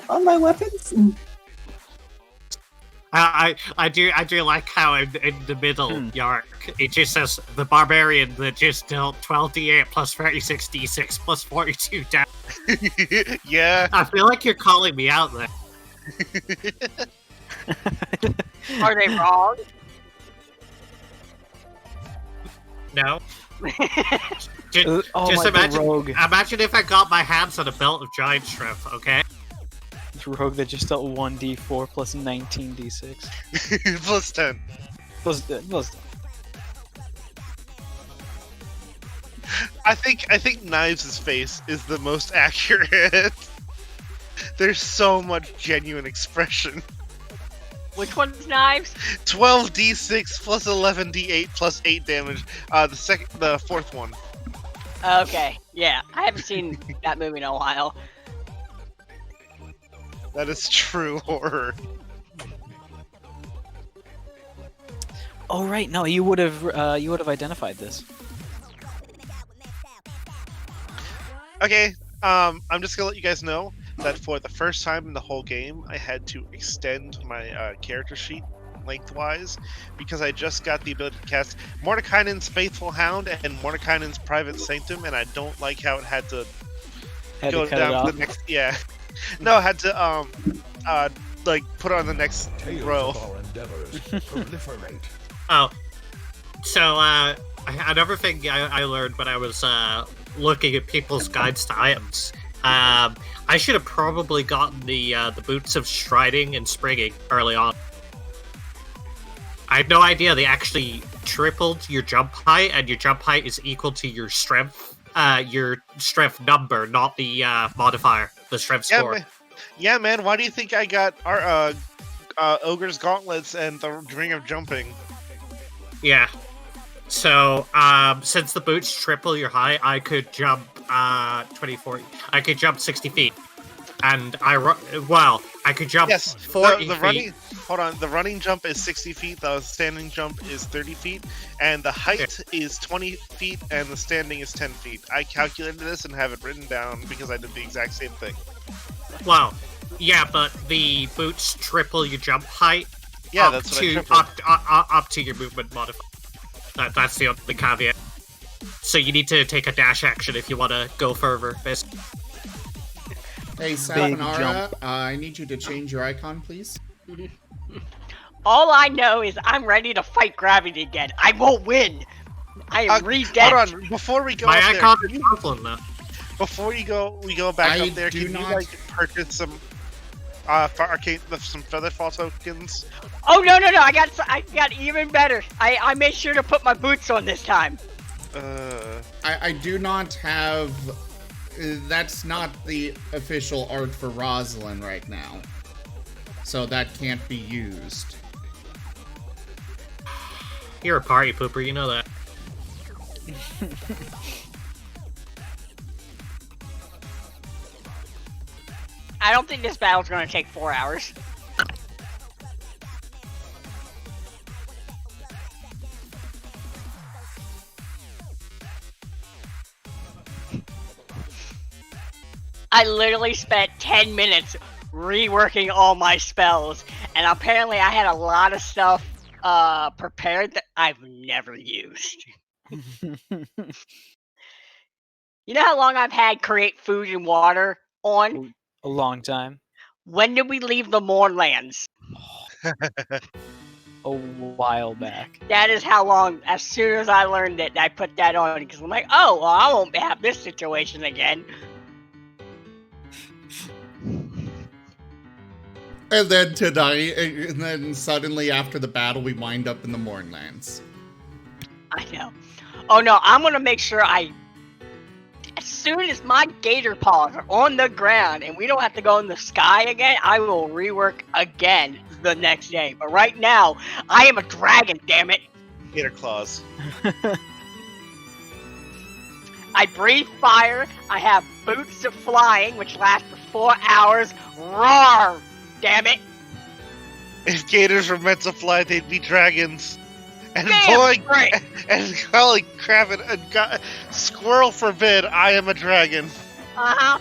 on my weapons. I do like how in the middle, Yark, it just says the barbarian that just dealt 12d8 plus 36d6 plus 42 damage. Yeah. I feel like you're calling me out there. Are they wrong? No. Oh Just my God, rogue. imagine if I got my hands on a belt of giant shrimp, okay? Rogue that just dealt 1d4 plus 19d6. Plus 10. Plus 10. I think Knives' face is the most accurate. There's so much genuine expression. Which one's Knives? 12d6 plus 11d8 plus 8 damage. The fourth one. Okay, yeah. I haven't seen that movie in a while. That is true horror. Oh right, no, you would have identified this. Okay, I'm just gonna let you guys know that for the first time in the whole game, I had to extend my character sheet lengthwise because I just got the ability to cast Mordekainen's Faithful Hound and Mordekainen's Private Sanctum, and I don't like how it had to go down to the next. Yeah, no, I had to like put on the next row. Oh, so another thing I learned when I was looking at people's guides to items. I should have probably gotten the boots of striding and springing early on. I had no idea they actually tripled your jump height, and your jump height is equal to your strength number, not the modifier, the strength score. Yeah, man. Why do you think I got our Ogre's Gauntlets and the Ring of Jumping? Yeah. So, since the boots triple your height, I could jump 24. I could jump 60 feet, and I could jump 40 feet. Hold on, the running jump is 60 feet. The standing jump is 30 feet, and the height is 20 feet, and the standing is 10 feet. I calculated this and have it written down because I did the exact same thing. Wow. Yeah, but the boots triple your jump height. Yeah, that's what I tripled. Up to your movement modifier. That's the caveat. So you need to take a dash action if you want to go further, basically. Hey, Savanara, I need you to change your icon, please. All I know is I'm ready to fight gravity again. I won't win. I am re-dead. Hold on, before we go My up icon there, is Brooklyn, though. Before we go back up there, can you guys purchase some some Featherfall tokens? Oh no! I got even better. I made sure to put my boots on this time. I do not have. That's not the official art for Rosalind right now, so that can't be used. You're a party pooper, you know that. I don't think this battle's gonna take 4 hours. I literally spent 10 minutes reworking all my spells, and apparently I had a lot of stuff prepared that I've never used. You know how long I've had create food and water on? A long time. When did we leave the Mournlands? A while back. That is how long. As soon as I learned it, I put that on because I'm like, oh, well, I won't have this situation again. And then tonight, and then suddenly after the battle, we wind up in the Mournlands. I know. Oh no, I'm gonna make sure as soon as my gator paws are on the ground and we don't have to go in the sky again, I will rework again the next day. But right now, I am a dragon, damn it. Gator claws. I breathe fire. I have boots of flying, which last for 4 hours. Roar! Damn it! If gators were meant to fly, they'd be dragons. And Damn right. And holy crap! And squirrel forbid, I am a dragon. Uh-huh.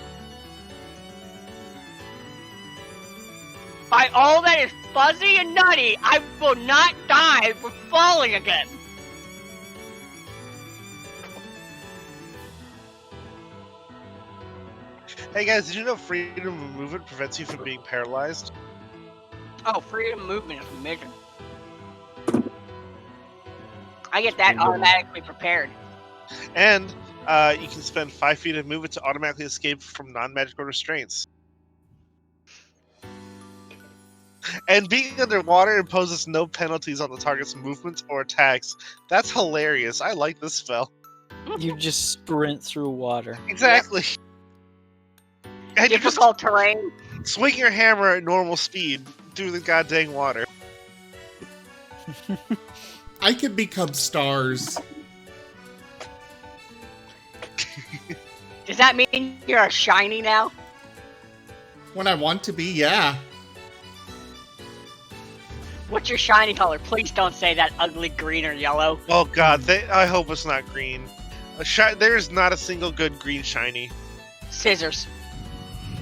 By all that is fuzzy and nutty, I will not die for falling again. Hey guys, did you know freedom of movement prevents you from being paralyzed? Oh, freedom of movement is amazing. I get that automatically prepared. And you can spend 5 feet of movement to automatically escape from non-magical restraints. And being underwater imposes no penalties on the target's movements or attacks. That's hilarious. I like this spell. You just sprint through water. Exactly. And you just Difficult terrain. swing your hammer at normal speed through the goddamn water. I could become stars. Does that mean you're a shiny now? When I want to be, yeah. What's your shiny color? Please don't say that ugly green or yellow. Oh god, I hope it's not green. There's not a single good green shiny. Scissors.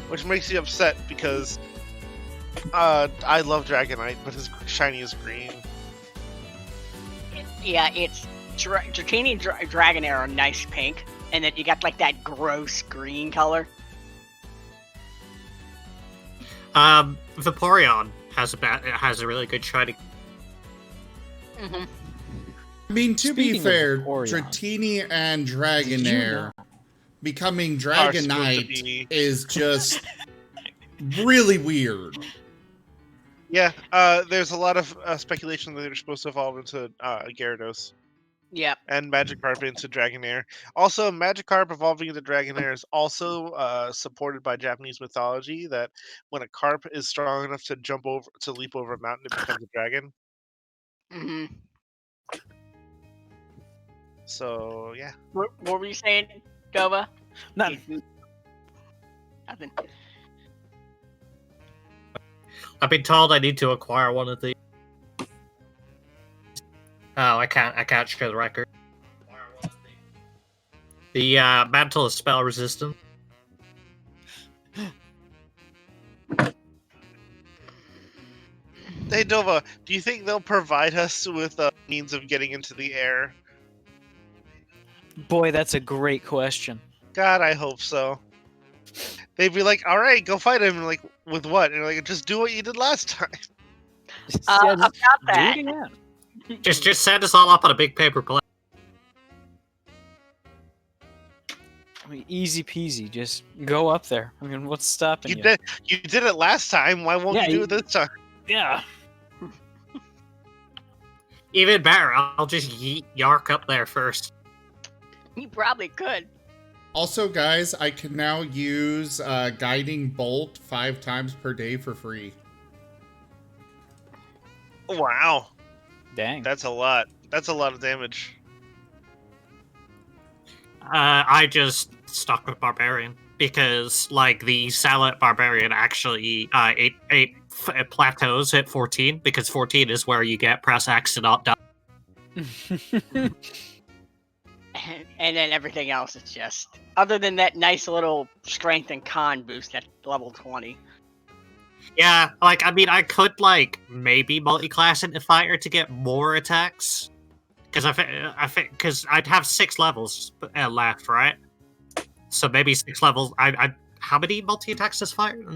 Which makes you upset because I love Dragonite, but his shiny is green. Yeah, it's Dratini and Dragonair are nice pink, and then you got like that gross green color. Vaporeon has a really good shiny. Mm-hmm. I mean, to Speaking be of fair, Vaporeon, Dratini and Dragonair becoming Are supposed to Dragonite be- is just really weird. Yeah, there's a lot of speculation that they're supposed to evolve into Gyarados. Yep. And Magikarp into Dragonair. Also, Magikarp evolving into Dragonair is also supported by Japanese mythology that when a carp is strong enough to leap over a mountain, it becomes a dragon. Mm-hmm. So yeah. What were you saying, Gova? Nothing. Nothing. I've been told I need to acquire one of these. Oh, I can't show the record. The mantle is spell resistant. Hey Dova, do you think they'll provide us with a means of getting into the air? Boy, that's a great question. God, I hope so. They'd be like, "All right, go fight him." And like, with what? And like, just do what you did last time. Yeah, About just that. do it again. Just set us all up on a big paper plate. I mean, easy peasy. Just go up there. I mean, what's stopping you? You did it last time. Why won't Yeah, you do it this time? Yeah. Even better, I'll just yeet Yark up there first. You probably could. Also, guys, I can now use Guiding Bolt 5 times per day for free. Wow, Dang. that's a lot. That's a lot of damage. I just stuck with Barbarian because, like, the Salad Barbarian actually plateaus at 14 because 14 is where you get press X to not die. And then everything else is just, other than that nice little strength and con boost at level 20. Yeah, like, I mean, I could, like, maybe multi-class into Fighter to get more attacks. Because I think, because I'd have 6 levels left, right? So maybe 6 levels. How many multi-attacks does Fighter?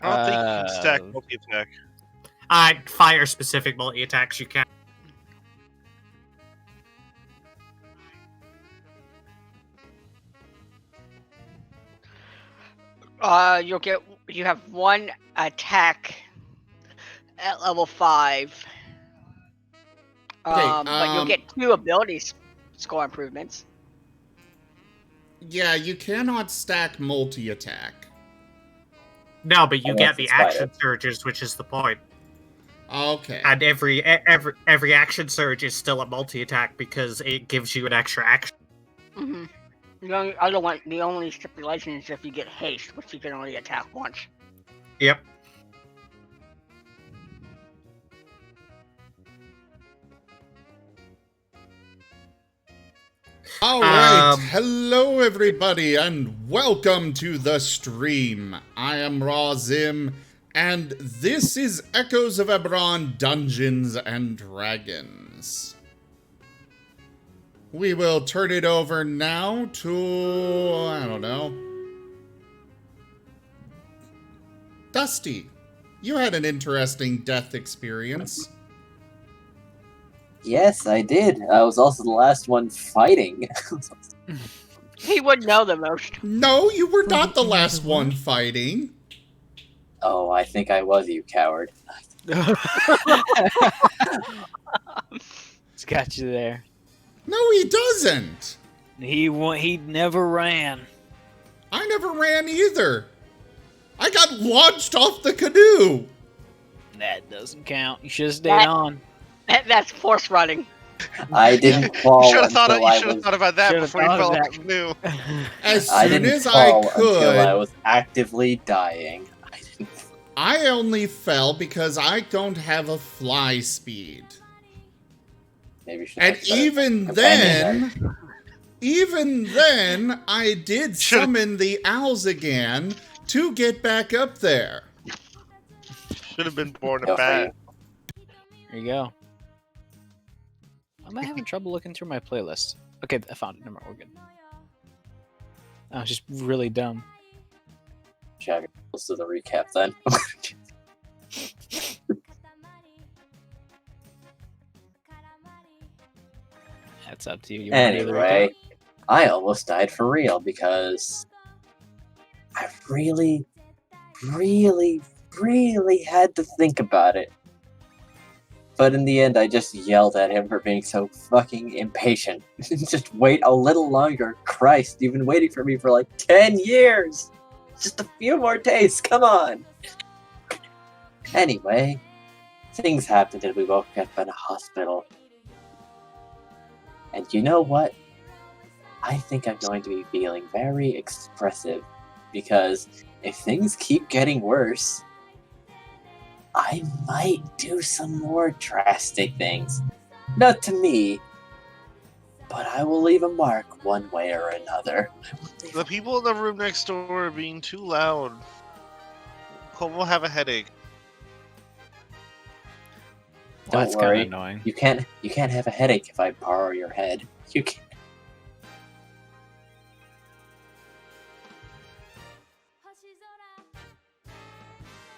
I don't think you can stack multi-attack. Fire-specific multi-attacks you can. You have 1 attack at level 5. But you'll get 2 ability score improvements. Yeah, you cannot stack multi-attack. No, but you Unless get the it's Fighter. action surges, which is the point. Okay. And every action surge is still a multi-attack because it gives you an extra action. Mm-hmm. The only stipulation is if you get haste, which you can only attack once. Yep. All right, Um, hello everybody, and welcome to the stream. I am Raw Zim, and this is Echoes of Eberron Dungeons and Dragons. We will turn it over now to, I don't know, Dusty. You had an interesting death experience. Yes, I did. I was also the last one fighting. He would know the most. No, you were not the last one fighting. Oh, I think I was, you coward. He's got you there. No, he doesn't. He never ran. I never ran either. I got launched off the canoe. That doesn't count. You should have stayed That- on. That's force running. I didn't fall You should have thought. until You I should have was. thought about that Should've before you thought of fell off that. the canoe. As I soon didn't as I fall until I could, was actively dying. I only fell because I don't have a fly speed. Maybe you should And have said even companion then, I did summon the owls again to get back up there. Should have been born Go a for bat. There you go. I'm having trouble looking through my playlist. Okay, I found it. Never mind, we're good. I was just really dumb. Should I go to the recap then? That's up to you. You wanna do the Anyway, recap? I almost died for real because I really had to think about it. But in the end, I just yelled at him for being so fucking impatient. Just wait a little longer. Christ, you've been waiting for me for like 10 years! Just a few more days, come on! Anyway, things happened and we woke up in a hospital. And you know what? I think I'm going to be feeling very expressive because if things keep getting worse, I might do some more drastic things. Not to me, but I will leave a mark one way or another. The people in the room next door are being too loud. Cole will have a headache. Well, that's Don't kind worry. of annoying. You can't have a headache if I borrow your head. You can't.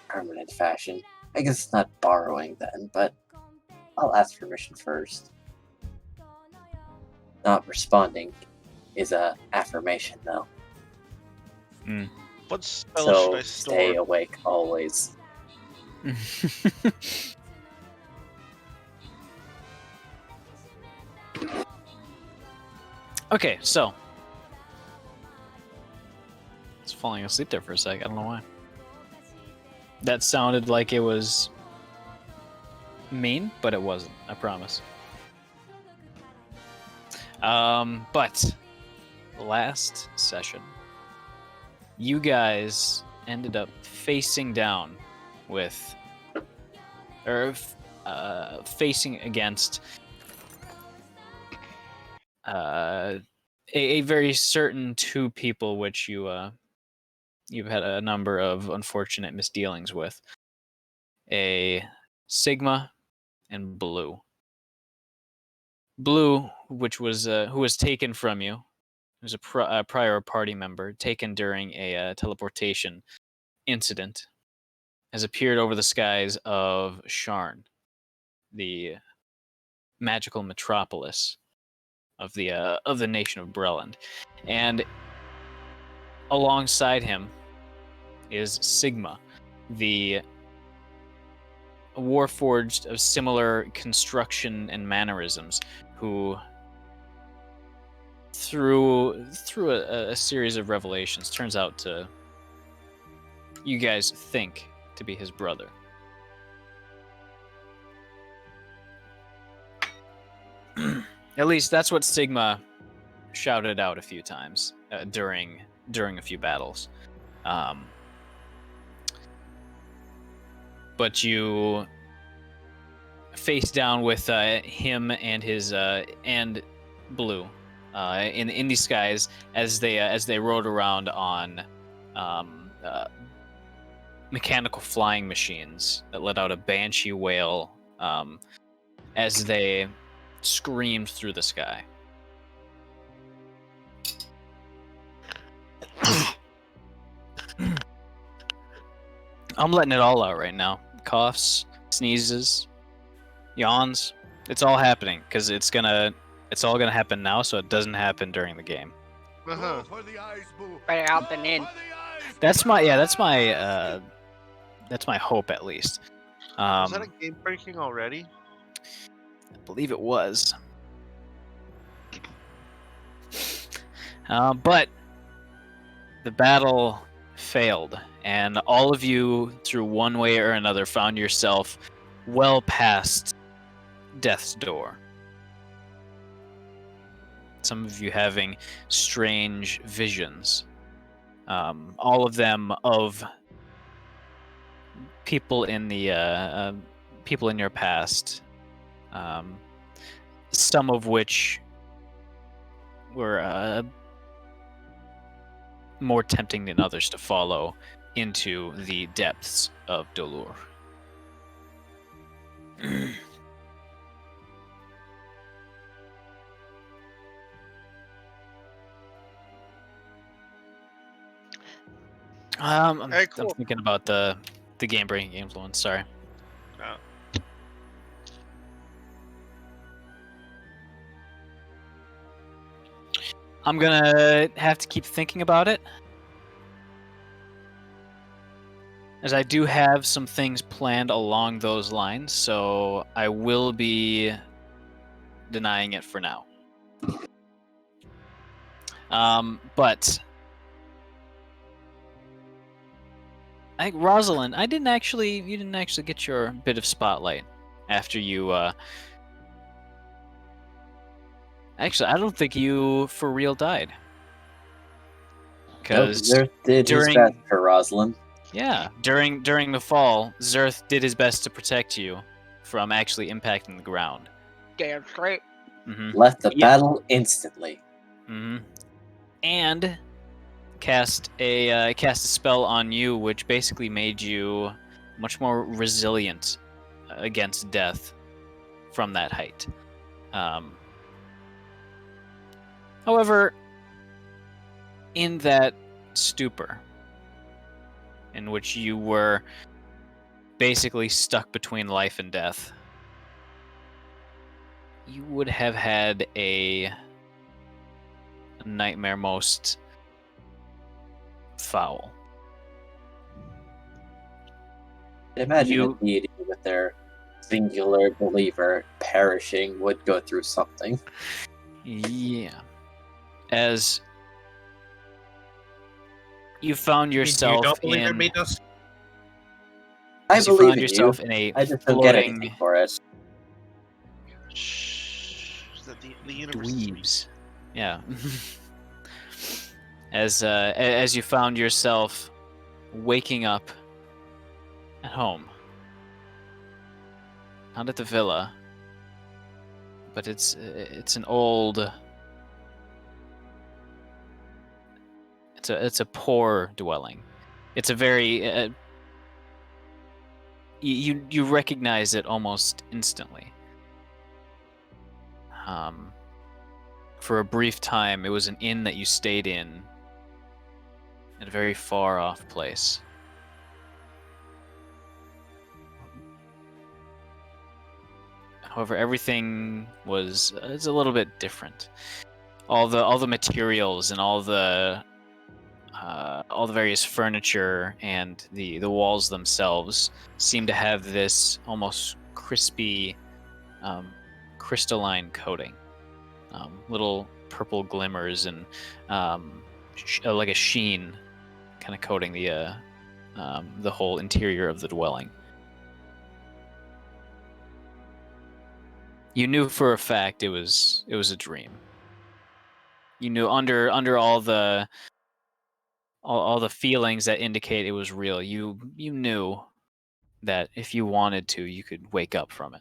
Permanent fashion. I guess it's not borrowing then, but I'll ask permission first. Not responding is a affirmation though. What spell should So I stay store? awake always. Okay, so. I was falling asleep there for a sec. I don't know why. That sounded like it was mean, but it wasn't. I promise. But last session, you guys ended up facing down with, or facing against a very certain two people, which you've had a number of unfortunate misdealings with. A Sigma and Blue. Blue, which was who was taken from you, was a prior party member taken during a teleportation incident, has appeared over the skies of Sharn, the magical metropolis of the nation of Breland, and alongside him is Sigma, the warforged of similar construction and mannerisms, who through a series of revelations turns out to, you guys think, to be his brother. At least that's what Sigma shouted out a few times during a few battles. But you face down with him and his and Blue in these skies as they rode around on mechanical flying machines that let out a banshee wail as they screamed through the sky. I'm letting it all out right now. Coughs, sneezes, yawns. It's all happening because it's all gonna happen now, so it doesn't happen during the game. Uh-huh. Better out than in. That's my hope at least. Was that a game breaking already? I believe it was. But the battle failed, and all of you, through one way or another, found yourself well past death's door. Some of you having strange visions. All of them of people in the people in your past. Some of which were more tempting than others to follow into the depths of Dolor. Alright, cool. I'm thinking about the game-breaking influence. Sorry. No. I'm gonna have to keep thinking about it, as I do have some things planned along those lines, so I will be denying it for now. But I think Rosalind, you didn't actually get your bit of spotlight after you. Actually, I don't think you for real died. Because Zerth did his during- best for Rosalind. yeah, during the fall, Zerth did his best to protect you from actually impacting the ground. Damn straight. Left the Yeah. battle instantly. And cast a spell on you, which basically made you much more resilient against death from that height. However, in that stupor, in which you were basically stuck between life and death, you would have had a nightmare most foul. Imagine a deity with their singular believer perishing would go through something. Yeah. As you found yourself You don't believe in, in me, Dust? I as you believe found in yourself you. in a I just don't get anything floating for it. Shh. The universe is weak. dweebs. Yeah. As you found yourself waking up at home, not at the villa, but it's an old. It's a poor dwelling. It's a very you recognize it almost instantly. For a brief time, it was an inn that you stayed in a very far off place. However, everything was it's a little bit different. All the materials and all the various furniture and the walls themselves seem to have this almost crispy, crystalline coating. Little purple glimmers and like a sheen kind of coating the whole interior of the dwelling. You knew for a fact it was a dream. You knew under all the feelings that indicate it was real. You knew that if you wanted to, you could wake up from it.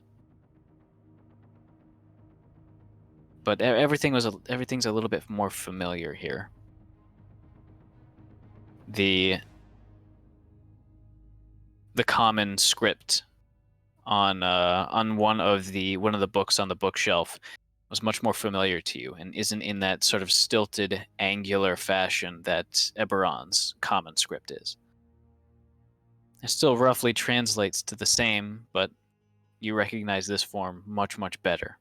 but everything's a little bit more familiar here. The common script on one of the books on the bookshelf was much more familiar to you and isn't in that sort of stilted, angular fashion that Eberron's common script is. It still roughly translates to the same, but you recognize this form much, much better.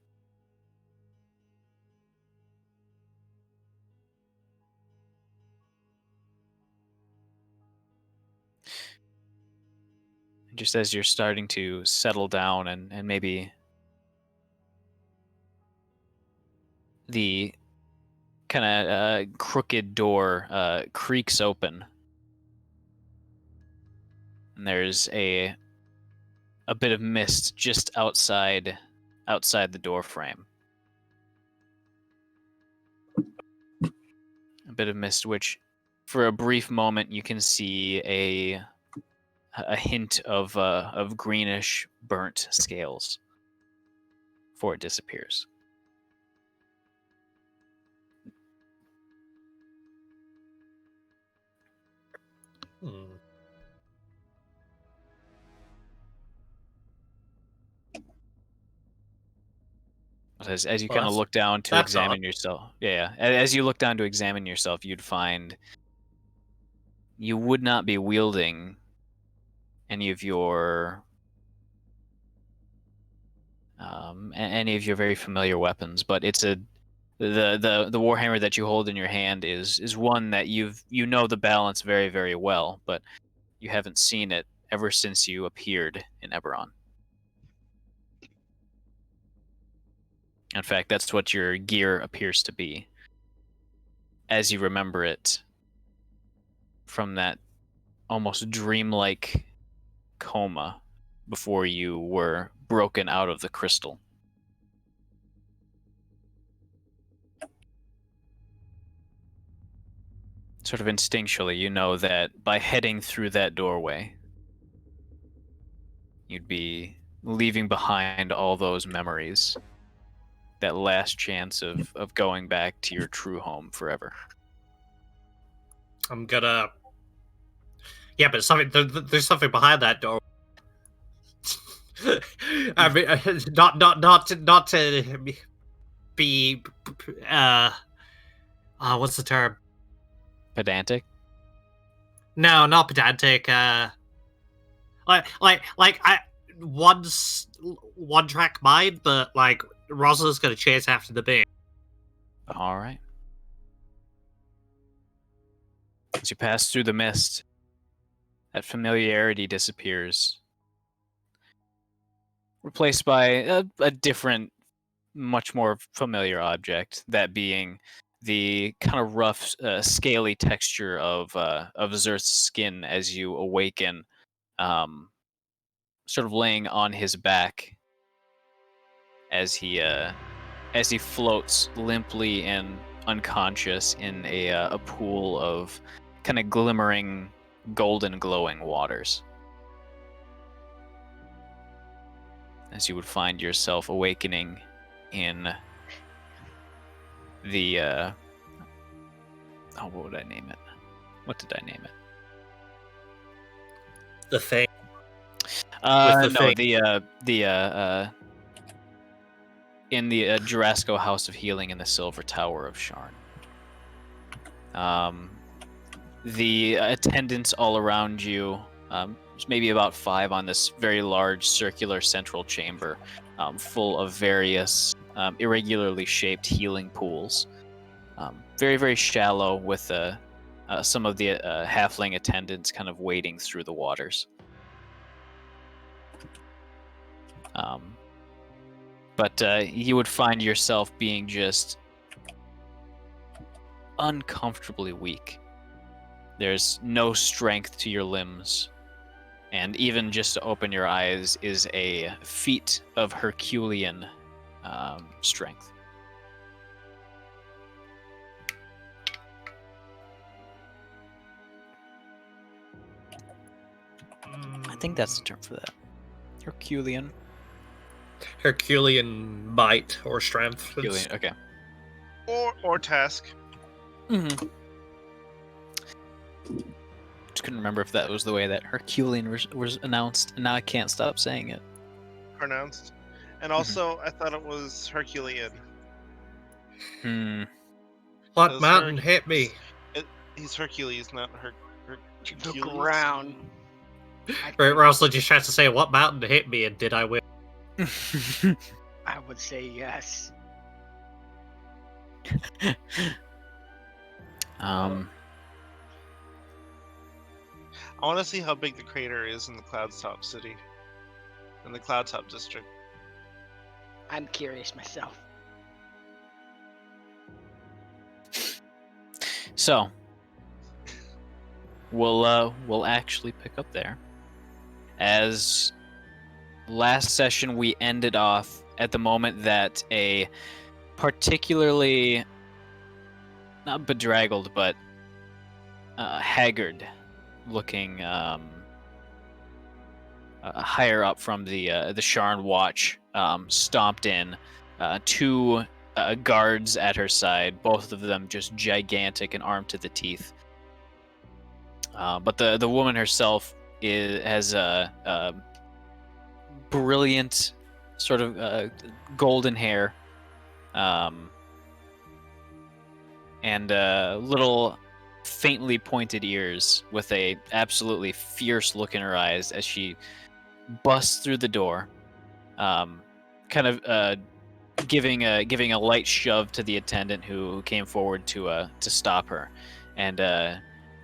Just as you're starting to settle down and maybe the kind of crooked door creaks open, and there's a bit of mist just outside the door frame. A bit of mist, which, for a brief moment, you can see a hint of greenish burnt scales before it disappears. But as you kind of look down to examine yourself, as you look down to examine yourself, you'd find you would not be wielding any of your very familiar weapons, but it's the warhammer that you hold in your hand is one that you know the balance very, very well, but you haven't seen it ever since you appeared in Eberron. In fact, that's what your gear appears to be, as you remember it from that almost dreamlike coma before you were broken out of the crystal. Sort of instinctually, you know that by heading through that doorway, you'd be leaving behind all those memories. That last chance of going back to your true home forever. I'm gonna... Yeah, but there's something behind that door. I mean, not to be what's the term? Pedantic? No, not pedantic. Like I one track mind, but like Rosalind's gonna chase after the bear. All right. As you pass through the mist, that familiarity disappears, replaced by a different, much more familiar object. That being the kind of rough, scaly texture of Zerth's skin as you awaken, sort of laying on his back as he floats limply and unconscious in a pool of kind of glimmering, golden glowing waters. As you would find yourself awakening in the what would I name it? What did I name it? The Thing. In the Jurassico House of Healing in the Silver Tower of Sharn. The attendants all around you, there's maybe about 5 on this very large circular central chamber, full of various irregularly shaped healing pools. Very, very shallow, with some of the halfling attendants kind of wading through the waters. But you would find yourself being just uncomfortably weak. There's no strength to your limbs, and even just to open your eyes is a feat of Herculean strength. I think that's the term for that. Herculean might or strength. Herculean, okay. Or task. Mm-hmm. Just couldn't remember if that was the way that Herculean was announced, and now I can't stop saying it. Pronounced. And also, I thought it was Herculean. What Those mountain hit me? He's Hercules, not The Hercules. ground. Right, Rosalind just tries to say, what mountain hit me, and did I win? I would say yes. I want to see how big the crater is in the Cloudtop city. In the Cloudtop district. I'm curious myself. So, we'll actually pick up there. As last session, we ended off at the moment that a particularly not bedraggled but haggard-looking higher up from the Sharn Watch stomped in. Two guards at her side, both of them just gigantic and armed to the teeth. But the woman herself has a brilliant sort of golden hair, and little faintly pointed ears with a absolutely fierce look in her eyes as she busts through the door, kind of giving a light shove to the attendant who came forward to stop her, and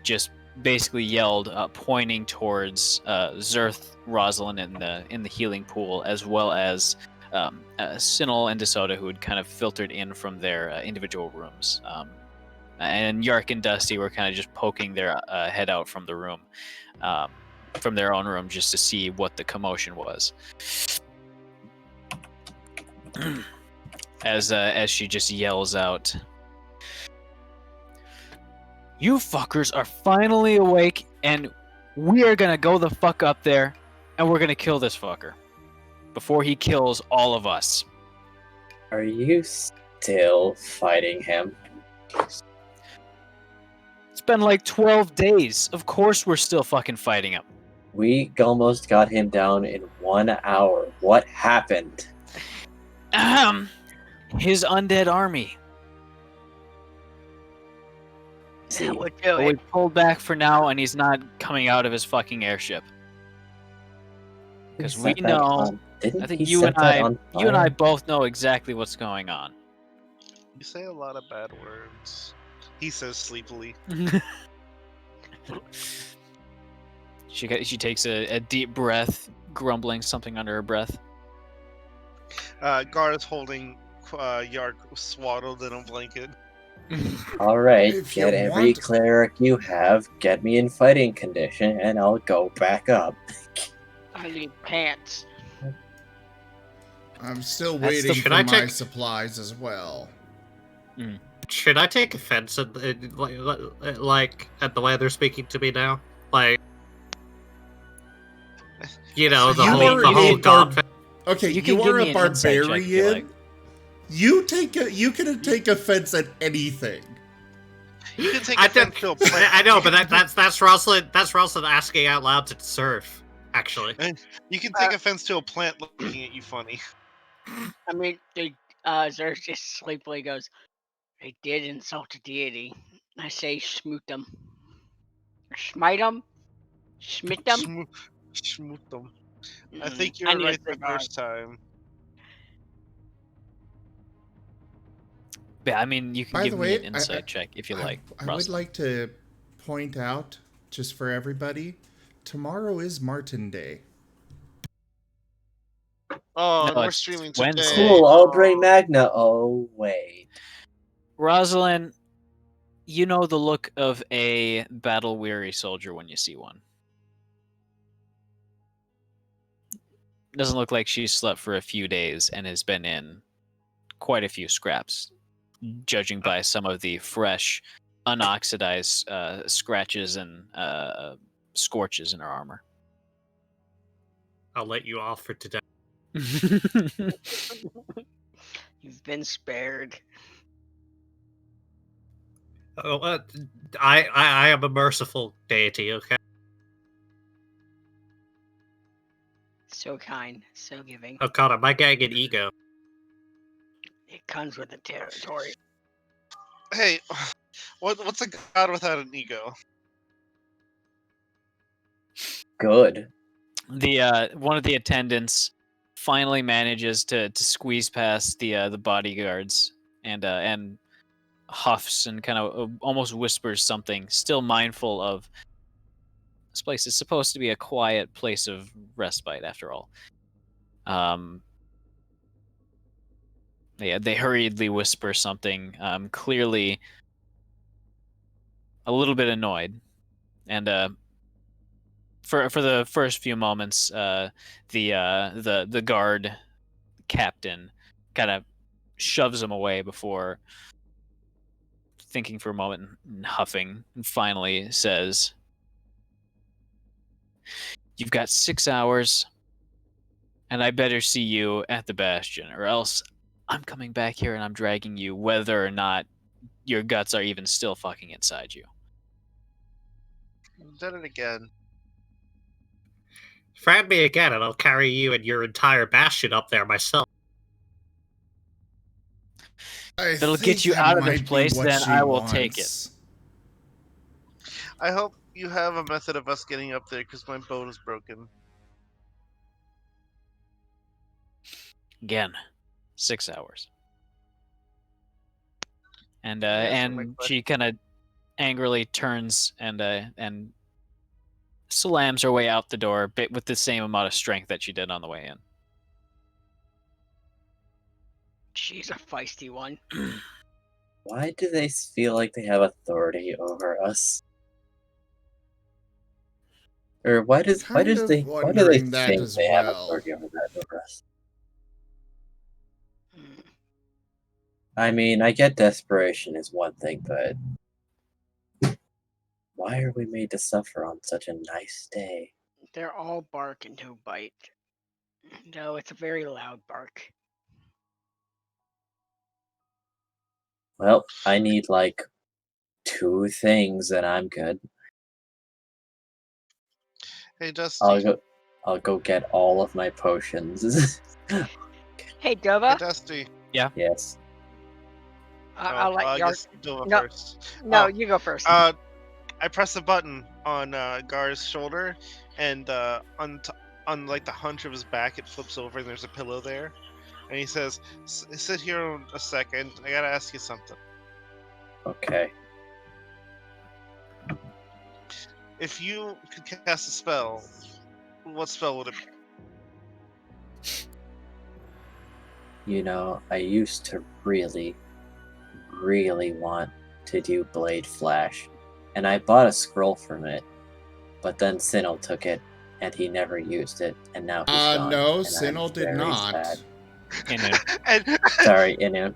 just basically yelled, pointing towards Zerth, Rosalind in the healing pool, as well as Sinel and DeSoto, who had kind of filtered in from their individual rooms. And Yark and Dusty were kind of just poking their head out from the room, from their own room, just to see what the commotion was. As she just yells out, "You fuckers are finally awake, and we are gonna go the fuck up there, and we're gonna kill this fucker before he kills all of us." Are you still fighting him? It's been like 12 days. Of course we're still fucking fighting him. We almost got him down in 1 hour. What happened? His undead army. That would do But we it. pulled back for now, and he's not coming out of his fucking airship. Because we know, I think you and I both know exactly what's going on. You say a lot of bad words. He says sleepily. She takes a deep breath, grumbling something under her breath. Gar is holding Yark swaddled in a blanket. Alright, If you get every want- cleric you have, get me in fighting condition, and I'll go back up. I need pants. I'm still That's waiting the- for Should I my take- supplies as well. Should I take offense at like at the way they're speaking to me now? Like, you know, the You whole are the a whole barb- god. Okay, You can you give are me a an insight check if you barbarian. You can take offense at anything. You can take I offense think- to a plant. I know, but that's Rosalind. That's Rosalind asking out loud to serve. Actually, You can take offense to a plant looking at you funny. I mean, Zerth just sleepily goes, "They did insult a deity. I say schmoot them. Or smite them? Schmit them? Schmoot them. I think you were need a right the cigar. first time. Yeah, I mean, you can By give the me way, an insight check if you like. I would Rosalind. like to point out, just for everybody, tomorrow is Martin Day. Oh, No, and we're it's streaming Wednesday. today. Cool, I'll bring Magna. Oh, wait. Rosalind, you know the look of a battle-weary soldier when you see one. Doesn't look like she's slept for a few days and has been in quite a few scraps, judging by some of the fresh, unoxidized scratches and scorches in her armor. I'll let you off for today. You've been spared. Oh, I am a merciful deity, okay? So kind, so giving. Oh god, am I getting an ego? It comes with the territory. Hey, what's a god without an ego? Good. The one of the attendants finally manages to squeeze past the bodyguards and huffs and kind of almost whispers something, still mindful of this place is supposed to be a quiet place of respite after all. They hurriedly whisper something, clearly a little bit annoyed, and for the first few moments, the guard captain kind of shoves him away before thinking for a moment and huffing, and finally says, "You've got 6 hours, and I better see you at the Bastion, or else I'm coming back here and I'm dragging you, whether or not your guts are even still fucking inside you." Done it again. Friend me again, and I'll carry you and your entire bastion up there myself. If it'll get you out of this place, then I will take it. I hope you have a method of us getting up there because my boat is broken. Again, 6 hours. And Answer my and question. she kind of angrily turns and slams her way out the door, but with the same amount of strength that she did on the way in. She's a feisty one. Why do they feel like they have authority over us? Or why do they think as they have well. authority over us? Hmm. I mean, I get desperation is one thing, but why are we made to suffer on such a nice day? They're all bark and no bite. No, it's a very loud bark. Well, I need like 2 things and I'm good. Hey, Dusty. I'll go get all of my potions. Hey, Hey, Dova, Dusty. Yes. I'll let I Yark. guess Dova No. first. No, Oh, you go first. I press a button on Gar's shoulder, and on like the hunch of his back, it flips over, and there's a pillow there. And he says, "Sit here a second. I gotta ask you something. Okay. If you could cast a spell, what spell would it be?" You know, I used to really, really want to do Blade Flash, and I bought a scroll from it, but then Sinnoh took it, and he never used it, and now he's gone. No, and Sinnoh I'm did very not. sad. And Sorry, Inu.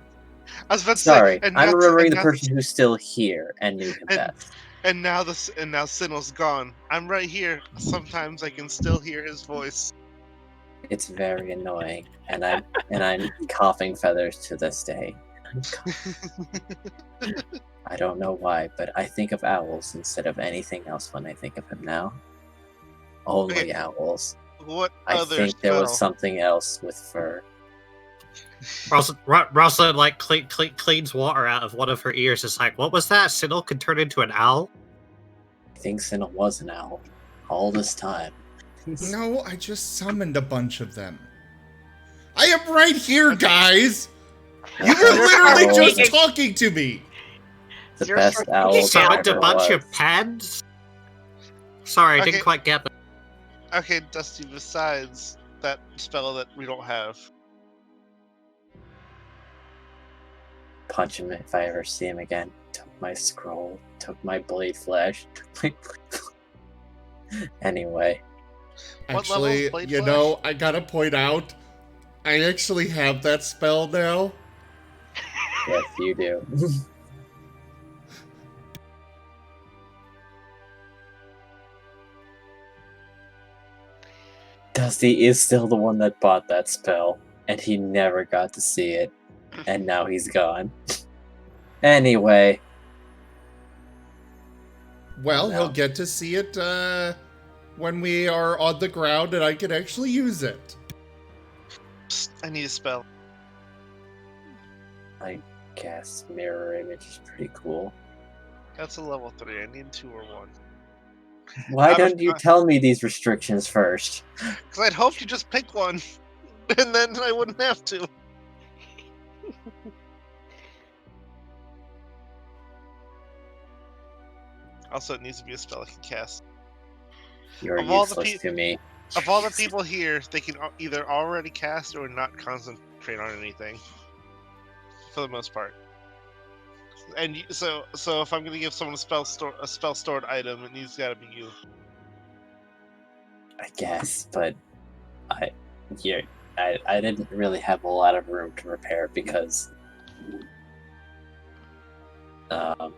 I was about to Sorry, say, I'm remembering the person who's still here and knew him and- best. And now Sinnoh's gone. I'm right here. Sometimes I can still hear his voice. It's very annoying, and I'm coughing feathers to this day. I don't know why, but I think of owls instead of anything else when I think of him now. Only Okay. owls. What I other think there was spell? something else with fur. Rosalind like cleans water out of one of her ears. It's like, what was that? Sinnoh could turn into an owl? I think Sinnoh was an owl all this time. No, I just summoned a bunch of them. I am right here, guys! You were literally Oh, just the- talking to me! The You're best freaking owl kidding. there Summoned a ever bunch was. of pens? Sorry, I Okay. didn't quite get that. Okay, Dusty, besides that spell that we don't have. Punch him if I ever see him again. Took my scroll, took my blade flash, Anyway, What level is Actually, Blade you Flash? know, I gotta point out, I actually have that spell now. yes, you do. Dusty is still the one that bought that spell, and he never got to see it, and now he's gone. Anyway, Well, No. he'll get to see it when we are on the ground and I can actually use it. Psst, I need a spell. I guess mirror image is pretty cool. That's a level 3. I need 2 or 1. Why Out of don't you time. tell me these restrictions first? Because I'd hoped you just pick one, and then I wouldn't have to. Also, it needs to be a spell I can cast. You're Of all the useless to me. Of all the people here, they can either already cast or not concentrate on anything. For the most part. And so if I'm gonna give someone a spell stored item, it needs gotta be you. I guess, but I didn't really have a lot of room to repair because I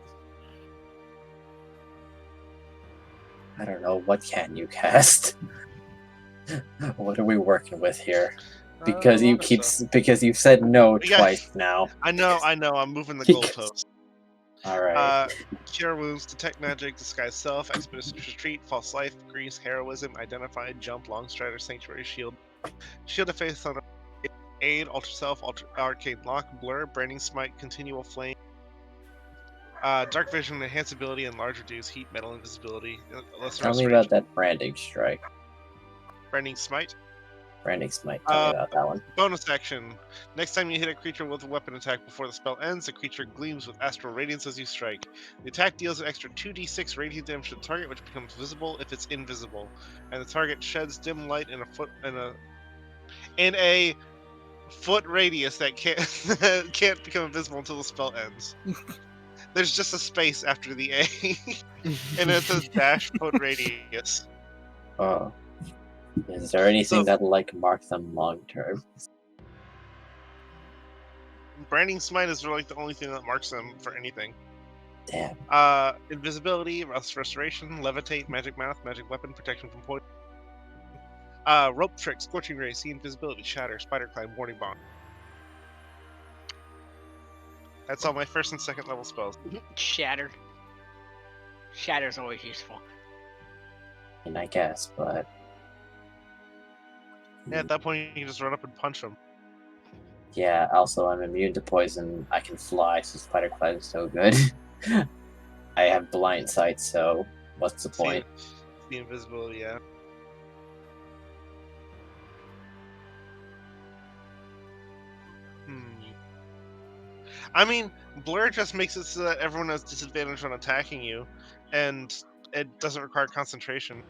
don't know, what can you cast? What are we working with here? Because A you lot of keep stuff. because you've said no Yeah. twice now. I know. I'm moving the Because- goalpost. All right. Cure wounds, detect magic, disguise self, expeditious retreat, false life, grease, heroism, identify, jump, long strider, sanctuary, shield of faith, thunder, aid, alter self, arcane lock, blur, branding smite, continual flame, dark vision, enhance ability, and large reduce heat, metal, invisibility. Tell me about that branding strike. Branding smite. Branding smite. Tell me about that one. Bonus action. Next time you hit a creature with a weapon attack before the spell ends, the creature gleams with astral radiance as you strike. The attack deals an extra 2d6 radiant damage to the target, which becomes visible if it's invisible, and the target sheds dim light in a foot radius that can't become invisible until the spell ends. There's just a space after the A, and it says dash foot radius. Oh. Is there anything that'll mark them long term? Branding smite is really the only thing that marks them for anything. Damn. Invisibility, restoration, levitate, magic mouth, magic weapon, protection from poison. Rope trick, scorching ray, see invisibility, shatter, spider climb, warning bomb. That's all my first and second level spells. Shatter. Shatter's always useful. And I guess, but Yeah, at that point you can just run up and punch them. yeah. Also, I'm immune to poison. I can fly, so spider climb is so good. I have blind sight, so what's the point? The invisibility, yeah. I mean, blur just makes it so that everyone has disadvantage on attacking you, and it doesn't require concentration.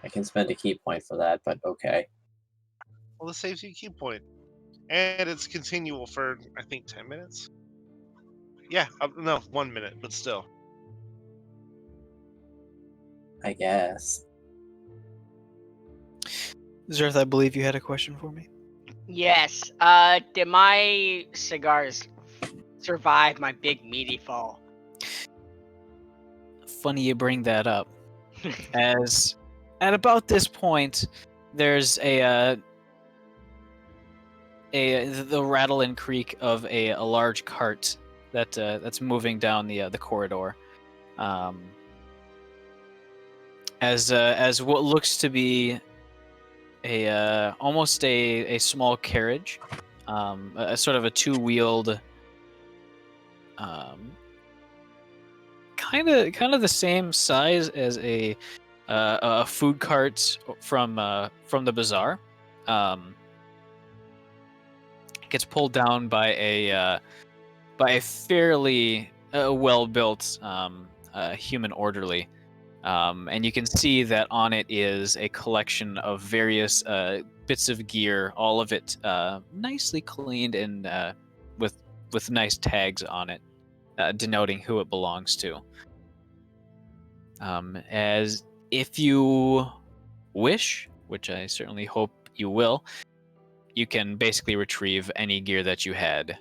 I can spend a key point for that, but okay. Well, this saves you a key point. And it's continual for, I think, 10 minutes? Yeah, no, 1 minute, but still. I guess. Zerth, I believe you had a question for me. Yes. Did my cigars survive my big meaty fall? Funny you bring that up, as at about this point, there's the rattle and creak of a large cart that's moving down the corridor, as what looks to be almost a small carriage, a sort of a two-wheeled, kind of the same size as a food cart from the bazaar. Gets pulled down by a fairly well-built human orderly, and you can see that on it is a collection of various bits of gear, all of it nicely cleaned and with nice tags on it, denoting who it belongs to. As if you wish, which I certainly hope you will, you can basically retrieve any gear that you had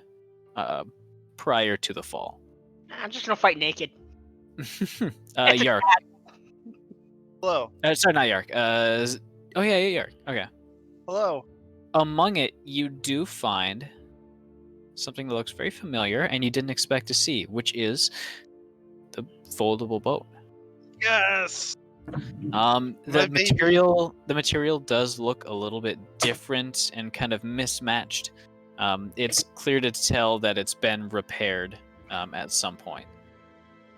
prior to the fall. I'm just gonna fight naked. Yark. Hello. Sorry, not Yark. Oh yeah, Yark. Okay. Hello. Among it, you do find something that looks very familiar and you didn't expect to see, which is the foldable boat. Yes. The My baby. material does look a little bit different and kind of mismatched. It's clear to tell that it's been repaired at some point.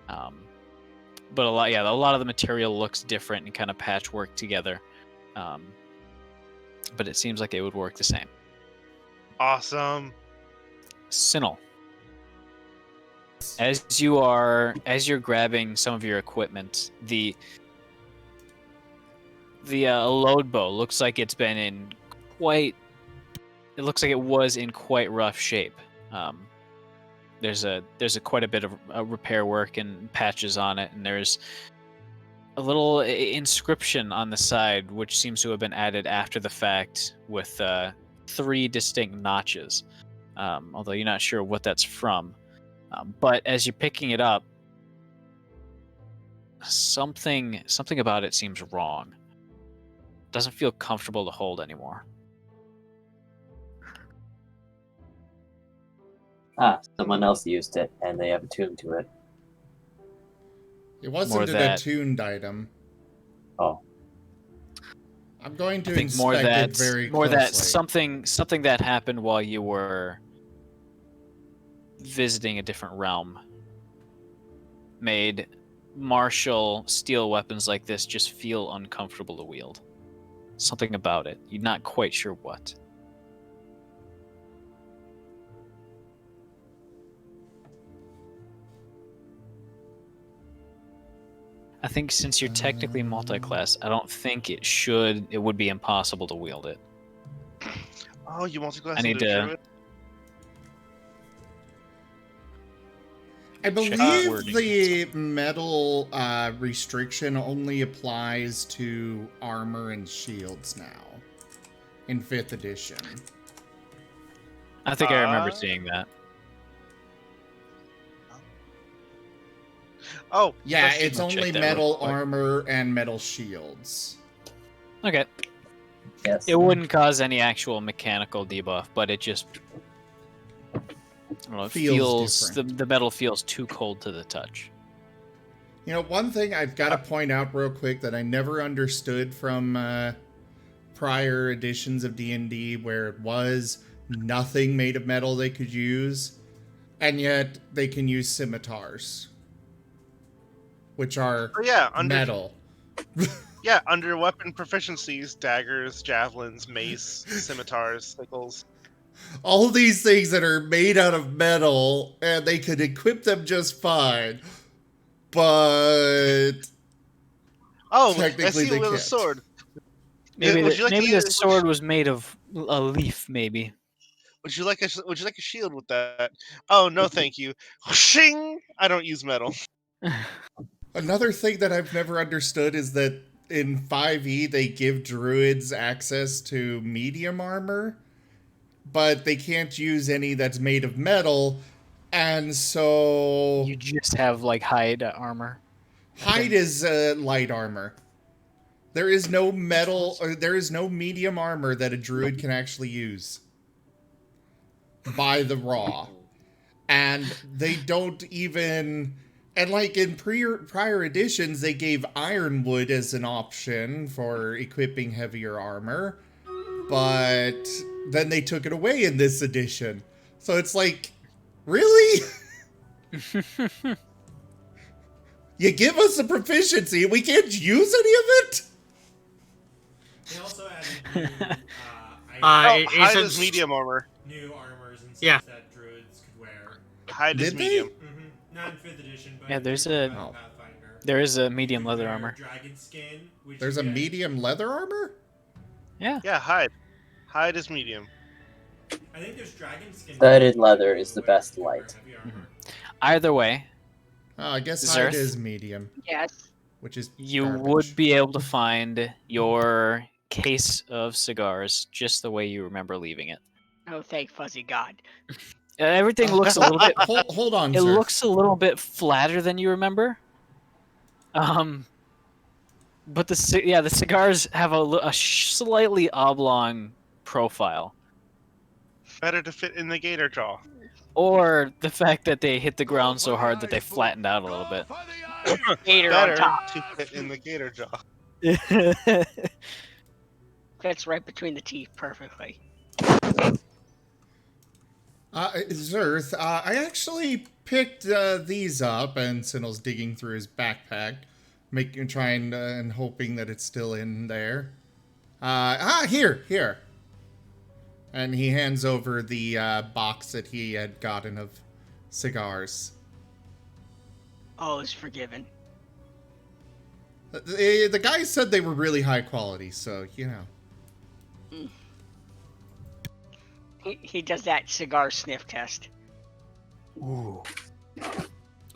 But a lot of the material looks different and kind of patchwork together. But it seems like it would work the same. Awesome. Sinel, as you're grabbing some of your equipment, the load bow looks like it's been in quite. It looks like it was in quite rough shape. There's quite a bit of repair work and patches on it, and there's a little inscription on the side which seems to have been added after the fact with 3 distinct notches. Although you're not sure what that's from. But as you're picking it up, something about it seems wrong. Doesn't feel comfortable to hold anymore. Someone else used it, and they have attuned to it. It wasn't an that. attuned item. Oh. I'm going to I think inspect it very more closely. that something that happened while you were visiting a different realm made martial steel weapons like this just feel uncomfortable to wield. Something about it. You're not quite sure what. I think since you're technically multi-class, I don't think it would be impossible to wield it. Oh, you multi-class I need into to- druid? I Check believe wording. the metal restriction only applies to armor and shields now in 5th edition. I think I remember Uh, seeing that. Oh, Yeah, that's it's I'll check only that real metal quick. armor and metal shields. Okay. Yes. It wouldn't cause any actual mechanical debuff, but it just I don't know, it Feels different. the metal feels too cold to the touch. You know, one thing I've got to point out real quick that I never understood from prior editions of D&D, where it was nothing made of metal they could use, and yet they can use scimitars, which are Oh, yeah, metal. Yeah, under weapon proficiencies, daggers, javelins, mace, scimitars, sickles. All these things that are made out of metal, and they could equip them just fine, but Oh, I technically see they with a can't. sword. Maybe Would you like to the use- sword was made of a leaf, maybe. Would you like a shield with that? Oh no, thank you. Shing! I don't use metal. Another thing that I've never understood is that in 5e they give druids access to medium armor, but they can't use any that's made of metal, and so You just have like hide armor. hide is light armor. There is no metal, or there is no medium armor that a druid can actually use by the raw. And they don't even, and like in prior editions, they gave ironwood as an option for equipping heavier armor, but then they took it away in this edition. So it's like, really? You give us a proficiency, we can't use any of it? They also added new, Hide isn't- is medium armor. new armors and stuff Yeah. that druids could wear. Hide is Did they? medium. Not in 5th edition, but Yeah, there's in a- Oh. Pathfinder. There is a You medium could leather wear armor. Dragon skin, which There's you a get- medium leather armor? Yeah. Yeah, hide. Hide is medium. I think there's dragon skin. Studded leather is the best Wear light. heavy armor. Either way, Oh, I guess Zerth? hide is medium, Yes. which is you garbage. would be able to find your case of cigars just the way you remember leaving it. Oh, thank fuzzy God. Everything looks a little bit. Hold on, It sir. looks a little bit flatter than you remember. But the cigars have a slightly oblong profile, Better to fit in the gator jaw. or the fact that they hit the ground so hard that they flattened out a little bit. Gator on Better top. to fit in the gator jaw. Fits right between the teeth perfectly. Zerth, I actually picked these up, and Sinel's digging through his backpack, trying and hoping that it's still in there. Here. And he hands over the box that he had gotten of cigars. All is forgiven. The guy said they were really high quality, so, you know. He does that cigar sniff test. Ooh.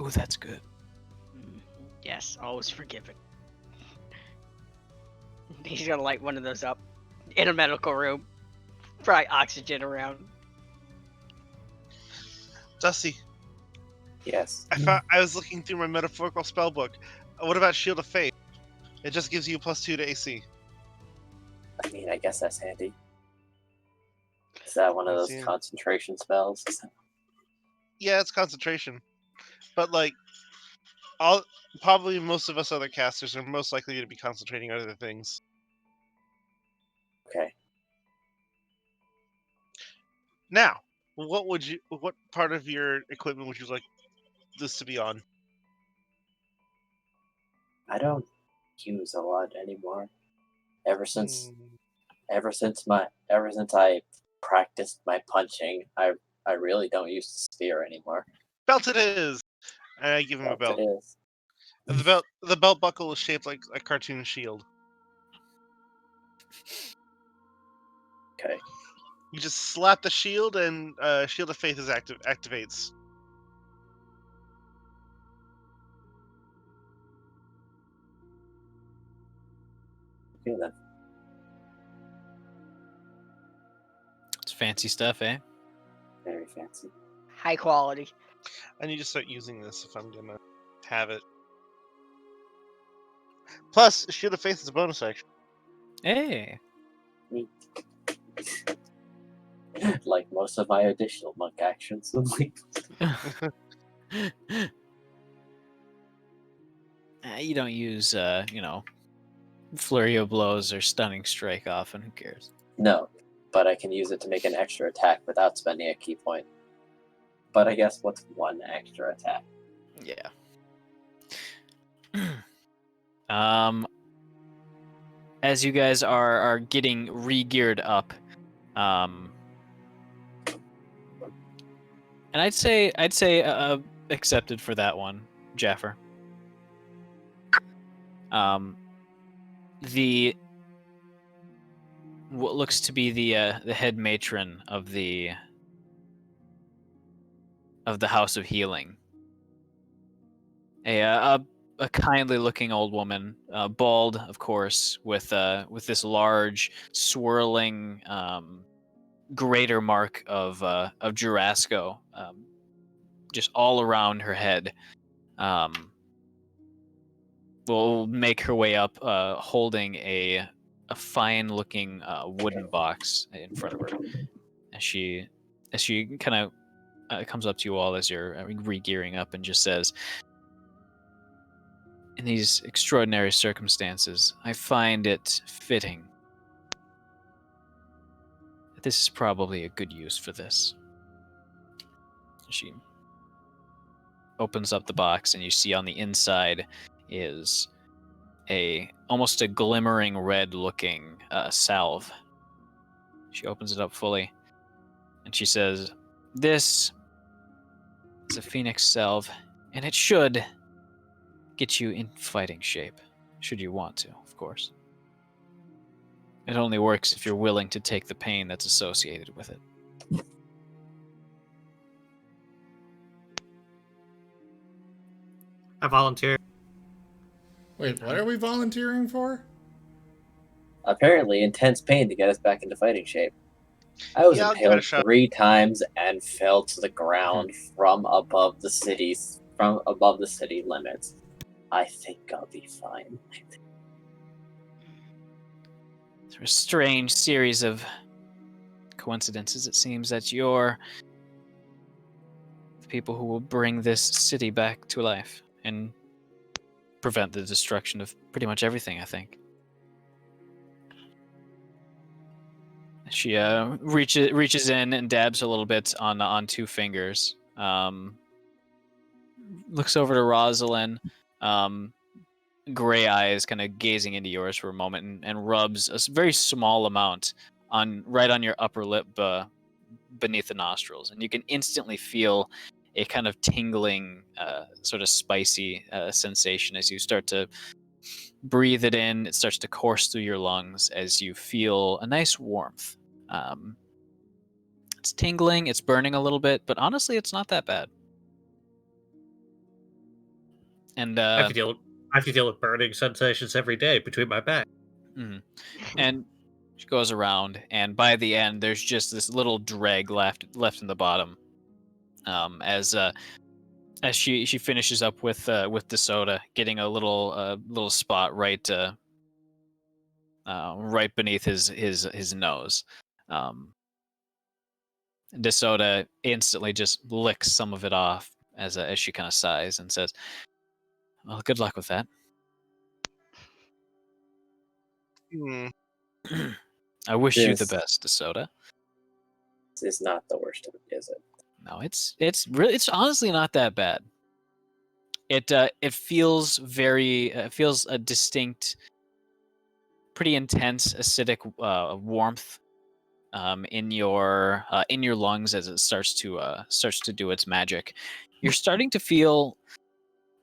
Ooh, that's good. Yes, always forgiven. He's gonna light one of those up in a medical room. Probably oxygen around. Dusty, Yes. I was looking through my metaphorical spell book. What about Shield of Faith? It just gives you +2 to AC. I mean, I guess that's handy. Is that one of those Yeah. concentration spells? Yeah, it's concentration, but like, probably most of us other casters are most likely to be concentrating on other things. Okay. Now, what part of your equipment would you like this to be on? I don't use a lot anymore. Ever since Hmm. I practiced my punching, I really don't use the spear anymore. Belt it is. And I give him a belt. It is. And the belt buckle is shaped like a cartoon shield. Okay. You just slap the shield, and Shield of Faith activates. Okay then. It's fancy stuff, eh? Very fancy. High quality. I need to start using this if I'm gonna have it. Plus, Shield of Faith is a bonus action. Hey. Neat. Like most of my additional monk actions. You don't use, flurry of blows or stunning strike often. Who cares? No, but I can use it to make an extra attack without spending a key point. But I guess what's one extra attack? Yeah. As you guys are getting re-geared up, and I'd say accepted for that one, Jaffer. What looks to be the head matron of the House of Healing, a kindly looking old woman, bald, of course, with this large swirling greater mark of Jurasco, just all around her head. Will make her way up, holding a fine-looking wooden box in front of her, as she kind of comes up to you all as you're re-gearing up and just says, "In these extraordinary circumstances, I find it fitting that this is probably a good use for this." She opens up the box, and you see on the inside is almost a glimmering red looking salve. She opens it up fully, and she says, "This is a phoenix salve, and it should get you in fighting shape, should you want to, of course. It only works if you're willing to take the pain that's associated with it." I volunteer. Wait, what are we volunteering for? Apparently intense pain to get us back into fighting shape. I was Yeah, I'll give it a impaled shot. 3 times and fell to the ground from above the city limits. I think I'll be fine. Through a strange series of coincidences, it seems that you're the people who will bring this city back to life. And prevent the destruction of pretty much everything, I think. She reaches in and dabs a little bit on 2 fingers. Looks over to Rosalind, gray eyes kind of gazing into yours for a moment, and rubs a very small amount right on your upper lip beneath the nostrils, and you can instantly feel a kind of tingling, sort of spicy sensation as you start to breathe it in. It starts to course through your lungs as you feel a nice warmth. It's tingling, it's burning a little bit, but honestly, it's not that bad. And I have to deal with burning sensations every day between my back. And she goes around, and by the end, there's just this little dreg left in the bottom. As she finishes up with the soda, getting a little spot right beneath his nose. DeSoda instantly just licks some of it off as she kind of sighs and says, "Well, good luck with that." I wish you the best, DeSoda. This is not the worst of it, is it? No, it's honestly not that bad. It feels feels a distinct, pretty intense acidic warmth in your lungs as it starts to do its magic. You're starting to feel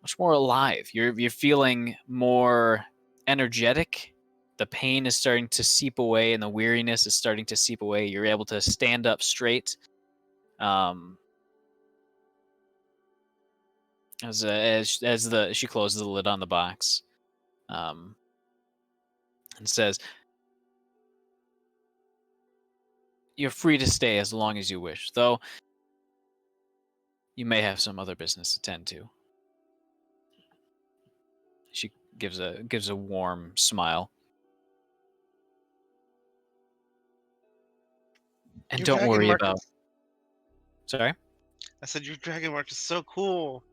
much more alive. You're feeling more energetic. The pain is starting to seep away, and the weariness is starting to seep away. You're able to stand up straight. She closes the lid on the box, and says, "You're free to stay as long as you wish, though you may have some other business to tend to." She gives a warm smile. And Your don't dragon worry mark about. is- Sorry? I said your dragon mark is so cool.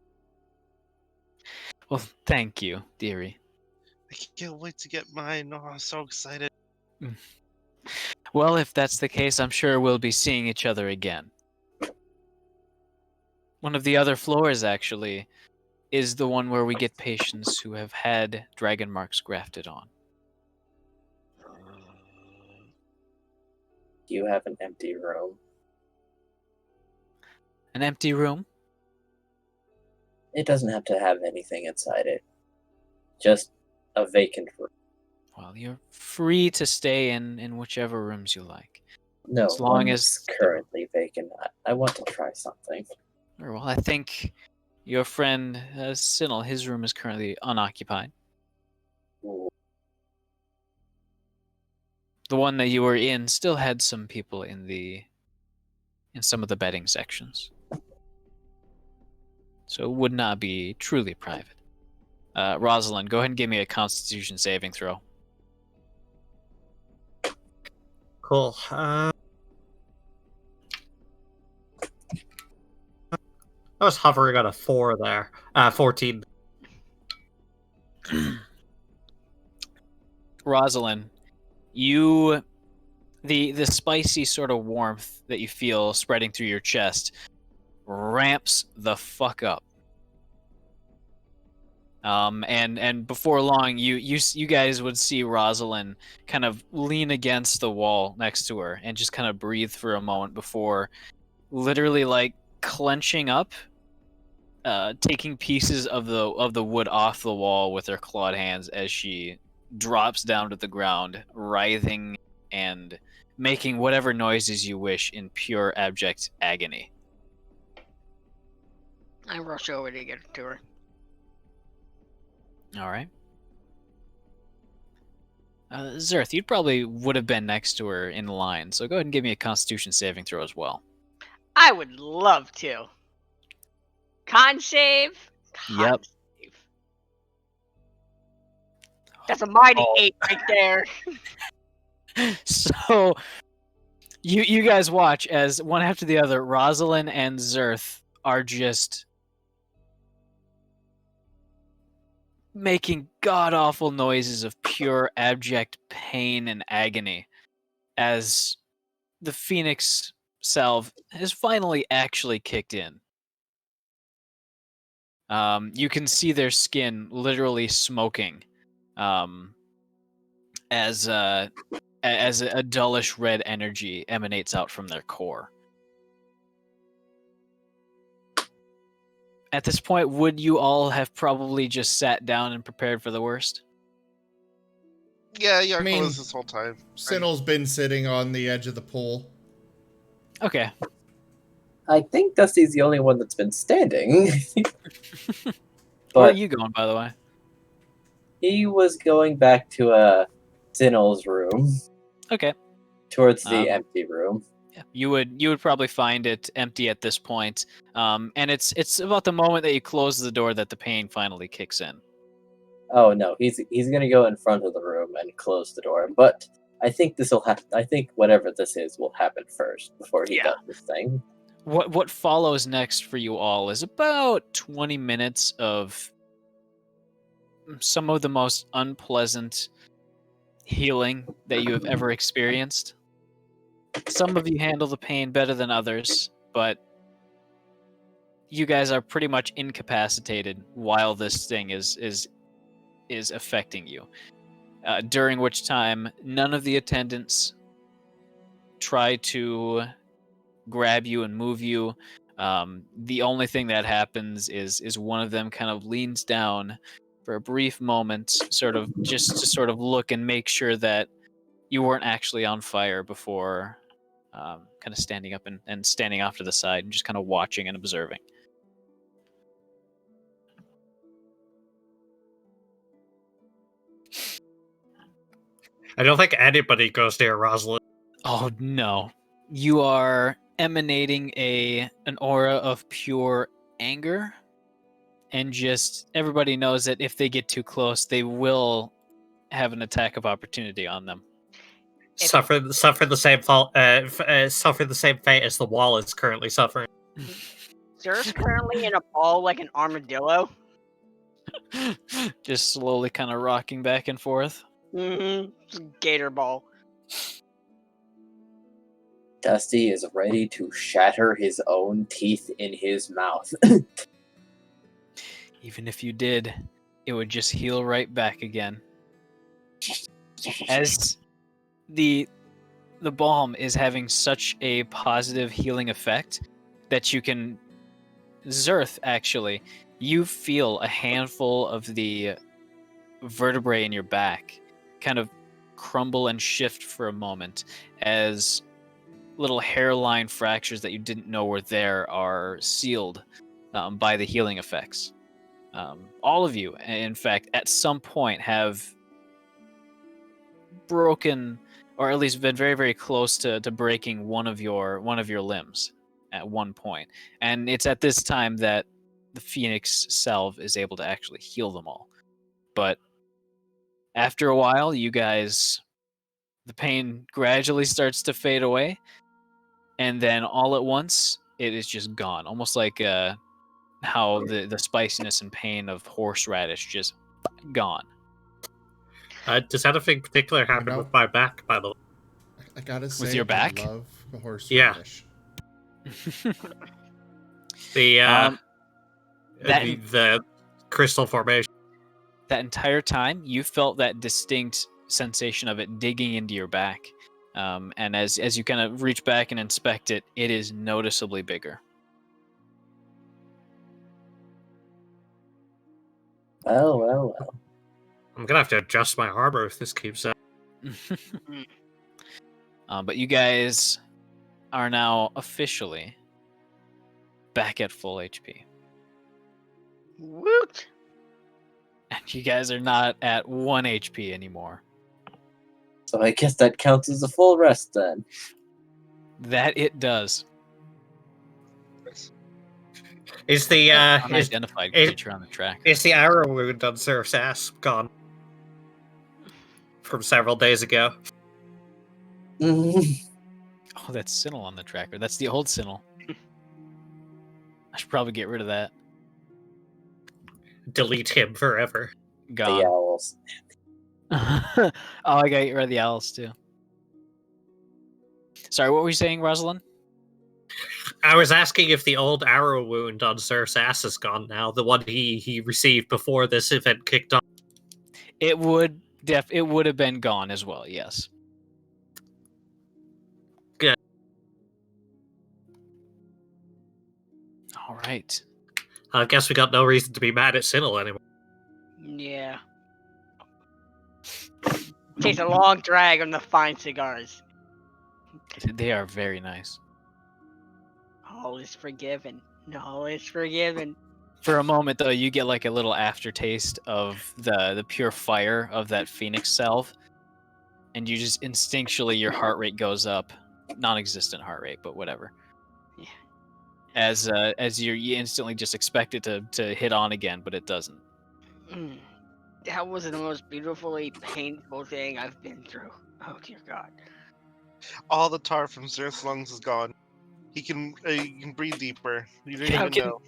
Well, thank you, dearie. I can't wait to get mine. Oh, I'm so excited. Well, if that's the case, I'm sure we'll be seeing each other again. One of the other floors, actually, is the one where we get patients who have had dragon marks grafted on. Do you have an empty room? An empty room? It doesn't have to have anything inside it. Just a vacant room. Well, you're free to stay in whichever rooms you like. No, As long one as is currently vacant. I want to try something. Well, I think your friend Sinnel, his room is currently unoccupied. Ooh. The one that you were in still had some people in some of the bedding sections. So it would not be truly private. Rosalind, go ahead and give me a Constitution saving throw. Cool. I was hovering on a 4 there. 14. Rosalind, the spicy sort of warmth that you feel spreading through your chest ramps the fuck up. And before long, you guys would see Rosalind kind of lean against the wall next to her and just kind of breathe for a moment before literally like clenching up, taking pieces of the wood off the wall with her clawed hands as she drops down to the ground, writhing and making whatever noises you wish in pure abject agony. I rush over to get to her. All right. Zerth, you probably would have been next to her in line, so go ahead and give me a Constitution saving throw as well. I would love to. Con save? Yep. Save. That's a mighty Oh. 8 right there. So, you guys watch as one after the other, Rosalind and Zerth are just making god-awful noises of pure abject pain and agony as the Phoenix salve has finally actually kicked in. You can see their skin literally smoking as a dullish red energy emanates out from their core. At this point, would you all have probably just sat down and prepared for the worst? Yeah, Yarko I mean, was this whole time. Sinnoh's been sitting on the edge of the pool. Okay. I think Dusty's the only one that's been standing. Where are But you going, by the way? he was going back to Zinnel's room, Okay. towards the Um, empty room. Yeah, you would probably find it empty at this point. And it's about the moment that you close the door that the pain finally kicks in. Oh no, he's gonna go in front of the room and close the door. But I think this will happen. I think whatever this is will happen first before he Yeah. does this thing. What follows next for you all is about 20 minutes of some of the most unpleasant healing that you have ever experienced. Some of you handle the pain better than others, but you guys are pretty much incapacitated while this thing is affecting you. During which time, none of the attendants try to grab you and move you. The only thing that happens is one of them kind of leans down for a brief moment, sort of just to sort of look and make sure that you weren't actually on fire before kind of standing up and standing off to the side and just kind of watching and observing. I don't think anybody goes near Rosalind. Oh no. You are emanating an aura of pure anger, and just everybody knows that if they get too close, they will have an attack of opportunity on them. Suffer the same suffer the same fate as the wall is currently suffering. Zer's currently in a ball like an armadillo. Just slowly kind of rocking back and forth. Mm-hmm. Gator ball. Dusty is ready to shatter his own teeth in his mouth. Even if you did, it would just heal right back again. As the balm is having such a positive healing effect that you can Zerth, actually, you feel a handful of the vertebrae in your back kind of crumble and shift for a moment as little hairline fractures that you didn't know were there are sealed by the healing effects. All of you, in fact, at some point have broken, or at least been very, very close to breaking one of your limbs at one point. And it's at this time that the Phoenix salve is able to actually heal them all. But after a while, you guys, the pain gradually starts to fade away, and then all at once, it is just gone. Almost like how the spiciness and pain of horseradish just gone. Does anything particular happen with my back, by the way? I gotta say, your back? I love the horseradish. The that the crystal formation. that entire time, you felt that distinct sensation of it digging into your back. And as you kind of reach back and inspect it, it is noticeably bigger. Well. I'm gonna have to adjust my armor if this keeps up. But you guys are now officially back at full HP. Woot! And you guys are not at 1 HP anymore. So I guess that counts as a full rest then. That it does. Is the Unidentified creature on the track. is the arrow wound on Zerf's ass gone from several days ago? Oh, that's Sinnel on the tracker. That's the old Sinnel. I should probably get rid of that. Delete him forever. The Gone. owls. Oh, I gotta get rid of the owls too. Sorry, what were you saying, Rosalind? I was asking if the old arrow wound on Sir's ass is gone now, the one he received before this event kicked off. It would have been gone as well. Yes. Good. All right. I guess we got no reason to be mad at Sinnoh anymore. Yeah. Takes a long drag on the fine cigars. They are very nice. All is forgiven. All is forgiven. For a moment, though, you get like a little aftertaste of the pure fire of that phoenix salve, and you just instinctually your heart rate goes up, non-existent heart rate, but whatever. Yeah. As you instantly just expect it to hit on again, but it doesn't. That was the most beautifully painful thing I've been through. Oh dear God. All the tar from Zerth's lungs is gone. He can breathe deeper. You didn't Yeah, even know.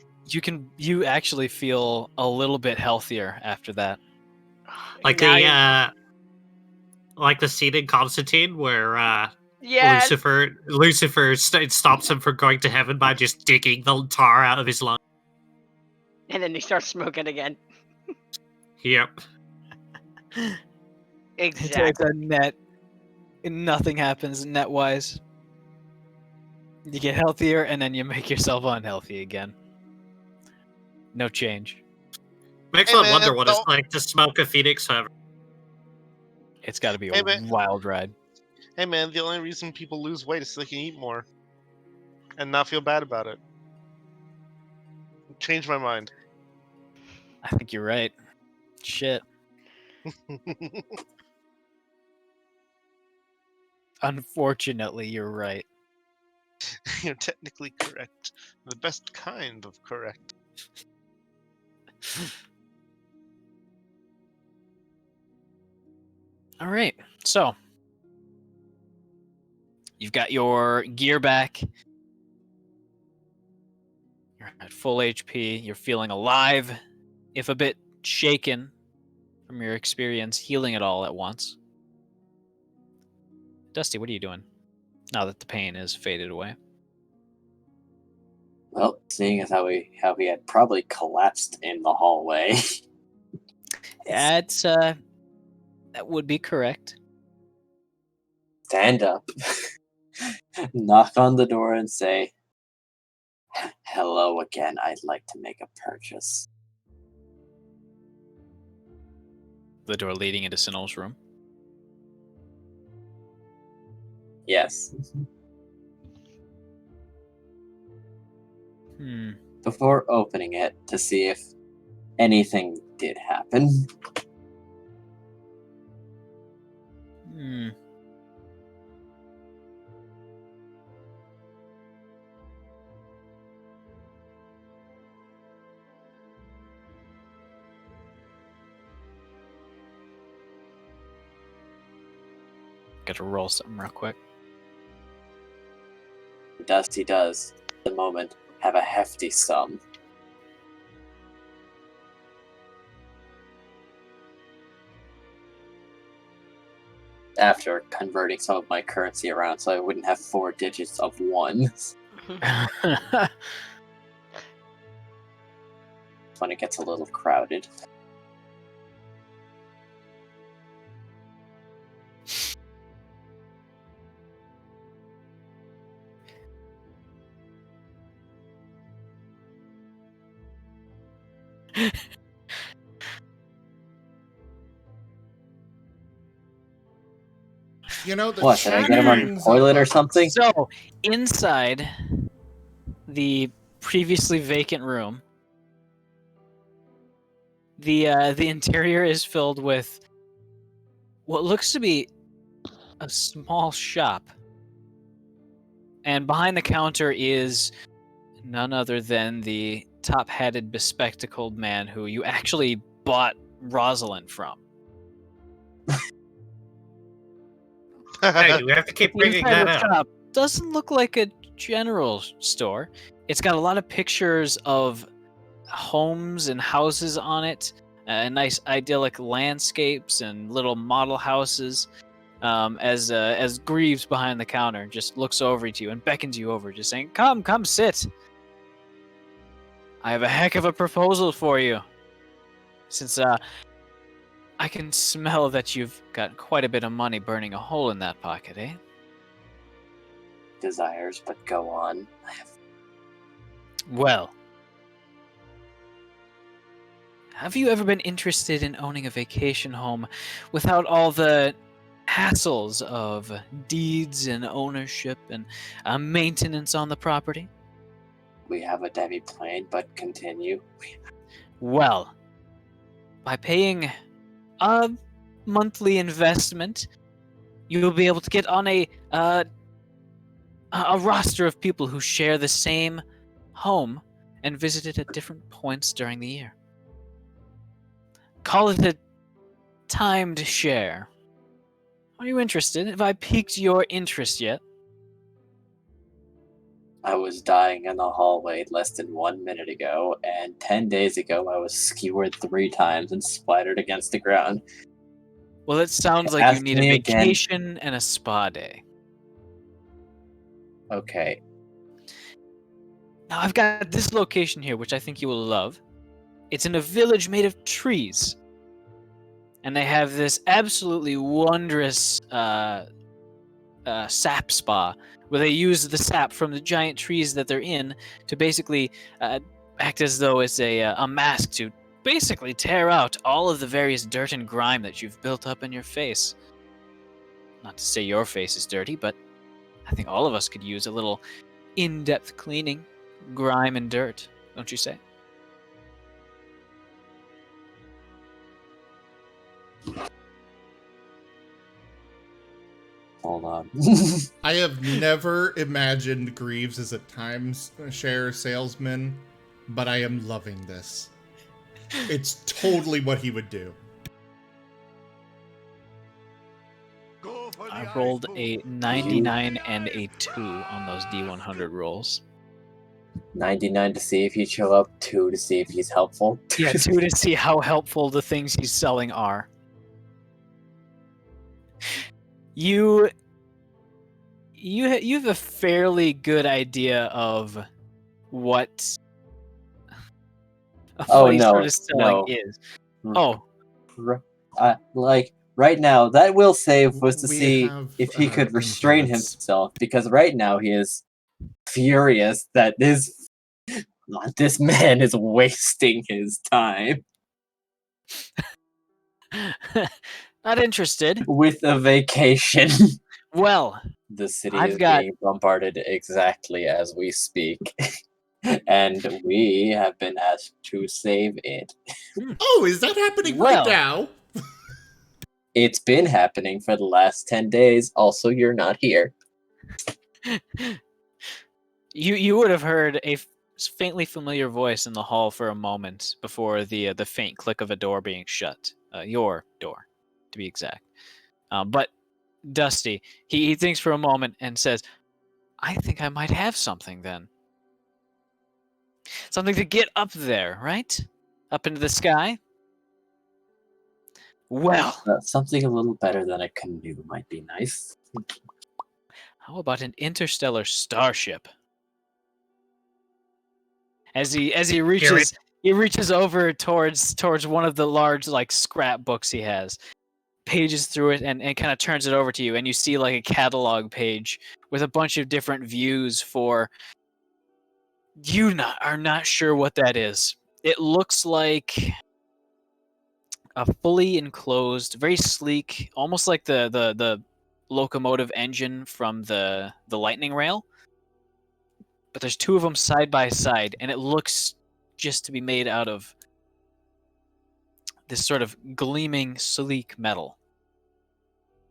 You actually feel a little bit healthier after that. Like Now like the scene in Constantine where yes. Lucifer stops him from going to heaven by just digging the tar out of his lung. And then he starts smoking again. Yep. Exactly. It's a net. Nothing happens net-wise. You get healthier, and then you make yourself unhealthy again. No change. Makes Hey, one man, wonder what it's don't- like to smoke a Phoenix however. It's got to be a Hey, man. wild ride. Hey man, the only reason people lose weight is so they can eat more. And not feel bad about it. Change my mind. I think you're right. Shit. Unfortunately, you're right. You're technically correct. The best kind of correct. All right. So, you've got your gear back. You're at full HP. You're feeling alive, if a bit shaken from your experience healing it all at once. Dusty, what are you doing now that the pain has faded away? Well, seeing as how we had probably collapsed in the hallway. That's that would be correct. Stand up, knock on the door, and say, "Hello again. I'd like to make a purchase." The door leading into Sinnoh's room. Yes. Before opening it to see if anything did happen. Got to roll something real quick. Dusty does, at the moment, have a hefty sum. After converting some of my currency around so I wouldn't have 4 digits of ones. When it gets a little crowded. You know, the What, did I get him on the chatterings toilet of or something? So, inside the previously vacant room, the interior is filled with what looks to be a small shop. And behind the counter is none other than the top-hatted, bespectacled man who you actually bought Rosalind from. Hey, do we have to keep The bringing inside of that the up? shop doesn't look like a general store. It's got a lot of pictures of homes and houses on it, nice idyllic landscapes and little model houses. As Greaves behind the counter just looks over to you and beckons you over, just saying, "Come, sit. I have a heck of a proposal for you. Since I can smell that you've got quite a bit of money burning a hole in that pocket, eh?" Desires, but go on. Well, have you ever been interested in owning a vacation home without all the hassles of deeds and ownership and maintenance on the property? We have a demi-plane, but continue. Well, by paying a monthly investment, you'll be able to get on a roster of people who share the same home and visit it at different points during the year. Call it a timed share. Are you interested? Have I piqued your interest yet? I was dying in the hallway less than 1 minute ago, and 10 days ago I was skewered 3 times and splattered against the ground. Well, it sounds like you Ask need a me again. vacation and a spa day. Okay. Now, I've got this location here, which I think you will love. It's in a village made of trees. And they have this absolutely wondrous sap spa, where they use the sap from the giant trees that they're in to basically act as though it's a mask to basically tear out all of the various dirt and grime that you've built up in your face. Not to say your face is dirty, but I think all of us could use a little in-depth cleaning, grime and dirt, don't you say? Hold on. I have never imagined Greaves as a timeshare salesman, but I am loving this. It's totally what he would do. I rolled a 99 and a 2 on those D100 rolls. 99 to see if he'd show up, 2 to see if he's helpful. Yeah, 2 to see how helpful the things he's selling are. You have a fairly good idea of what Oh, he's no, sort of selling no. is. Oh, Like, right now, that will save was to We see have, if he could restrain influence. himself, because right now he is furious that this man is wasting his time not interested. with a vacation. Well, The city I've is got- being bombarded exactly as we speak. And we have been asked to save it. Oh, is that happening Well. right now? It's been happening for the last 10 days. Also, you're not here. you would have heard a faintly familiar voice in the hall for a moment before the faint click of a door being shut. Your door, to be exact. But Dusty, he thinks for a moment and says, "I think I might have something then. Something to get up there, right? Up into the sky? Well, Something a little better than a canoe might be nice. how about an interstellar starship?" As he reaches over towards one of the large like scrapbooks he has, pages through it and kind of turns it over to you, and you see like a catalog page with a bunch of different views for are not sure what that is. It looks like a fully enclosed, very sleek, almost like the locomotive engine from the lightning rail. But there's 2 of them side by side, and it looks just to be made out of this sort of gleaming, sleek metal.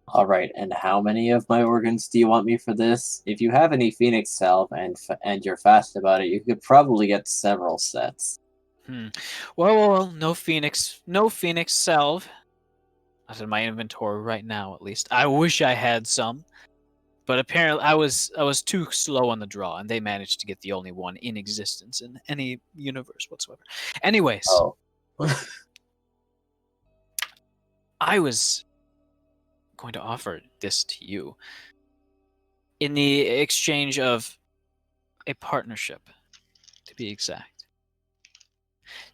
All right, and how many of my organs do you want me for this? If you have any Phoenix salve and you're fast about it, you could probably get several sets. Well, no Phoenix salve. Not in my inventory right now, at least. I wish I had some, but apparently I was too slow on the draw, and they managed to get the only one in existence in any universe whatsoever. Anyways, Oh. I was going to offer this to you in the exchange of a partnership, to be exact.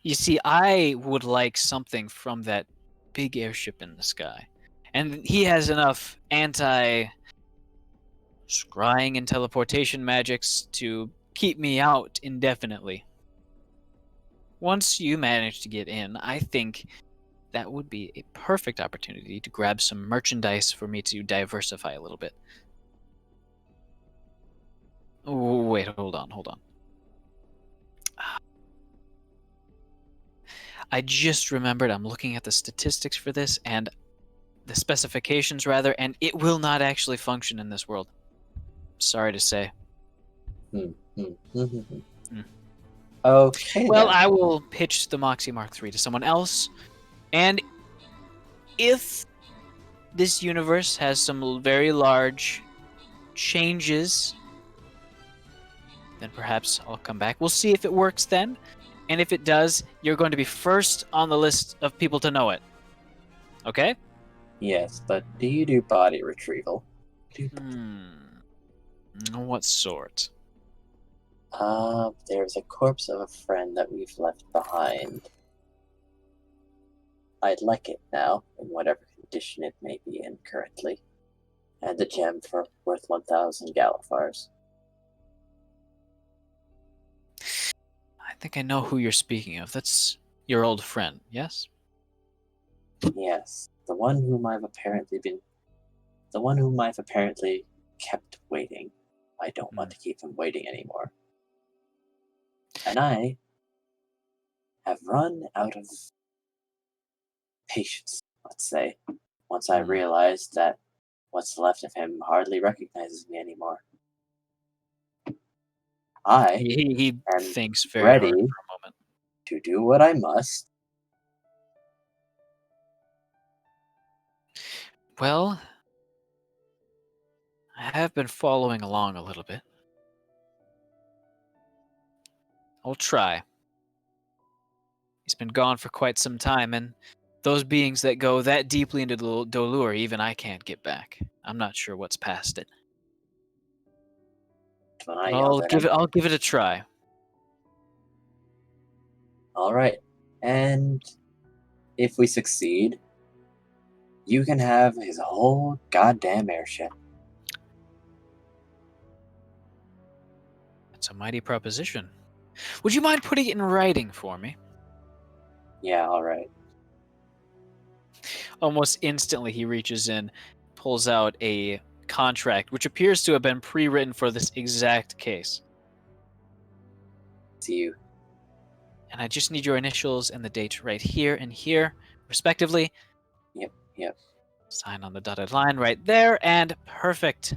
You see, I would like something from that big airship in the sky. And he has enough anti-scrying and teleportation magics to keep me out indefinitely. Once you manage to get in, I think that would be a perfect opportunity to grab some merchandise for me to diversify a little bit. Oh, wait, hold on. I just remembered I'm looking at the statistics for this, and the specifications, rather, and it will not actually function in this world. Sorry to say. Okay, Well, then. I will pitch the Moxie Mark III to someone else, and if this universe has some very large changes, then perhaps I'll come back. We'll see if it works then, and if it does, you're going to be first on the list of people to know it. Okay? Yes, but do you do body retrieval? What sort? There's a corpse of a friend that we've left behind. I'd like it now, in whatever condition it may be in currently. And a gem worth 1,000 Galifars. I think I know who you're speaking of. That's your old friend, yes? Yes, the one whom I've apparently kept waiting. I don't want to keep him waiting anymore. And I have run out of patience, let's say, once I realized that what's left of him hardly recognizes me anymore. I He am thinks very ready hard for a moment. to do what I must. Well, I have been following along a little bit. I'll try. He's been gone for quite some time, and those beings that go that deeply into Dolur, even I can't get back. I'm not sure what's past it. When But I yelled at him, I'll give it a try. all right. And if we succeed, you can have his whole goddamn airship. That's a mighty proposition. Would you mind putting it in writing for me? Yeah, all right. Almost instantly, he reaches in, pulls out a contract, which appears to have been pre-written for this exact case. See you. And I just need your initials and the date right here and here, respectively. Yep. Sign on the dotted line right there, and perfect.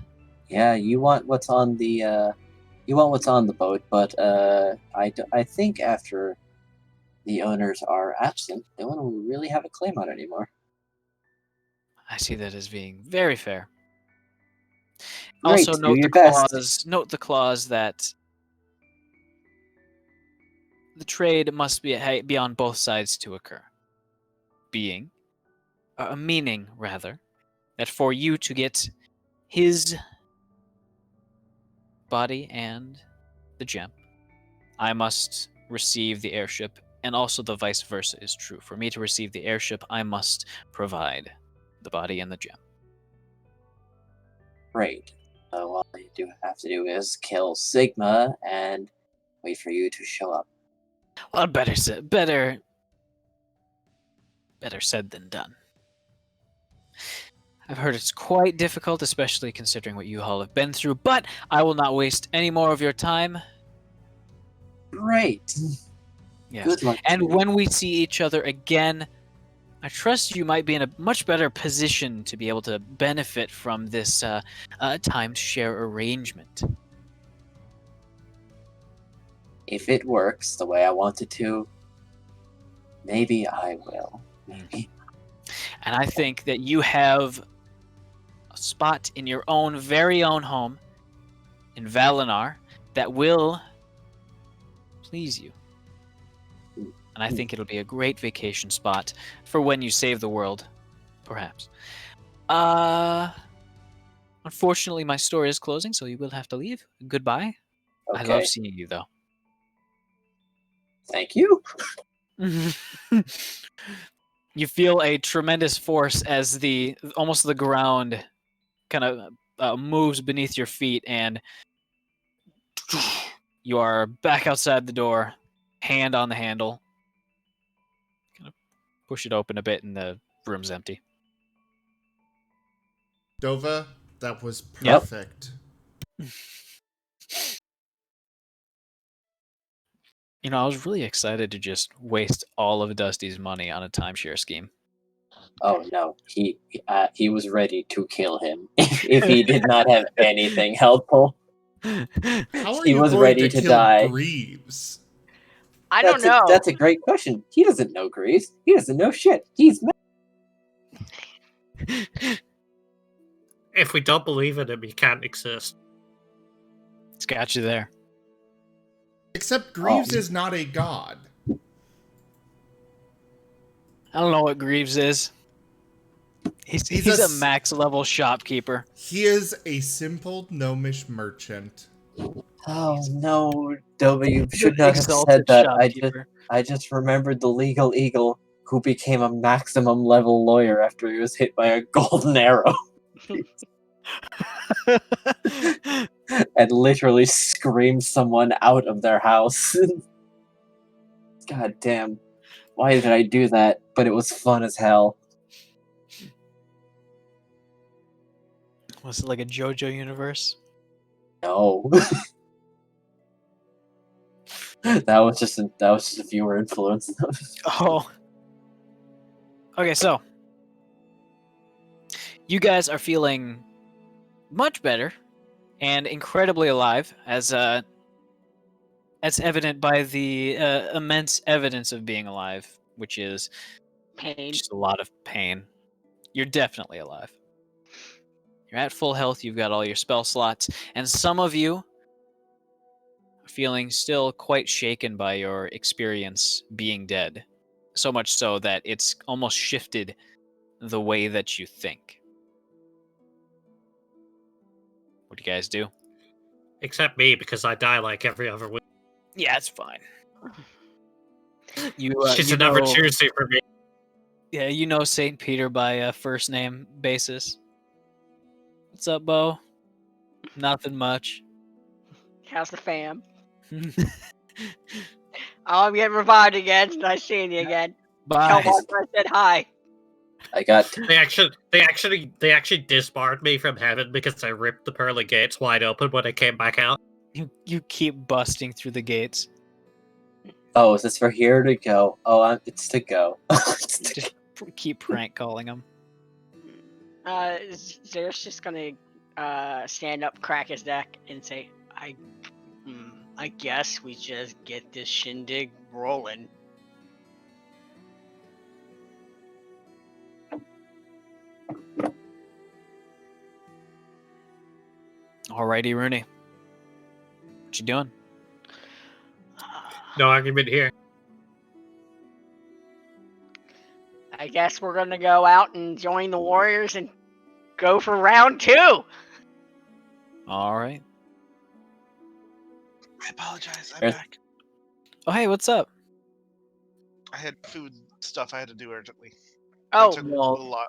Yeah, you want what's on the boat, but I think after the owners are absent, no one will really have a claim on it anymore. I see that as being very fair. Great, Also, do note your the best. clause. Note the clause that the trade must be on both sides to occur. Meaning rather, that for you to get his body and the gem, I must receive the airship, and also the vice versa is true. For me to receive the airship, I must provide the body and the gem. Great. So all you have to do is kill Sigma and wait for you to show up. Well, better said than done. I've heard it's quite difficult, especially considering what you all have been through, but I will not waste any more of your time. Great. Yes. Good luck. And to you. when we see each other again, I trust you might be in a much better position to be able to benefit from this timeshare arrangement. If it works the way I want it to, maybe I will. Maybe. And I think that you have a spot in your own very own home in Valinar that will please you. And I think it'll be a great vacation spot for when you save the world, Perhaps. Unfortunately, my store is closing, so you will have to leave. Goodbye. I love Okay. seeing you, though. Thank you. You feel a tremendous force as almost the ground kind of moves beneath your feet, and you are back outside the door, hand on the handle. Kind of push it open a bit, and the room's empty. Dova, that was Yep. perfect. You know, I was really excited to just waste all of Dusty's money on a timeshare scheme. Oh no, he was ready to kill him if he did not have anything helpful. How are He you was going ready to to kill die. Greaves? I don't know. That's a great question. He doesn't know Greaves. He doesn't know shit. He's If we don't believe in him, he can't exist. It's got you there. Except Greaves is not a god. I don't know what Greaves is. He's a max level shopkeeper. He is a simple gnomish merchant. Oh no, Dova, you He's should an not have said exalted that. shopkeeper. I just remembered the legal eagle who became a maximum level lawyer after he was hit by a golden arrow and literally screamed someone out of their house. God damn. Why did I do that? But it was fun as hell. Was it like a JoJo universe? No. that was just a viewer influence. Oh. Okay, so you guys are feeling much better and incredibly alive, as evident by the immense evidence of being alive, which is Pain. just a lot of pain. You're definitely alive. You're at full health. You've got all your spell slots, and some of you are feeling still quite shaken by your experience being dead. So much so that it's almost shifted the way that you think. What do you guys do? Except me, because I die like every other week. Yeah, it's fine. It's just another Tuesday for me. Yeah, you know St. Peter by first name basis. What's up, Bo? Nothing much. How's the fam? Oh, I'm getting revived again. Nice seeing you again. Tell Bye. Martha I said hi. I got They actually disbarred me from heaven because I ripped the pearly gates wide open when I came back out. You keep busting through the gates. Oh, is this for here to go? Oh, it's to go. Just keep prank calling them. Zeus just gonna stand up, crack his neck, and say, I guess we just get this shindig rolling. Alrighty, Rooney. What you doing? No argument here. I guess we're gonna go out and join the Warriors and go for round 2. Alright. I apologize. I'm Earth- back. Oh, hey, what's up? I had food stuff I had to do urgently. Oh, It took well, a little lot.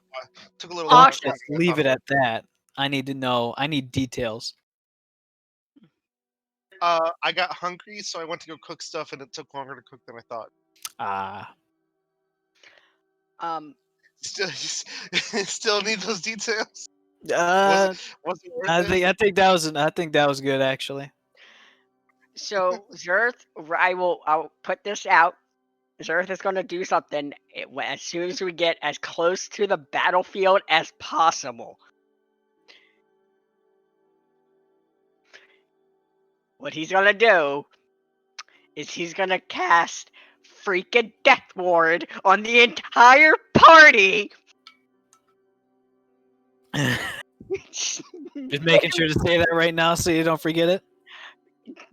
Took a little Oh, longer. shit. than Just I leave thought it would. at that. I need to know. I need details. I got hungry, so I went to go cook stuff, and it took longer to cook than I thought. Ah. Still need those details. Uh, Was it worth I it? think that was good actually. so Zerth, I'll put this out. Zerth is gonna do something as soon as we get as close to the battlefield as possible. What he's gonna do is he's gonna cast freaking Death Ward on the entire party. Just making sure to say that right now so you don't forget it.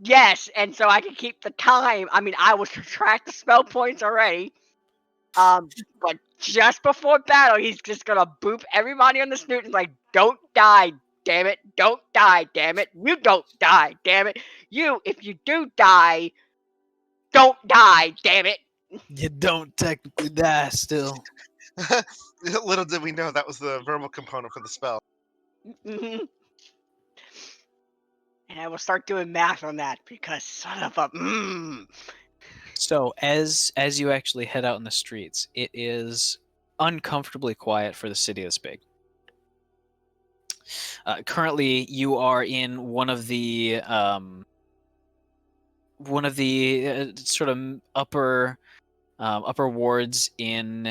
Yes, and so I can keep the time. I mean, I will subtract the spell points already. But just before battle, he's just gonna boop everybody on the snoot and like, don't die, damn it, don't die, damn it, you don't die, damn it, you, if you do die, don't die, damn it. You don't technically die still. Little did we know that was the verbal component for the spell. Mhm. And I will start doing math on that because son of a So as you actually head out in the streets, it is uncomfortably quiet for the city this big. Currently, you are in one of the sort of upper wards in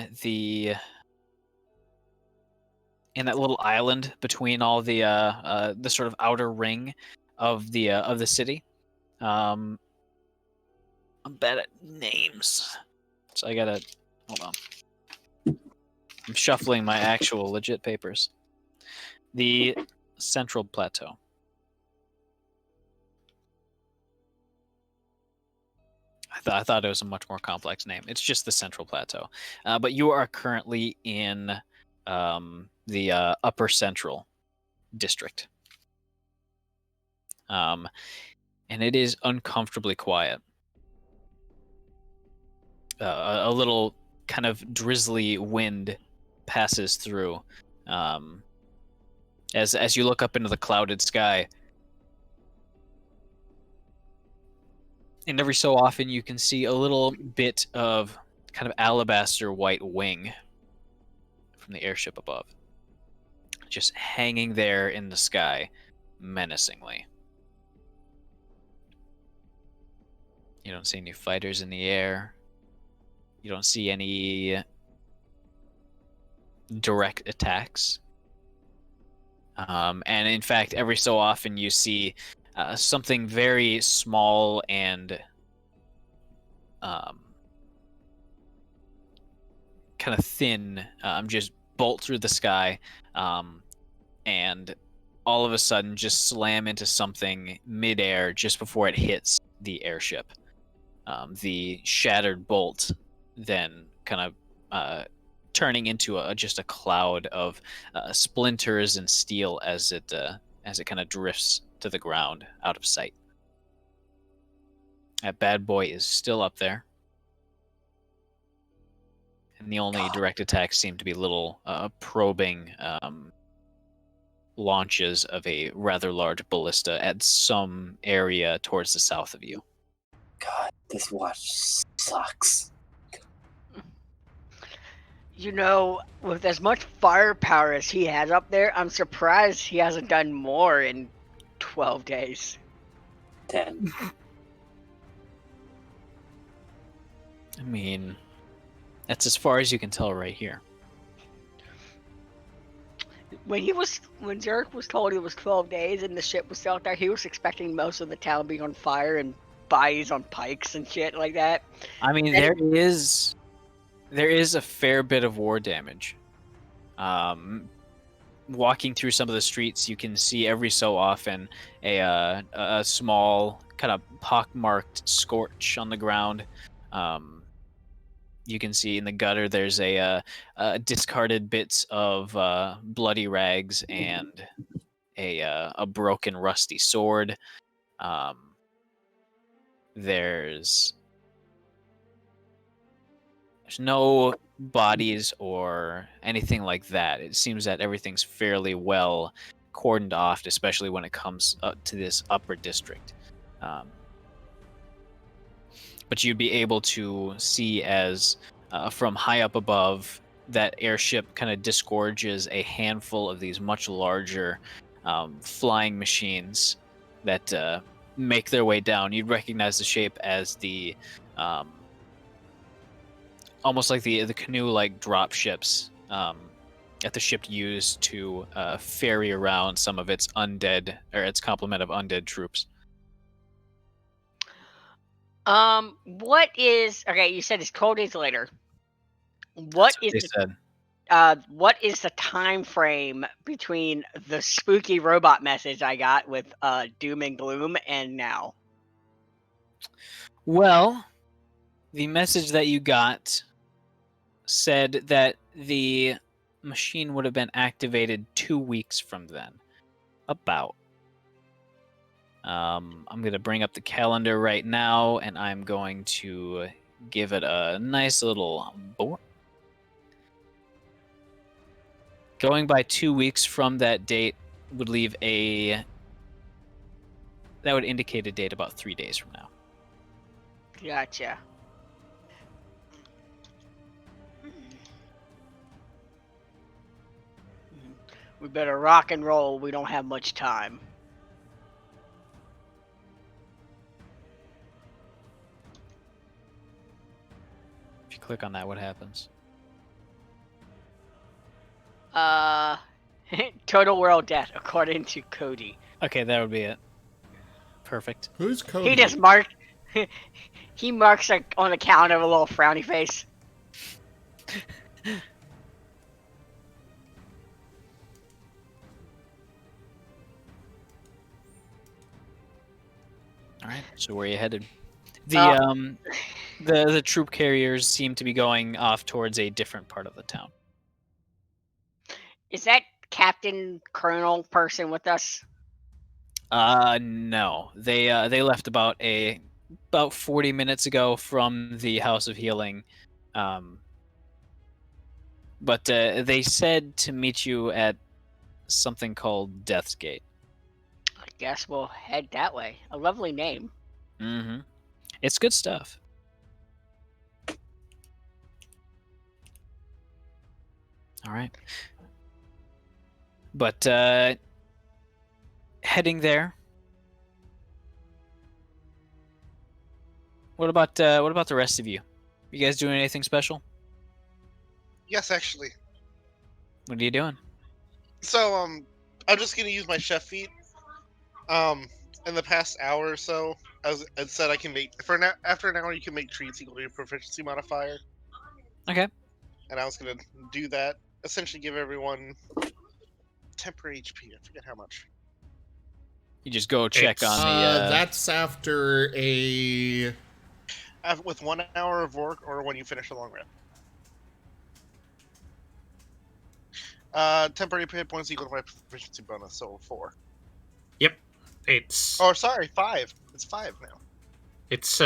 that little island between all the sort of outer ring of the city. I'm bad at names, so I gotta hold on. I'm shuffling my actual legit papers. The Central Plateau. I thought it was a much more complex name. It's just the Central Plateau. But you are currently in the Upper Central District. And it is uncomfortably quiet. A little kind of drizzly wind passes through. As you look up into the clouded sky. And every so often you can see a little bit of kind of alabaster white wing from the airship above. Just hanging there in the sky, menacingly. You don't see any fighters in the air. You don't see any direct attacks. And in fact, every so often you see something very small and kind of thin just bolt through the sky and all of a sudden just slam into something midair just before it hits the airship. The shattered bolt then kind of turning into just a cloud of splinters and steel as it kind of drifts to the ground out of sight. That bad boy is still up there. And the only direct attacks seem to be little probing launches of a rather large ballista at some area towards the south of you. God, this watch sucks. You know, with as much firepower as he has up there, I'm surprised he hasn't done more in 12 days. 10. I mean, that's as far as you can tell right here. When Zerk was told it was 12 days and the ship was still out there, he was expecting most of the town being on fire and bodies on pikes and shit like that. I mean, there is a fair bit of war damage. Walking through some of the streets, you can see every so often a small kind of pockmarked scorch on the ground. You can see in the gutter there's a discarded bits of bloody rags and a broken rusty sword. There's no bodies or anything like that. It seems that everything's fairly well cordoned off, especially when it comes up to this upper district. But you'd be able to see as from high up above that airship kind of disgorges a handful of these much larger flying machines that make their way down. You'd recognize the shape as the almost like the canoe-like drop ships that the ship used to ferry around some of its undead or its complement of undead troops. What is okay? You said it's 12 days later. What is the time frame between the spooky robot message I got with doom and gloom and now? Well, the message that you got said that the machine would have been activated 2 weeks from then. About. I'm going to bring up the calendar right now, and I'm going to give it a nice little board. Going by 2 weeks from that date would leave that would indicate a date about 3 days from now. Gotcha. We better rock and roll. We don't have much time. If you click on that, what happens? Total world death, according to Cody. Okay, that would be it. Perfect. Who's Cody? He just marked. He marks like on the counter with a little frowny face. All right. So where are you headed? The troop carriers seem to be going off towards a different part of the town. Is that Captain Colonel person with us? No. They left about 40 minutes ago from the House of Healing. But they said to meet you at something called Death's Gate. I guess we'll head that way. A lovely name. Mm-hmm. It's good stuff. All right. But heading there. What about the rest of you? You guys doing anything special? Yes, actually. What are you doing? So, I'm just gonna use my chef feat. In the past hour or so, it said I can make after an hour you can make treats equal to your proficiency modifier. Okay. And I was gonna do that. Essentially, give everyone temporary HP. I forget how much. You just go check on the. That's after a. With 1 hour of work, or when you finish a long rest. Temporary hit points equal to my proficiency bonus, so 4. Yep. It's Oh, sorry, 5. It's 5 now. it's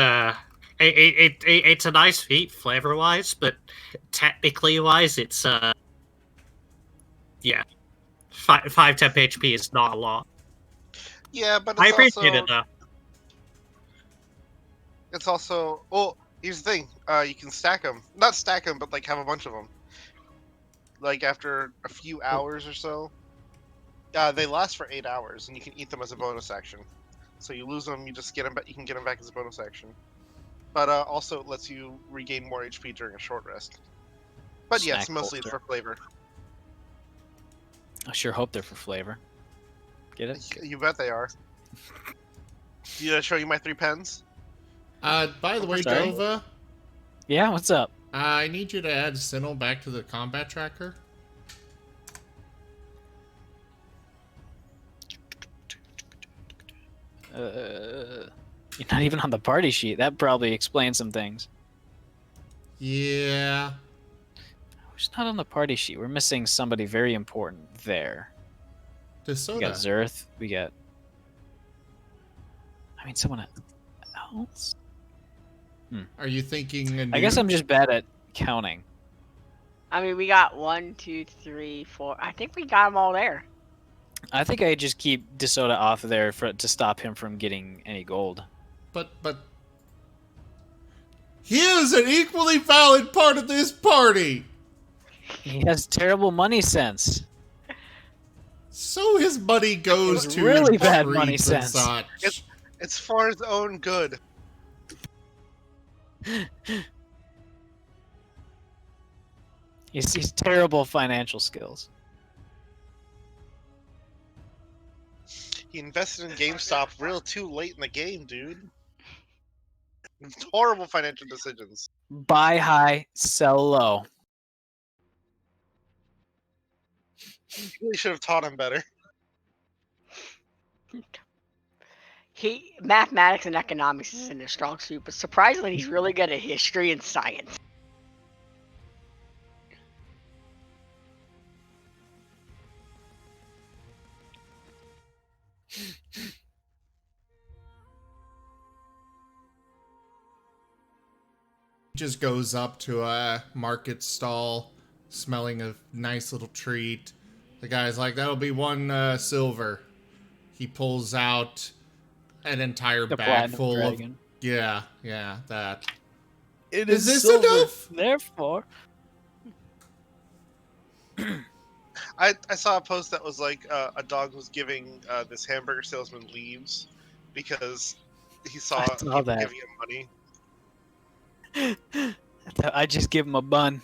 it's a nice feat flavor wise, but technically wise, it's yeah, 5 temp HP is not a lot. Yeah, but I it's appreciate also, it though. It's also, well, here's the thing. You can stack them. Not stack them, but like have a bunch of them. Like after a few hours or so. They last for 8 hours, and you can eat them as a bonus action. So you lose them, you just get them back. You can get them back as a bonus action. But also, it lets you regain more HP during a short rest. But yes, Snack mostly it's bolster. for flavor. I sure hope they're for flavor. Get it? You bet they are. Did I show you my 3 pens? By the way, Sorry? Dova, Yeah. What's up? I need you to add Sinnoh back to the combat tracker. You're not even on the party sheet. That probably explains some things. Yeah. Who's not on the party sheet? We're missing somebody very important there. We got DeSoda. Zerth. We got. I mean, someone else. Are you thinking a new... I guess I'm just bad at counting. I mean, we got 1, 2, 3, 4. I think we got them all there. I think I just keep DeSoda off there to stop him from getting any gold. But... He is an equally valid part of this party! He has terrible money sense. So his money goes It's to really bad money treats and sense. such. It's for his own good. He's terrible financial skills. He invested in GameStop real too late in the game, dude. It's horrible financial decisions. Buy high, sell low. You really should have taught him better. Mathematics and economics isn't his strong suit, but surprisingly, he's really good at history and science. just goes up to a market stall, smelling a nice little treat. The guy's like, "That'll be 1 silver." He pulls out an entire The bag platinum full dragon. of yeah, that. It Is this enough? Therefore, I saw a post that was like a dog was giving this hamburger salesman leaves because he saw I saw people that. giving him money. I just give him a bun.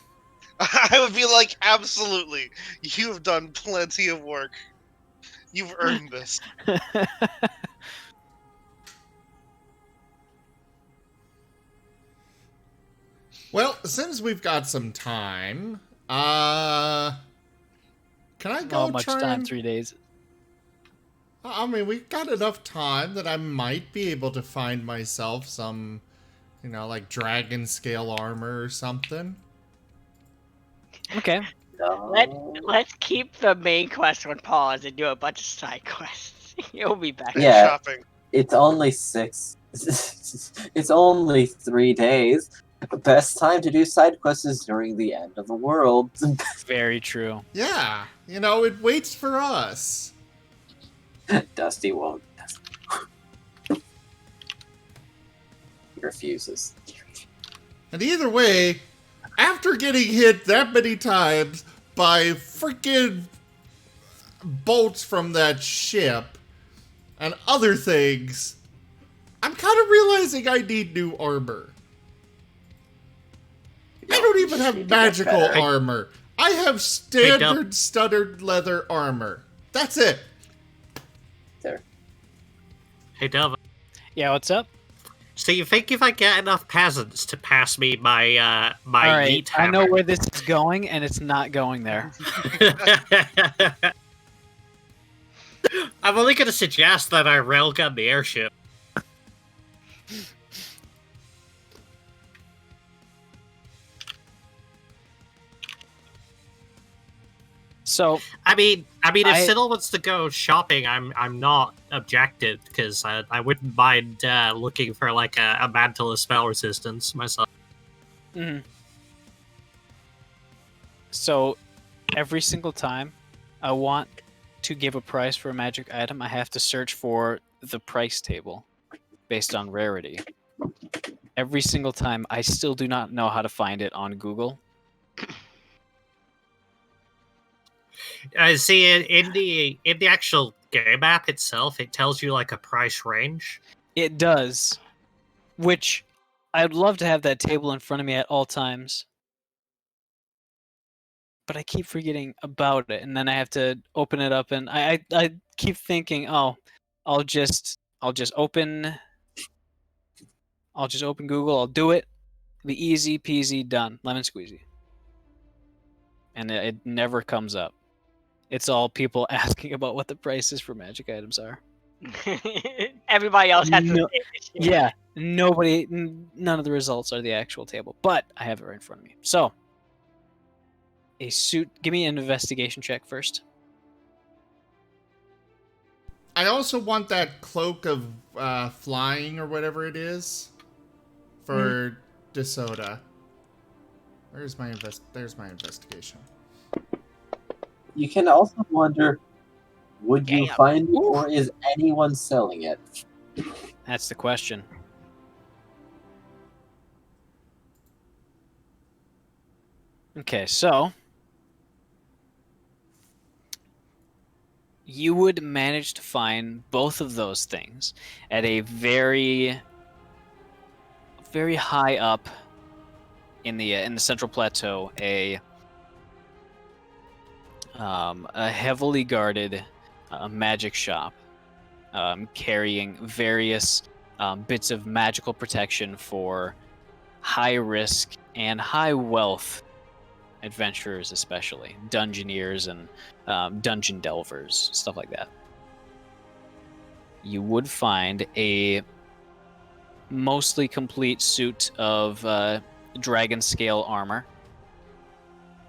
I would be like, absolutely, you have done plenty of work. You've earned this. Well, since we've got some time, can I go How much try time? and... 3 days. I mean, we've got enough time that I might be able to find myself some, like dragon scale armor or something. Okay. No. Let's keep the main quest on pause and do a bunch of side quests. You'll be back. And Yeah. shopping. It's only 6. It's only 3 days. The best time to do side quests is during the end of the world. Very true. Yeah, it waits for us. Dusty won't. He refuses. And either way, after getting hit that many times by freaking bolts from that ship and other things, I'm kind of realizing I need new armor. I don't even have magical better. armor. I have standard studded leather armor. That's it. There. Hey, Dove. Yeah, what's up? So you think if I get enough peasants to pass me my All right, meat I know hammer- where this is going, and it's not going there. I'm only going to suggest that I railgun the airship. So I mean, if I- Siddle wants to go shopping, I'm not objected because I wouldn't mind looking for like a mantle of spell resistance myself. Mhm. So every single time I want to give a price for a magic item, I have to search for the price table based on rarity. Every single time, I still do not know how to find it on Google. See, in the actual game app itself, it tells you like a price range. It does, which I'd love to have that table in front of me at all times. But I keep forgetting about it, and then I have to open it up, and I keep thinking, oh, I'll just open Google, I'll do it, the easy peasy done, lemon squeezy, and it never comes up. It's all people asking about what the prices for magic items are. Everybody else has No- to say this shit. Yeah, none of the results are the actual table, but I have it right in front of me. So, a suit. Give me an investigation check first. I also want that cloak of flying or whatever it is for DeSoda. There's my investigation. You can also wonder, would you Damn. find it, or is anyone selling it? That's the question. Okay, so you would manage to find both of those things at a very, very high up in the Central Plateau, a heavily guarded magic shop, carrying various bits of magical protection for high risk and high wealth adventurers, especially dungeoneers and dungeon delvers, stuff like that. You would find a mostly complete suit of dragon scale armor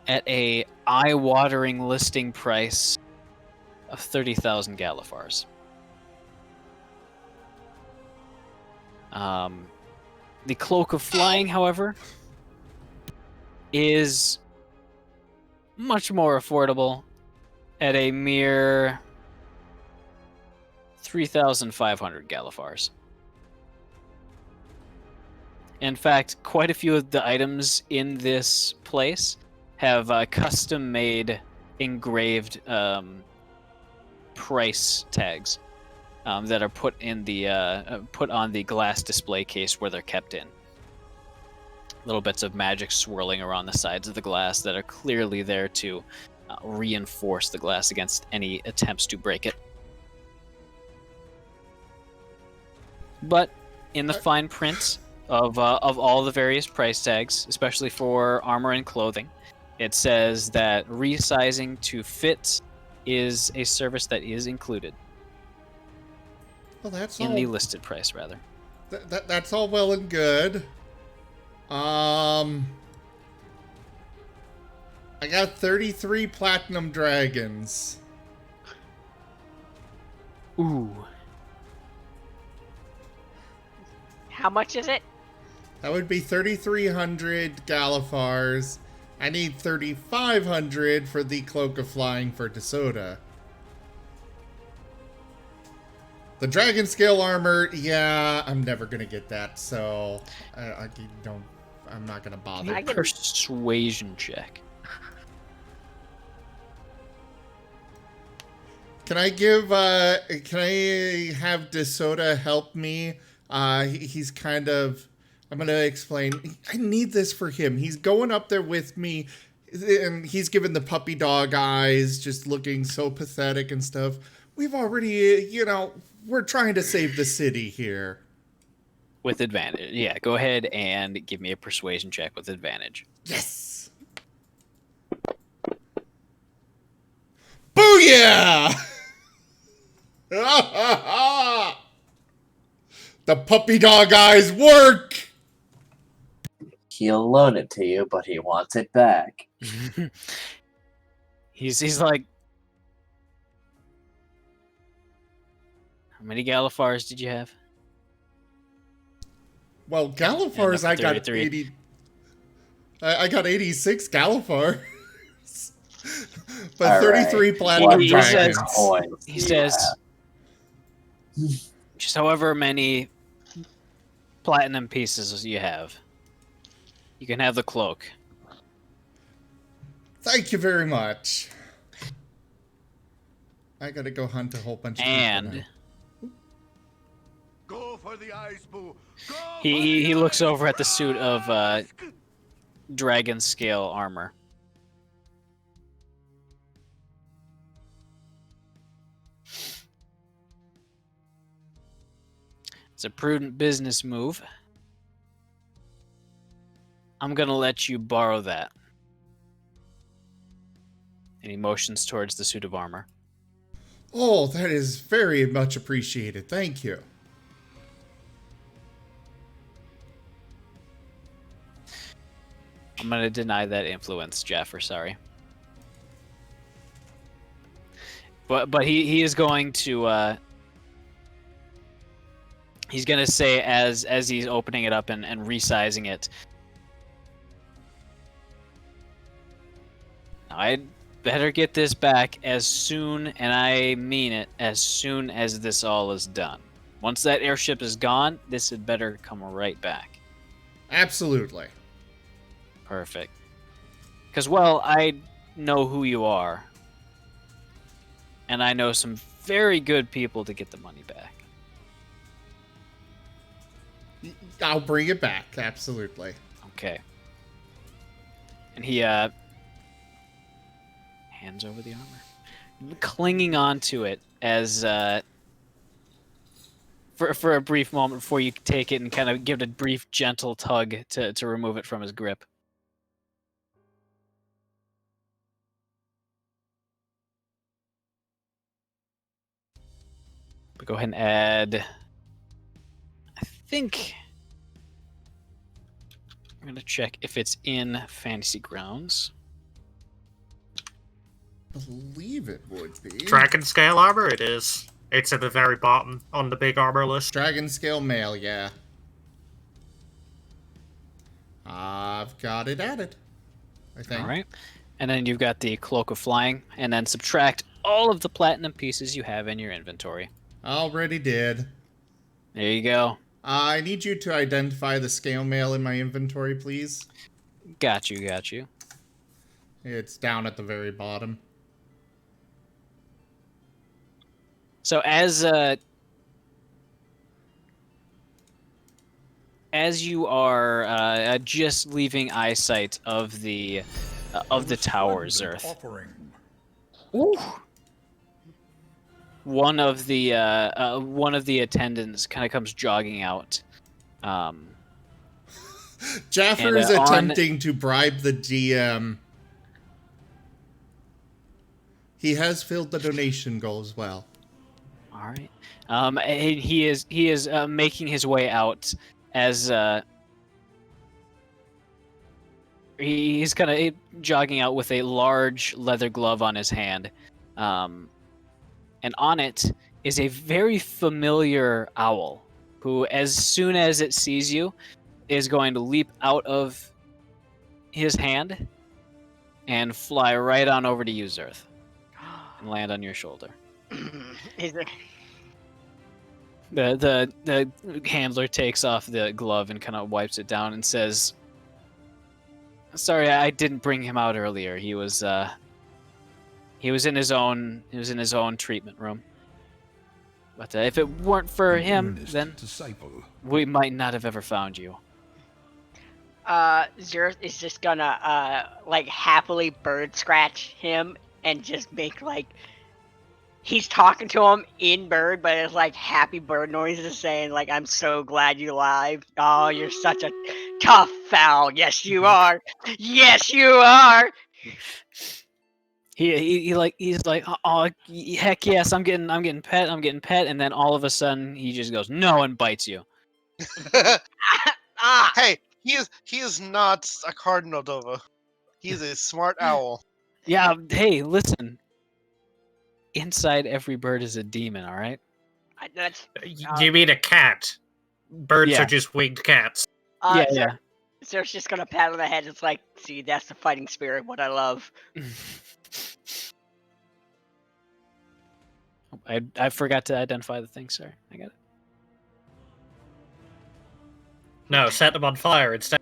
at a eye-watering listing price of 30,000 Galifars. The cloak of flying, however, is much more affordable at a mere 3,500 Galifars. In fact, quite a few of the items in this place have custom-made, engraved price tags that are put in the put on the glass display case where they're kept in. Little bits of magic swirling around the sides of the glass that are clearly there to reinforce the glass against any attempts to break it. But in the fine print of all the various price tags, especially for armor and clothing, it says that resizing to fit is a service that is included Well, that's in all. the listed price, rather. That's all well and good. I got 33 platinum dragons. Ooh. How much is it? That would be 3,300 Galifars. I need 3,500 for the Cloak of Flying for DeSoda. The Dragon Scale Armor, yeah, I'm never gonna get that, so I'm not gonna bother. I can- Persuasion check. Can I have DeSoda help me? He's kind of, I'm gonna explain. I need this for him. He's going up there with me, and he's giving the puppy dog eyes, just looking so pathetic and stuff. We've already, we're trying to save the city here. With advantage. Yeah, go ahead and give me a persuasion check with advantage. Yes! Booyah! The puppy dog eyes work! He'll loan it to you, but he wants it back. He's like, how many Galifars did you have? Well, Galifars, I got 33. 80. I got 86 Galifars. But All 33 right. platinum He dragons. says- Coins He do you says, have? just however many platinum pieces you have, you can have the cloak. Thank you very much. I gotta go hunt a whole bunch of people And now. Go for the ice, boo. Go he looks over at the suit of dragon scale armor. It's a prudent business move. I'm gonna let you borrow that. And he motions towards the suit of armor. Oh, that is very much appreciated. Thank you. I'm gonna deny that influence, Jaffer. Sorry, but he is going to he's gonna say as he's opening it up and resizing it. I'd better get this back as soon, and I mean it, as soon as this all is done. Once that airship is gone, this had better come right back. Absolutely. Perfect. Because, well, I know who you are. And I know some very good people to get the money back. I'll bring it back. Absolutely. Okay. And he hands over the armor, clinging onto it as for a brief moment before you take it and kind of give it a brief, gentle tug to remove it from his grip. But go ahead and add. I think I'm gonna check if it's in Fantasy Grounds. Believe it would be. Dragon scale armor, it is. It's at the very bottom on the big armor list. Dragon scale mail, yeah. I've got it added. I think. All right. And then you've got the Cloak of Flying, and then subtract all of the platinum pieces you have in your inventory. Already did. There you go. I need you to identify the scale mail in my inventory, please. Got you, got you. It's down at the very bottom. So as you are just leaving eyesight of the towers, Earth, one of the attendants kind of comes jogging out. Jaffer is attempting to bribe the GM. He has filled the donation goal as well. All right. And he is making his way out as he's kind of jogging out with a large leather glove on his hand, and on it is a very familiar owl, who, as soon as it sees you, is going to leap out of his hand and fly right on over to you, Zerth, and land on your shoulder. Is it? The handler takes off the glove and kind of wipes it down and says, "Sorry, I didn't bring him out earlier. He was in his own treatment room. But if it weren't for him, then we might not have ever found you." Zerth is just gonna like happily bird scratch him and just make like he's talking to him in bird, but it's like happy bird noises saying like, "I'm so glad you're alive. Oh, you're such a tough fowl. Yes, you are. Yes, you are." He's like, "Oh, heck yes, I'm getting pet, and then all of a sudden he just goes, "No," and bites you. Ah, Hey, he is not a cardinal, Dova. He is a smart owl. Yeah, hey, listen. Inside every bird is a demon, all right? that's You mean a cat? Birds Yeah. are just winged cats. Yeah. Zerth's just gonna pat on the head. It's like, see, that's the fighting spirit. What I love. I forgot to identify the thing, sorry. I got it. No, set them on fire instead.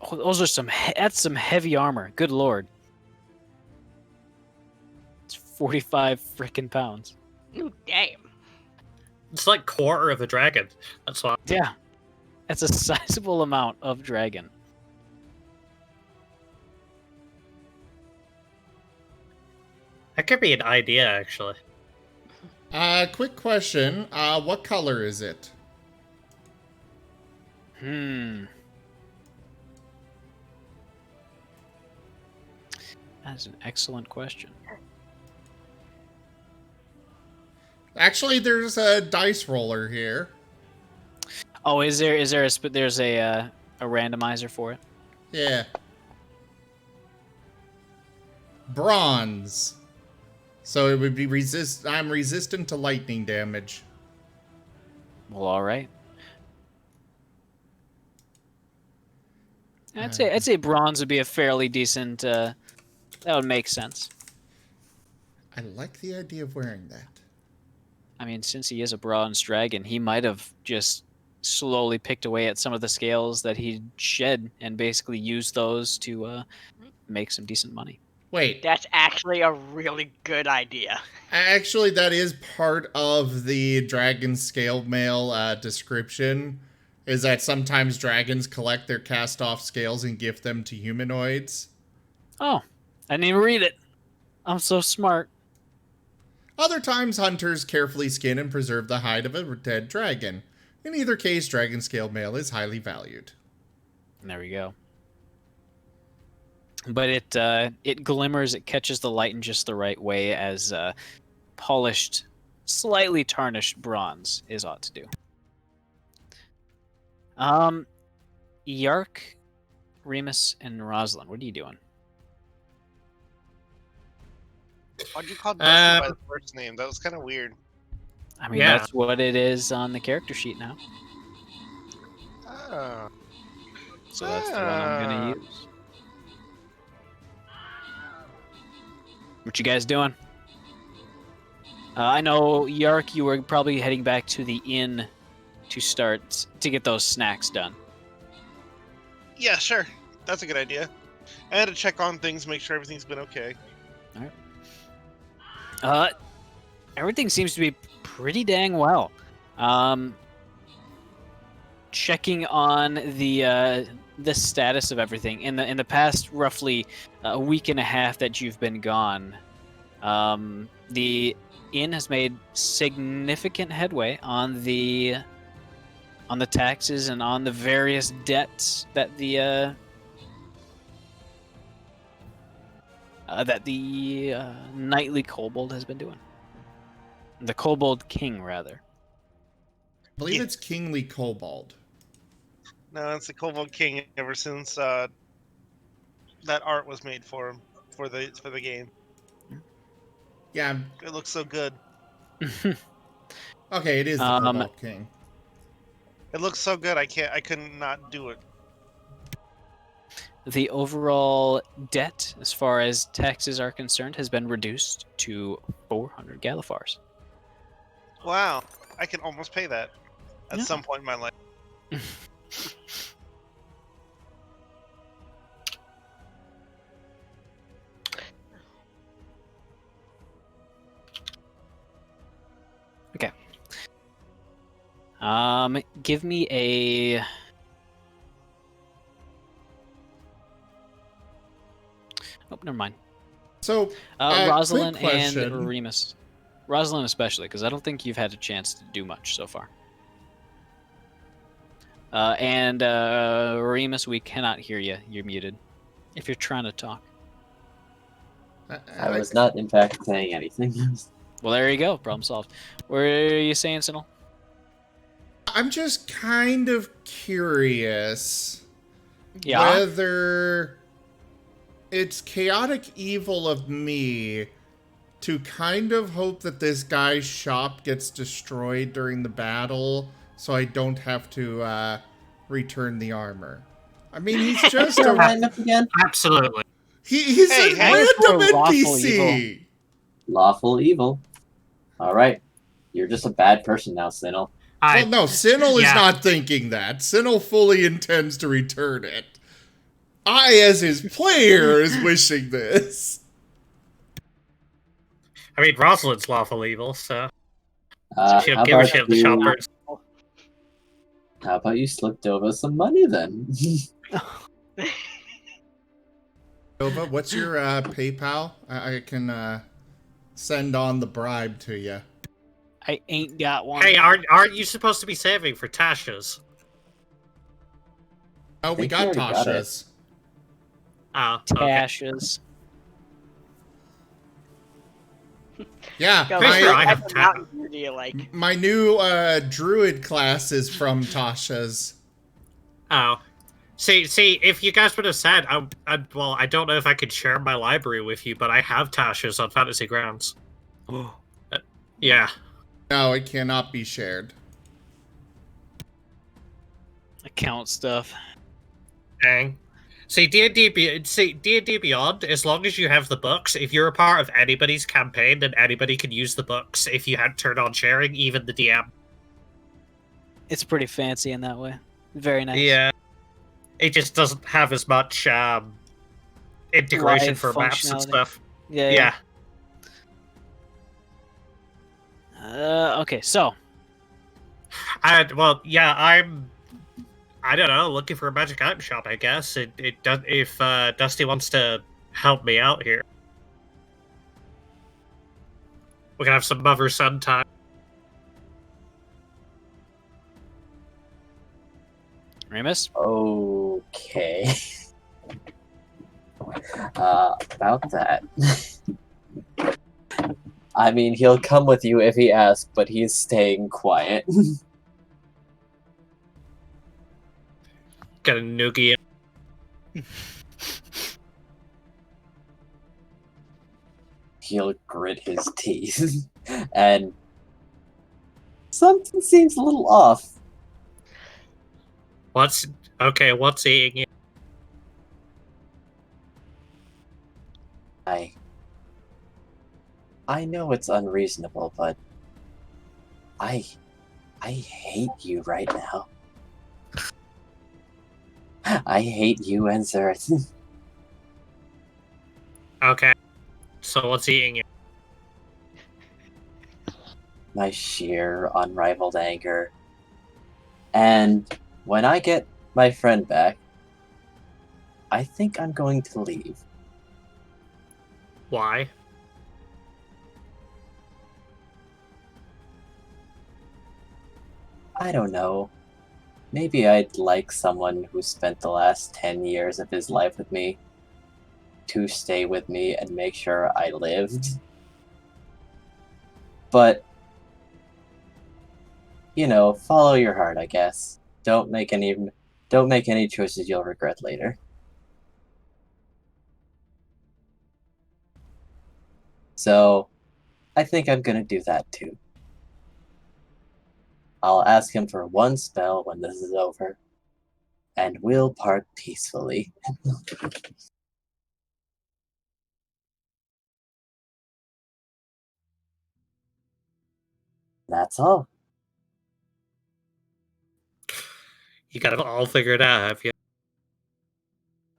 Oh, those are that's some heavy armor. Good lord. It's 45 frickin' pounds. Ooh, damn. It's like quarter of a dragon. That's why. Yeah. That's a sizable amount of dragon. That could be an idea, actually. Quick question. What color is it? That's an excellent question. Actually, there's a dice roller here. Oh, there's a randomizer for it? Yeah. Bronze. So it would be I'm resistant to lightning damage. Well, all right. I'd say bronze would be a fairly decent. That would make sense. I like the idea of wearing that. I mean, since he is a bronze dragon, he might have just slowly picked away at some of the scales that he shed and basically used those to make some decent money. Wait. That's actually a really good idea. Actually, that is part of the dragon scale mail description, is that sometimes dragons collect their cast-off scales and give them to humanoids. Oh, I didn't even read it. I'm so smart. Other times, hunters carefully skin and preserve the hide of a dead dragon. In either case, dragon scale mail is highly valued. There we go. But it glimmers, it catches the light in just the right way, as polished, slightly tarnished bronze is ought to do. Yark, Remus, and Rosalind, what are you doing? Why'd you call Dusty by the first name? That was kind of weird. I mean, Yeah. that's what it is on the character sheet now. Oh. So that's the one I'm gonna use. What you guys doing? I know, Yark, you were probably heading back to the inn to get those snacks done. Yeah, sure. That's a good idea. I had to check on things, make sure everything's been okay. Everything seems to be pretty dang well. Checking on the status of everything in the past roughly a week and a half that you've been gone, the inn has made significant headway on the taxes and on the various debts that the nightly kobold has been doing. The kobold king, rather. I believe it's Kingly Kobold. No, it's the Kobold King ever since that art was made for him for the game. Yeah. It looks so good. Okay, it is the Kobold King. It looks so good. I couldn't not do it. The overall debt, as far as taxes are concerned, has been reduced to 400 Galifars. Wow, I can almost pay that at some point in my life. Okay. Give me a... Oh, never mind. So, Rosalind quick question. and Remus. Rosalind especially, because I don't think you've had a chance to do much so far. And Remus, we cannot hear you. You're muted. If you're trying to talk. I was not, in fact, saying anything. Well, there you go. Problem solved. What are you saying, Sinel? I'm just kind of curious Yeah. whether it's chaotic evil of me to kind of hope that this guy's shop gets destroyed during the battle so I don't have to return the armor. I mean, he's just a... line up again? Absolutely. He's Hey, a hey, random lawful NPC! Lawful evil. Alright. You're just a bad person now, Sinel. Well, no, Sinel is yeah. not thinking that. Sinel fully intends to return it. I, as his player, is wishing this. I mean, Rosalind's lawful evil, so she'll How give a about shit of the you- shoppers. How about you slipped over some money then? Nova, what's your PayPal? I can send on the bribe to you. I ain't got one. Hey, aren't you supposed to be saving for Tasha's? Oh, we think got we already got it. Tasha's. Oh, okay. Tashes. Yeah, Go, Pretty sure I what have type of ta- mountain deer do you like? my new druid class is from Tasha's. Oh. See, if you guys would have said, well, I don't know if I could share my library with you, but I have Tasha's on Fantasy Grounds. Yeah. No, it cannot be shared. Account stuff. Dang. See, D&D Beyond, as long as you have the books, if you're a part of anybody's campaign, then anybody can use the books if you had turned on sharing, even the DM. It's pretty fancy in that way. Very nice. Yeah. It just doesn't have as much integration Live for maps and functionality. stuff. Yeah. Okay, so Well, yeah, I don't know, looking for a magic item shop, I guess. It does if Dusty wants to help me out here. We can have some mother-son time. Remus? Okay. About that. I mean, he'll come with you if he asks, but he's staying quiet. Got a noogie. He'll grit his teeth. And something seems a little off. What's eating it? I know it's unreasonable, but I hate you right now. I hate you and Zerith. Okay. So what's eating you? My sheer, unrivaled anger. And when I get my friend back, I think I'm going to leave. Why? I don't know. Maybe I'd like someone who spent the last 10 years of his life with me to stay with me and make sure I lived. But, you know, follow your heart, I guess. Don't make any choices you'll regret later. So, I think I'm gonna do that too. I'll ask him for one spell when this is over, and we'll part peacefully. That's all. You got it all figured out, have you?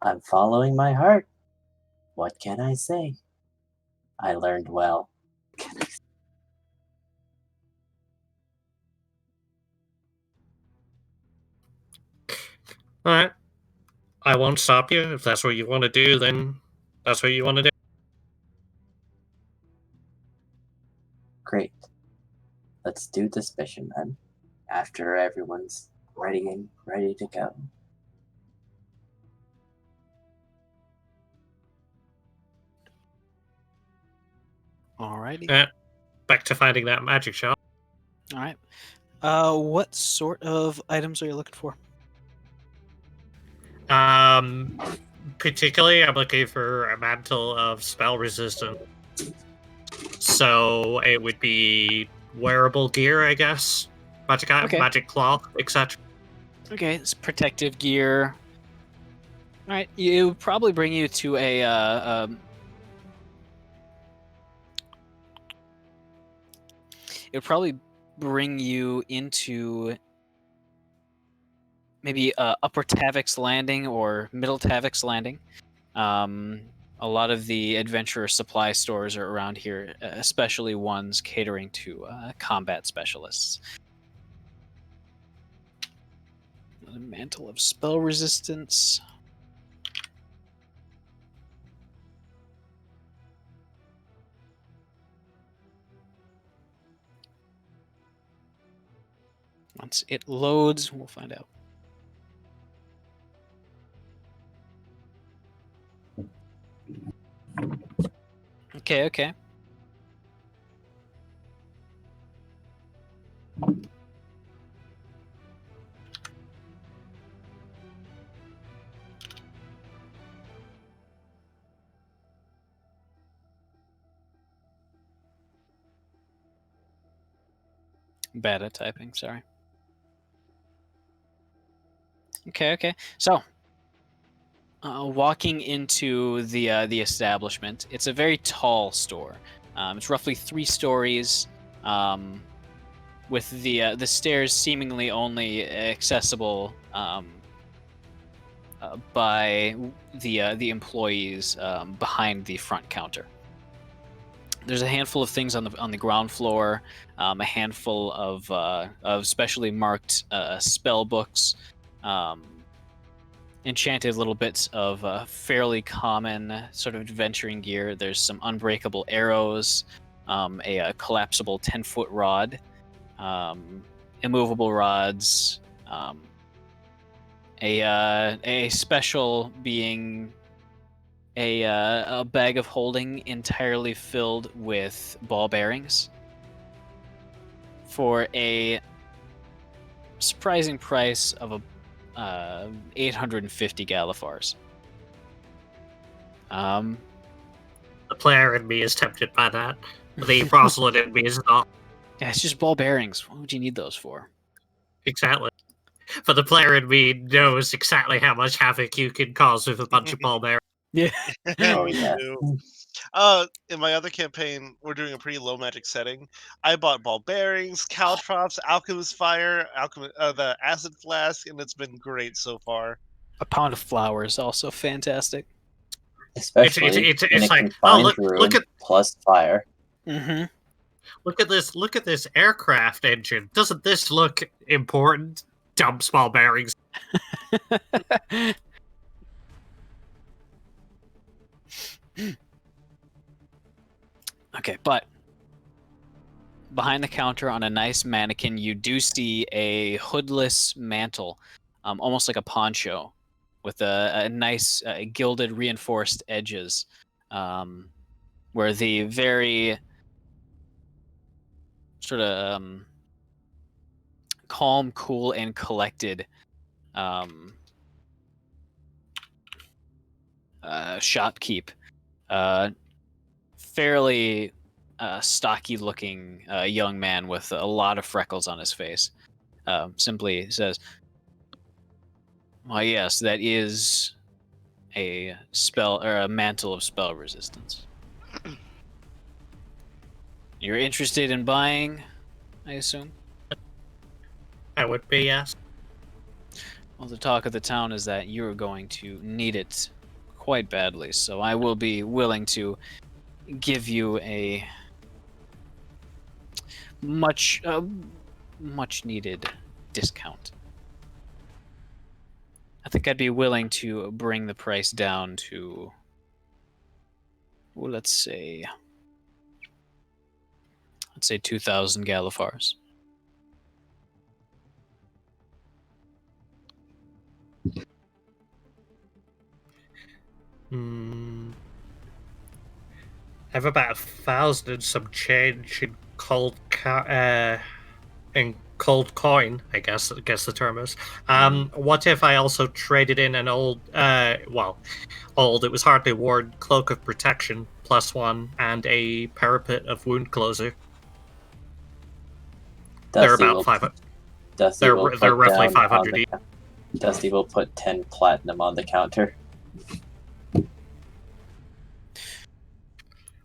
I'm following my heart. What can I say? I learned well. Alright. I won't stop you. If that's what you want to do, then that's what you want to do. Great. Let's do this mission then. After everyone's ready to go. Alrighty. Back to finding that magic shop. All right. What sort of items are you looking for? Particularly, I'm looking for a mantle of spell resistance. So it would be wearable gear, I guess. Magic cloth, etc. Okay, it's protective gear. All right, it would probably bring you to it would probably bring you into maybe Upper Tavix Landing or Middle Tavix Landing. A lot of the adventurer supply stores are around here, especially ones catering to combat specialists. A mantle of spell resistance. Once it loads, we'll find out. Okay. Bad at typing, sorry. Okay. So, walking into the establishment, it's a very tall store. It's roughly 3 stories, with the stairs seemingly only accessible by the employees behind the front counter. There's a handful of things on the ground floor, a handful of specially marked spell books, enchanted little bits of fairly common sort of adventuring gear. There's some unbreakable arrows, a collapsible 10-foot rod, immovable rods, a special being a bag of holding entirely filled with ball bearings for a surprising price of 850 Galifars. The player in me is tempted by that. The proselyte in me is not. Yeah, it's just ball bearings. What would you need those for? Exactly. But the player in me knows exactly how much havoc you can cause with a bunch of ball bearings. Yeah. Oh yeah. In my other campaign, we're doing a pretty low magic setting. I bought ball bearings, caltrops, alchemist fire, the acid flask, and it's been great so far. A pound of flour is also fantastic. Especially in a like, oh, confined look room at plus fire. Mm-hmm. look at this aircraft engine. Doesn't this look important? Dump small bearings. Okay, but behind the counter on a nice mannequin, you do see a hoodless mantle, almost like a poncho, with a nice gilded reinforced edges, where the very sort of calm, cool, and collected shopkeep, fairly stocky-looking young man with a lot of freckles on his face, simply says, "Why, yes, that is a spell or a mantle of spell resistance. You're interested in buying, I assume?" I would be, yes. Well, the talk of the town is that you're going to need it quite badly, so I will be willing to give you a much needed discount. I think I'd be willing to bring the price down to, well, let's say 2,000 Galifars. I have about 1,000 and some change in cold coin, I guess the term is. What if I also traded in an old, old, it was hardly worn cloak of protection +1 and a parapet of wound closer? They're about 500. They're roughly 500 each. Dusty will put 10 platinum on the counter.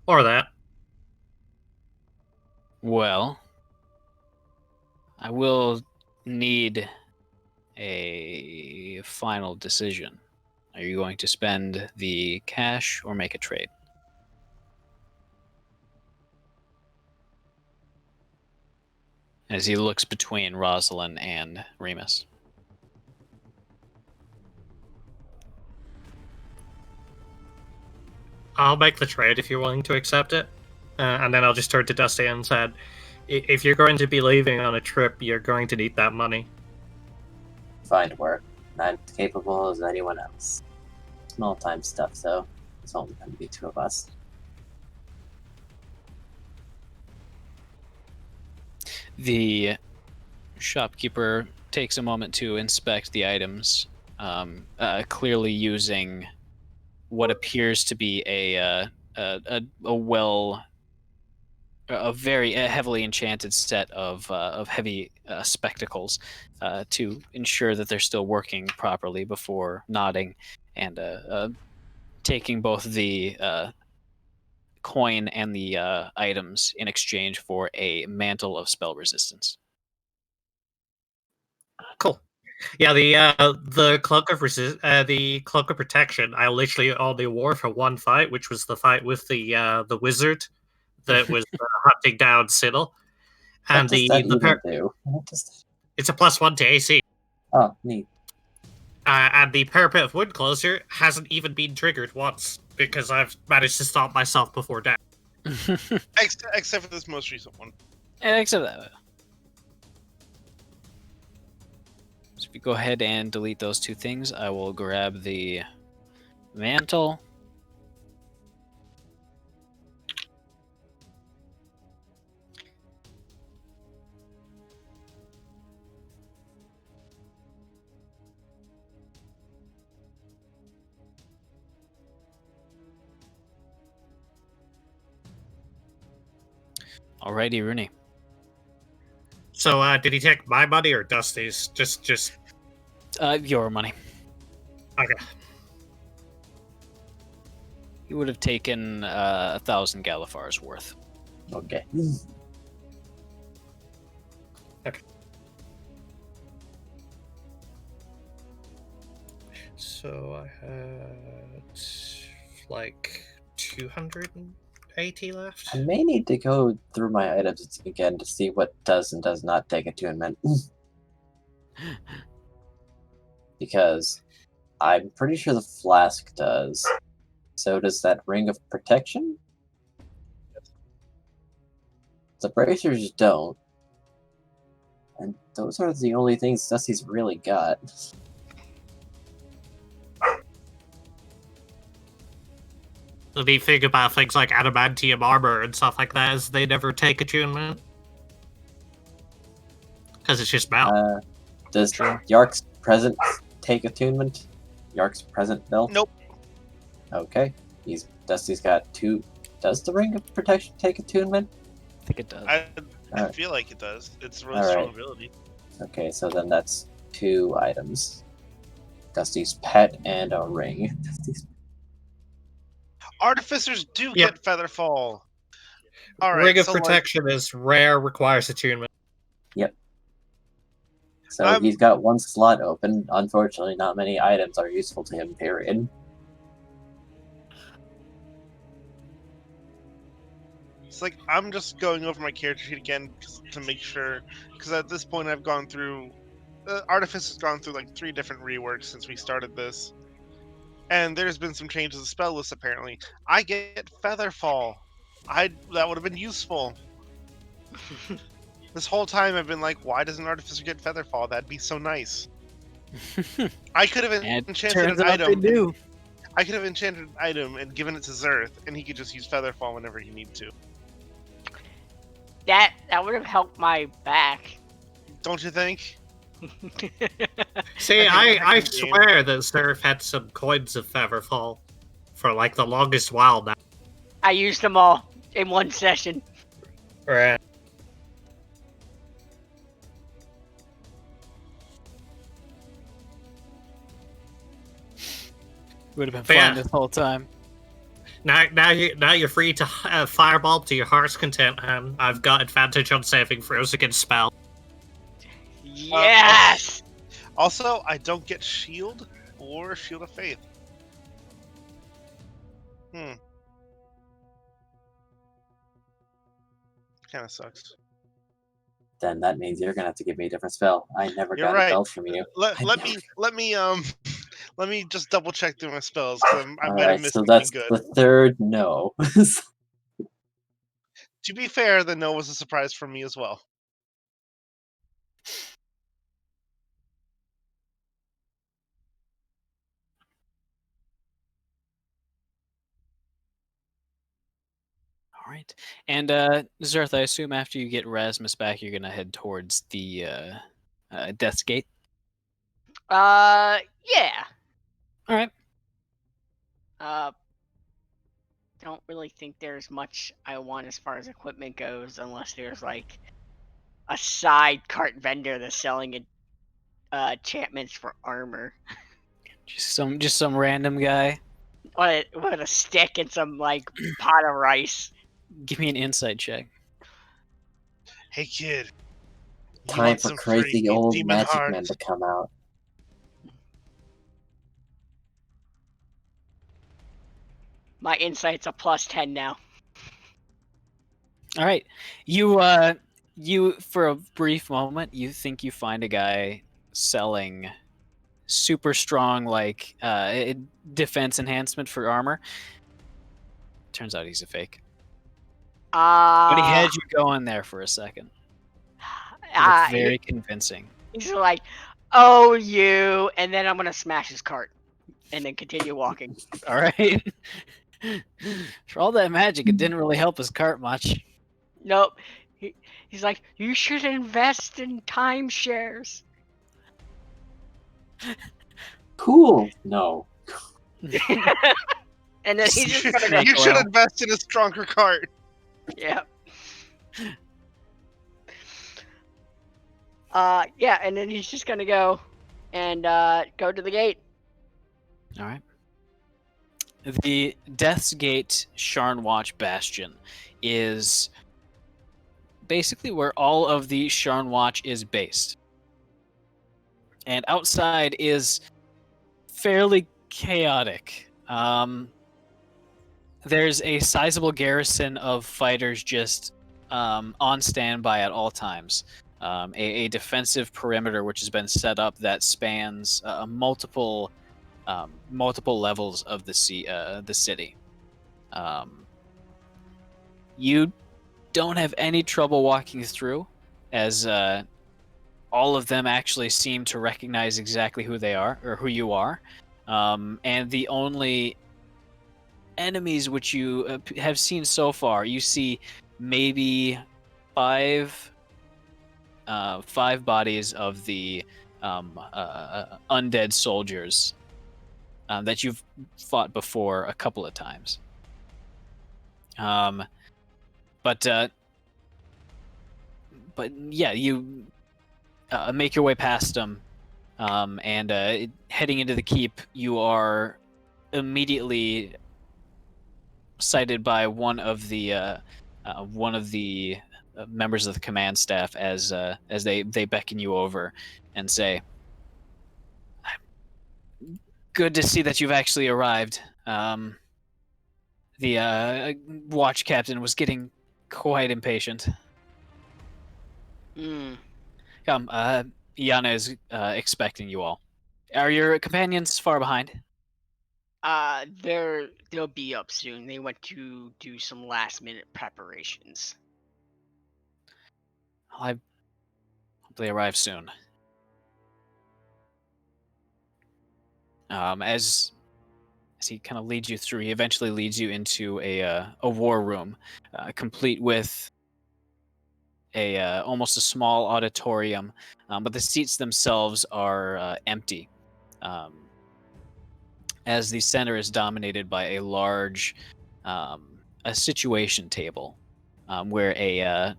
Or that. Well, I will need a final decision. Are you going to spend the cash or make a trade? As he looks between Rosalind and Remus. I'll make the trade if you're willing to accept it. And then I'll just turn to Dusty and said, if you're going to be leaving on a trip, you're going to need that money. Find work. Not as capable as anyone else. Small time stuff, so it's only going to be 2 of us. The shopkeeper takes a moment to inspect the items, clearly using what appears to be a very heavily enchanted set of heavy spectacles to ensure that they're still working properly before nodding and taking both the coin and the items in exchange for a mantle of spell resistance. Cool. Yeah, the cloak of the cloak of protection. I literally only wore for one fight, which was the fight with the wizard that was hunting down Siddle. And what does that even do? What does it's a +1 to AC. Oh, neat. And the parapet of wood closer hasn't even been triggered once because I've managed to stop myself before death. Except for this most recent one. Except that. So if you go ahead and delete those 2 things, I will grab the mantle. Alrighty, Rooney. So, did he take my money or Dusty's? Just Your money. Okay. You would have taken 1,000 Galifars worth. Okay. So I had like 280 left. I may need to go through my items again to see what does and does not take attunement. Because I'm pretty sure the flask does. So does that ring of protection? The bracers don't. And those are the only things Dusty's really got. The neat thing about things like adamantium armor and stuff like that is they never take attunement. Because it's just metal. Does Yark's present take attunement? Yark's present bill? Nope. Okay. Dusty's got 2. Does the ring of protection take attunement? I think it does. I feel like it does. It's a really All strong right. ability. Okay, so then that's 2 items. Dusty's pet and a ring. Artificers do Yep. get Featherfall. All right, Ring of so Protection is rare, requires attunement. So he's got 1 slot open. Unfortunately, not many items are useful to him, period. It's like I'm just going over my character sheet again to make sure, because at this point I've gone through. Artificer's gone through like 3 different reworks since we started this, and there's been some changes to spell list. Apparently, I get Featherfall. That would have been useful. This whole time I've been like, why doesn't Artificer get Featherfall? That'd be so nice. I could have And enchanted turns an out they item. do. I could have enchanted an item and given it to Zerth, and he could just use Featherfall whenever he needed to. That would have helped my back. Don't you think? See, I I think game. swear that Surf had some coins of Featherfall for like the longest while now. I used them all in one session. Right. Would have been But fine yeah. this whole time. Now you're free to fireball to your heart's content, and I've got advantage on saving throws against spell. Yes! Also, I don't get Shield or Shield of Faith. Kind of sucks. Then that means you're gonna have to give me a different spell. I never You're got right. a belt from you. Let me just double check through my spells because I might have Alright, missed so something that's good. the 3rd no. To be fair, the no was a surprise for me as well. All right. And Zerth, I assume after you get Rasmus back, you're gonna head towards the Death's Gate. Yeah. All right. Don't really think there's much I want as far as equipment goes, unless there's like a side cart vendor that's selling enchantments for armor. Just some random guy. With a stick and some like pot of rice. Give me an insight check. Hey kid. You Time want for some crazy free old demon magic heart? men to come out. My insight's a +10 now. All right. You for a brief moment, you think you find a guy selling super strong like defense enhancement for armor. Turns out he's a fake. But he had you going there for a second. He looked very convincing. He's like, "Oh, you," and then I'm gonna smash his cart, and then continue walking. All right. For all that magic, it didn't really help his cart much. Nope. He's like, "You should invest in timeshares." Cool. No. And then he's just gonna You should invest in a stronger cart. yeah. Yeah, and then he's just gonna go and go to the gate. All right. The Death's Gate Sharnwatch Bastion is basically where all of the Sharnwatch is based. And outside is fairly chaotic. There's a sizable garrison of fighters just on standby at all times. A defensive perimeter which has been set up that spans multiple levels of the city. You don't have any trouble walking through, as all of them actually seem to recognize exactly who they are or who you are, and the only enemies which you have seen so far, you see maybe five bodies of the undead soldiers that you've fought before a couple of times. But yeah, you make your way past them, and heading into the keep, you are immediately cited by one of the members of the command staff as they beckon you over and say, "Good to see that you've actually arrived. The watch captain was getting quite impatient. Come, Yana is expecting you all. Are your companions far behind?" They'll be up soon. They went to do some last minute preparations. I hope they arrive soon. As he kind of leads you through, he eventually leads you into a war room, complete with almost a small auditorium, but the seats themselves are empty, as the center is dominated by a large a situation table, where a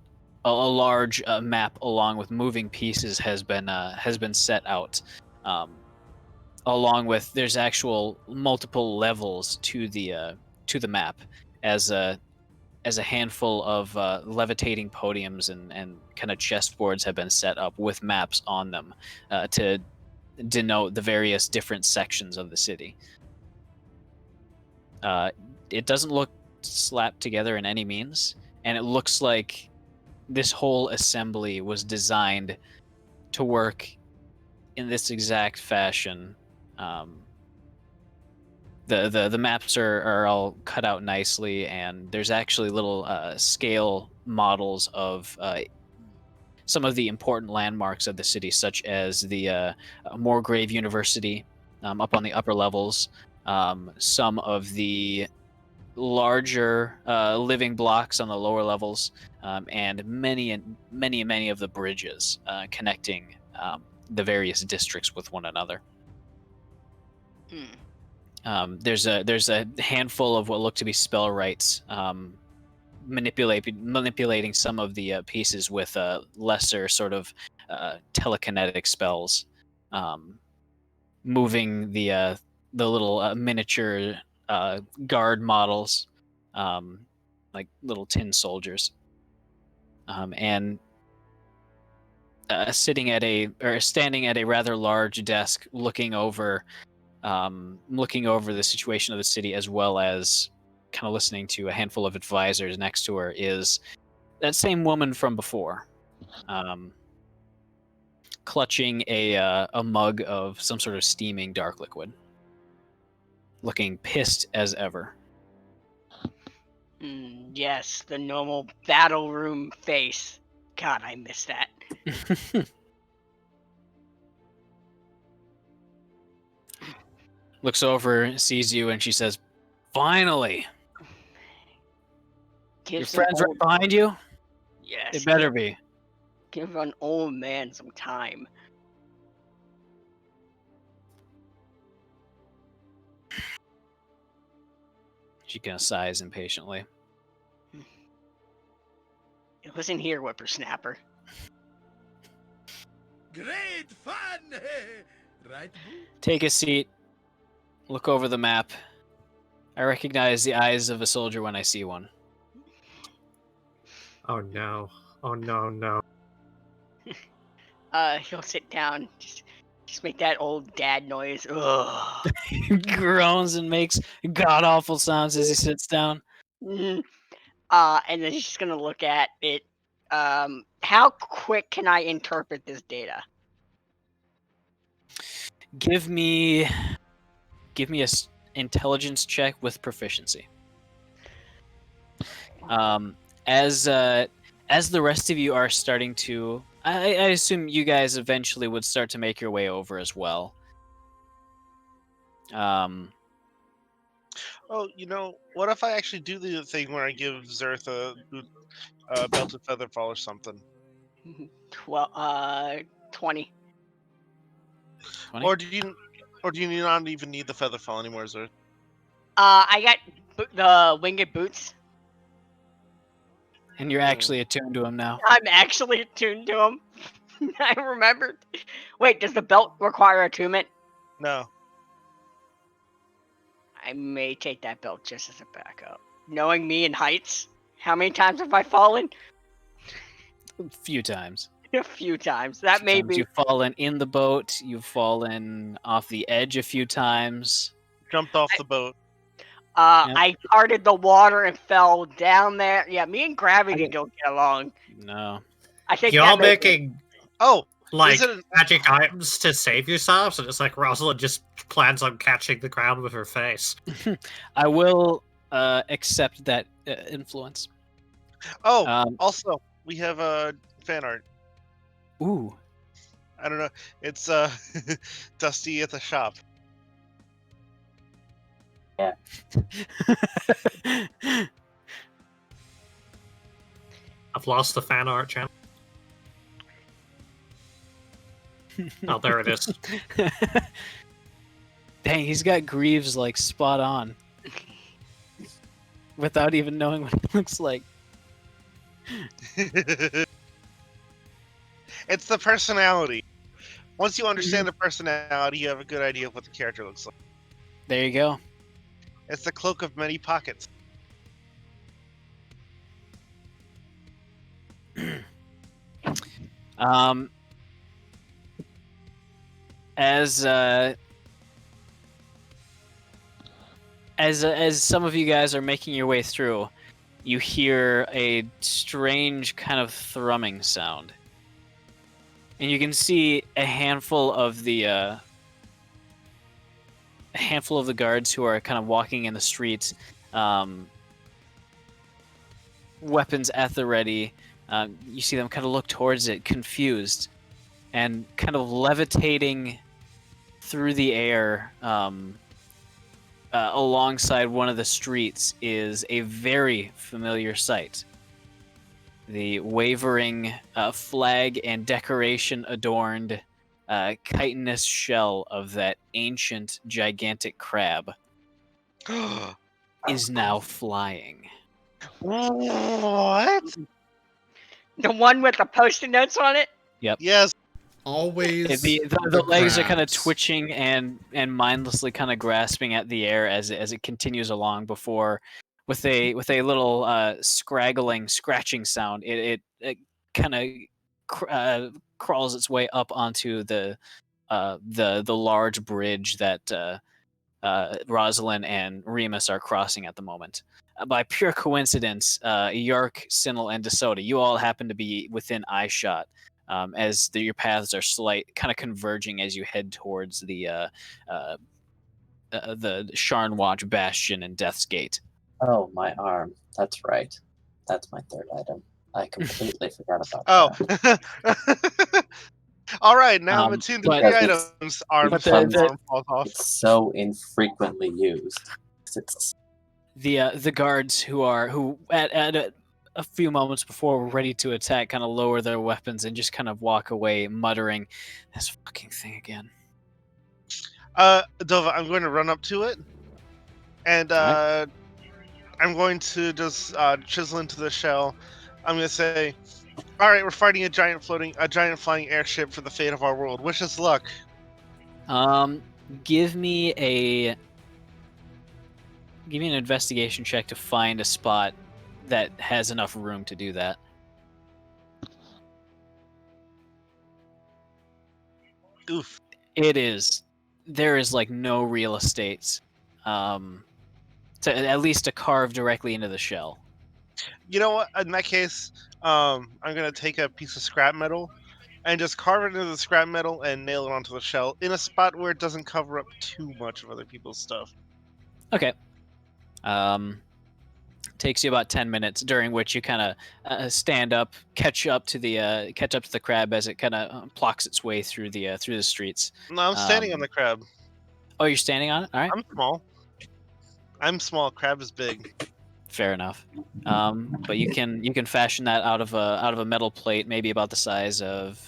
large map along with moving pieces has been set out. Along with, there's actual multiple levels to the map, as a handful of levitating podiums and kind of chessboards have been set up with maps on them to denote the various different sections of the city. It doesn't look slapped together in any means, and it looks like this whole assembly was designed to work in this exact fashion. The maps are all cut out nicely, and there's actually little scale models of some of the important landmarks of the city, such as the Moorgrave University up on the upper levels, some of the larger living blocks on the lower levels, and many of the bridges connecting the various districts with one another. There's a handful of what look to be spell rites, manipulating some of the pieces with lesser sort of telekinetic spells, moving the little miniature guard models, like little tin soldiers, and standing at a rather large desk, looking over the situation of the city, as well as kind of listening to a handful of advisors next to her, is that same woman from before, clutching a mug of some sort of steaming dark liquid, looking pissed as ever. Yes, the normal battle room face. God, I miss that. Looks over, sees you, and she says, "Finally! Your friends right behind you? Yes. It better be." Give an old man some time. She kind of sighs impatiently. Listen here, whippersnapper. Great fun! Right? Take a seat. Look over the map. I recognize the eyes of a soldier when I see one. Oh no. Oh no, no. He'll sit down, just make that old dad noise. Ugh. Groans and makes god awful sounds as he sits down. Mhm. And then he's just gonna look at it. How quick can I interpret this data? Give me a intelligence check with proficiency. As the rest of you are starting to, I assume you guys eventually would start to make your way over as well. Oh, what if I actually do the thing where I give Zerth a belted featherfall or something? 20. 20? Or do you not even need the featherfall anymore, Zerth? I got the winged boots. And you're actually attuned to him now. I'm actually attuned to him. I remembered. Wait, does the belt require attunement? No. I may take that belt just as a backup. Knowing me and heights, how many times have I fallen? A few times. A few times. That may be. You've fallen in the boat. You've fallen off the edge a few times. Jumped off the boat. Yep. I parted the water and fell down there. Yeah, me and gravity don't get along. No. I think You're making Oh, like is it magic items to save yourselves, and it's like Rosalind just plans on catching the ground with her face. I will accept that influence. Oh, also, we have fan art. Ooh. I don't know. It's Dusty at the shop. Yeah. I've lost the fan art channel. Oh, there it is. Dang, he's got Greaves like spot on. Without even knowing what it looks like. It's the personality. Once you understand the personality, you have a good idea of what the character looks like. There you go. It's the cloak of many pockets. As some of you guys are making your way through, you hear a strange kind of thrumming sound, and you can see a handful of the guards who are kind of walking in the streets, weapons at the ready. You see them kind of look towards it, confused, and kind of levitating through the air alongside one of the streets is a very familiar sight. The wavering flag and decoration adorned chitinous shell of that ancient gigantic crab is now flying. What? The one with the post-it notes on it? Yep. Yes. Always The legs are kind of crabs. twitching and mindlessly kind of grasping at the air as it continues along before, with a little scraggling, scratching sound, it kind of crawls its way up onto the large bridge that Rosalind and Remus are crossing at the moment. By pure coincidence, Yark, Sinnel, and DeSoto, you all happen to be within eyeshot. As your paths are kind of converging as you head towards the Sharnwatch Bastion and Death's Gate. Oh, my arm. That's right. That's my third item. I completely forgot about Oh. that. All right, now I'm Um, attuned to but- three It's- items. Arm but falls the- off. It's so infrequently used. It's The guards who at a few moments before were ready to attack kind of lower their weapons and just kind of walk away, muttering, "This fucking thing again." Dova, I'm going to run up to it, and Alright. I'm going to just chisel into the shell. I'm going to say, "All right, we're fighting a giant flying airship for the fate of our world. Wish us luck." Give me a Give me an investigation check to find a spot that has enough room to do that. Oof. It is. There is like no real estate, at least to carve directly into the shell. You know what? In that case, I'm gonna take a piece of scrap metal and just carve it into the scrap metal and nail it onto the shell in a spot where it doesn't cover up too much of other people's stuff. Okay. Takes you about 10 minutes, during which you kind of stand up, catch up to the crab as it kind of plocks its way through the streets. No, I'm standing on the crab. Oh, you're standing on it. All right. I'm small. I'm small. Crab is big. Fair enough. But you can fashion that out of a metal plate, maybe about the size of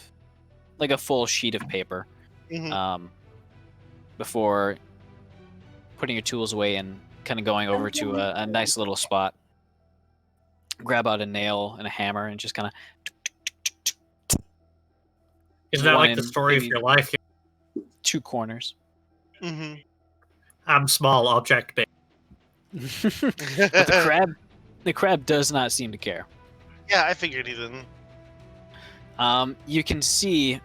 like a full sheet of paper. Mhm. Before putting your tools away and kind of going over to a nice little spot. Grab out a nail and a hammer and just kind of. Isn't that like the One, story of maybe- your life? 2 corners. Mhm. I'm small, object big. But the crab does not seem to care. Yeah, I figured he didn't. You can see.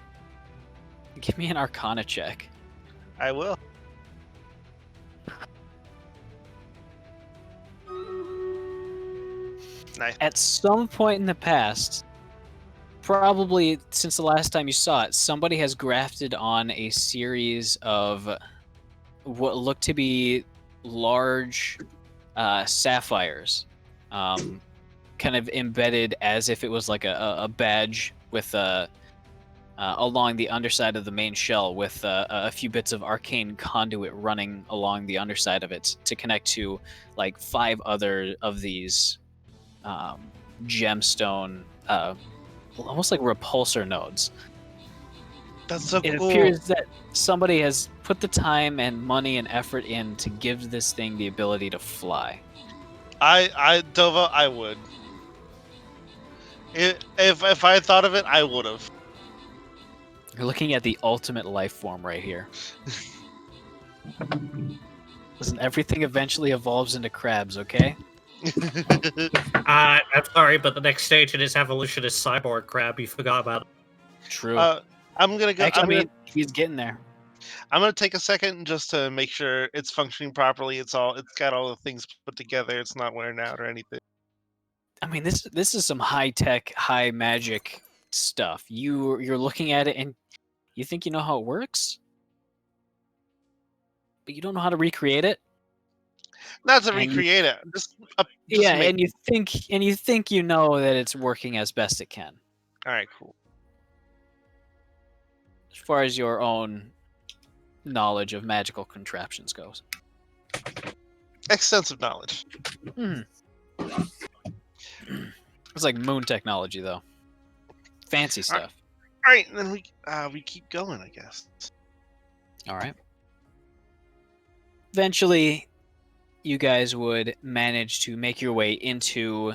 Give me an Arcana check. I will. Nice. At some point in the past, probably since the last time you saw it, somebody has grafted on a series of what look to be large sapphires, kind of embedded as if it was like a badge with along the underside of the main shell, with a few bits of arcane conduit running along the underside of it to connect to like 5 other of these gemstone, almost like repulsor nodes. That's so It cool. appears that somebody has put the time and money and effort in to give this thing the ability to fly. Dova, I would. If I had thought of it, I would have. You're looking at the ultimate life form right here. Listen, everything eventually evolves into crabs, okay? I'm sorry, but the next stage in his evolution is cyborg crab. You forgot about it. True. I'm gonna go. Actually, he's getting there. I'm gonna take a second just to make sure it's functioning properly. It's got all the things put together. It's not wearing out or anything. I mean, this is some high tech, high magic stuff. You're looking at it and you think you know how it works, but you don't know how to recreate it. Not to And you- recreate it. Just Yeah, make- and you think you know that it's working as best it can, All right, cool. as far as your own knowledge of magical contraptions goes. Extensive knowledge. It's like moon technology, though. Fancy stuff. All right, and then we keep going, I guess. All right. Eventually, you guys would manage to make your way into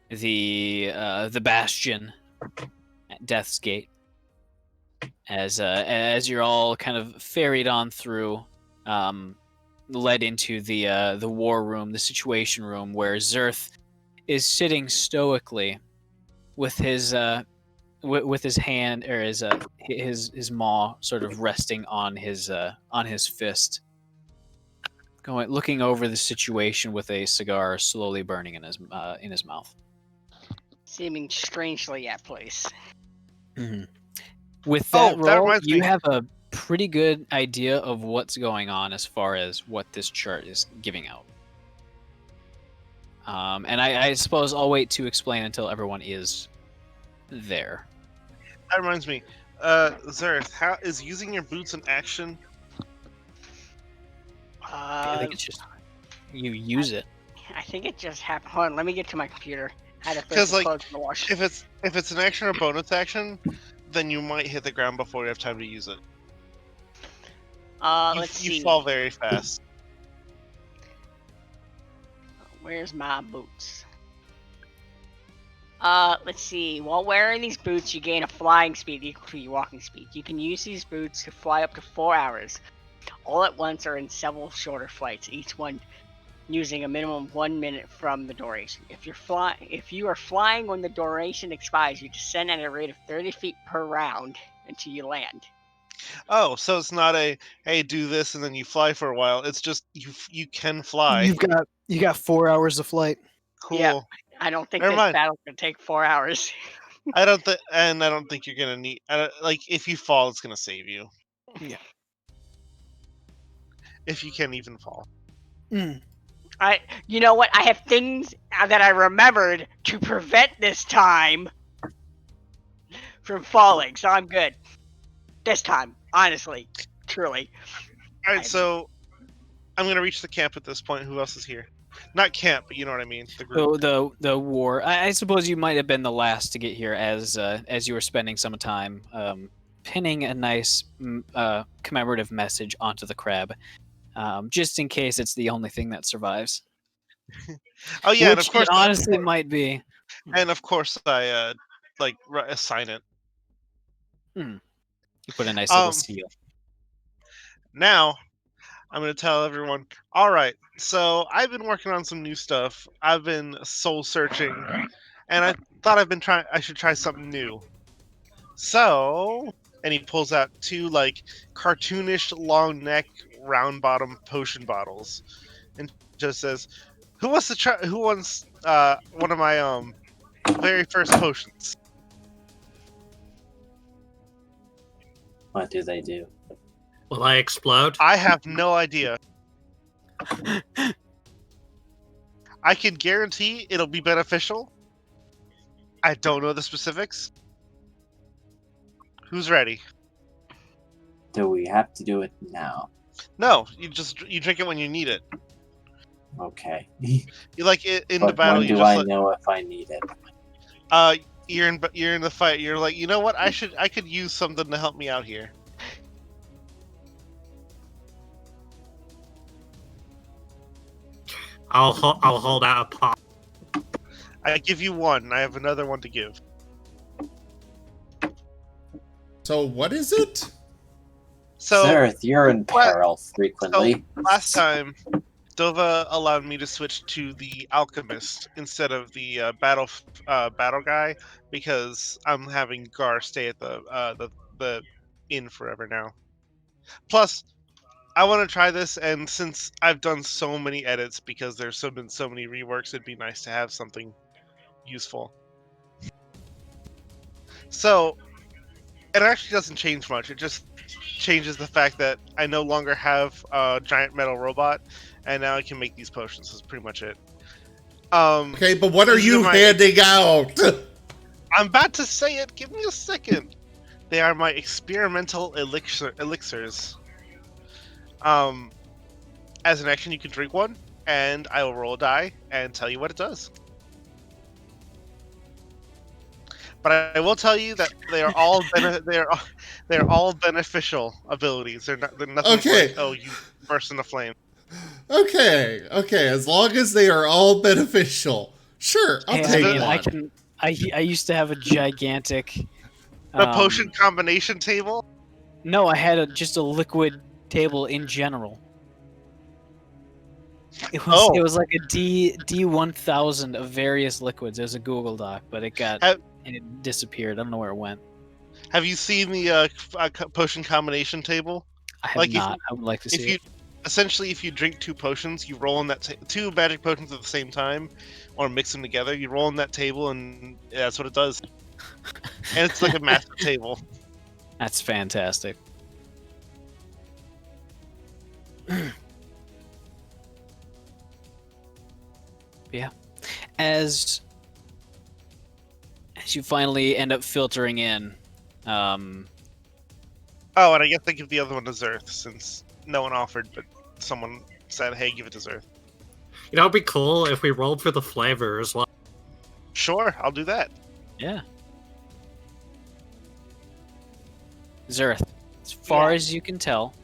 the bastion at Death's Gate, as you're all kind of ferried on through, led into the war room, the situation room, where Zerth is sitting stoically with his hand, or his maw sort of resting on his fist, looking over the situation with a cigar slowly burning in his mouth. Seeming strangely at place. Mm-hmm. With that Oh, that roll, reminds you me. have a pretty good idea of what's going on as far as what this chart is giving out. And I suppose I'll wait to explain until everyone is there. That reminds me. Zerth, how is using your boots an action? I think it's just you use it. I think it just happened. Hold on, let me get to my computer. I had to throw 'Cause, some like, clothes in the wash. If it's an action or bonus action, then you might hit the ground before you have time to use it. Let's You see. fall very fast. Where's my boots? Let's see. While wearing these boots, you gain a flying speed equal to your walking speed. You can use these boots to fly up to 4 hours. all at once or in several shorter flights, each one using a minimum of 1 minute from the duration. If you are flying when the duration expires, you descend at a rate of 30 feet per round until you land. Oh, so it's not a hey, do this and then you fly for a while. It's just you can fly. You got 4 hours of flight. Cool. Yeah. I don't think Never this mind. battle's gonna take 4 hours. I don't think you're gonna need. Like if you fall, it's gonna save you. Yeah. If you can even fall. You know what? I have things that I remembered to prevent this time from falling, so I'm good. This time, honestly, truly. All right, so I'm gonna reach the camp at this point. Who else is here? Not camp, but you know what I mean. The group. So the war. I suppose you might have been the last to get here, as you were spending some time pinning a nice commemorative message onto the crab, just in case it's the only thing that survives. Oh yeah, and Which of course, it honestly might be. and of course, I assign it. You put a nice little Um, seal. Now, I'm gonna tell everyone. All right, so I've been working on some new stuff. I've been soul searching, and I thought I should try something new. So, and he pulls out two like cartoonish, long neck, round bottom potion bottles, and just says, "Who wants to try? Who wants one of my very first potions?" What do they do? Will I explode? I have no idea. I can guarantee it'll be beneficial. I don't know the specifics. Who's ready? Do we have to do it now? No, you drink it when you need it. Okay. You like it in the But battle. when You do just I like, know if I need it? you're in the fight. You're like, you know what? I could use something to help me out here. I'll hold out a pot. I give you one. I have another one to give. So what is it? So Zerth, you're in peril frequently. last time, Dova allowed me to switch to the alchemist instead of the battle guy because I'm having Gar stay at the inn forever now. Plus, I want to try this, and since I've done so many edits because there's been so many reworks, it'd be nice to have something useful. So, it actually doesn't change much. It just changes the fact that I no longer have a giant metal robot, and now I can make these potions. That's pretty much it. Okay, but what are these you my- handing out? I'm about to say it. Give me a second. They are my experimental elixirs. As an action, you can drink one, and I will roll a die and tell you what it does. But I will tell you that they are all they're all beneficial abilities. They're nothing Okay. like, oh, you burst into flame. Okay, as long as they are all beneficial. Sure, I'll Hey, take I one. mean, I used to have a gigantic. The potion combination table. No, I had just a liquid table in general. It was like a D1000 of various liquids. It was a Google Doc, but it disappeared. I don't know where it went. Have you seen the potion combination table? I have Like, if not. I would like to see it. Essentially, if you drink two potions, you roll in that two magic potions at the same time, or mix them together. You roll in that table, and that's what it does. And it's like a massive table. That's fantastic. Yeah. As you finally end up filtering in, Oh, and I guess I give the other one to Zerth, since no one offered, but someone said, hey, give it to Zerth. You know, it'd be cool if we rolled for the flavor as well. Sure, I'll do that. yeah. Zerth, as far as you can tell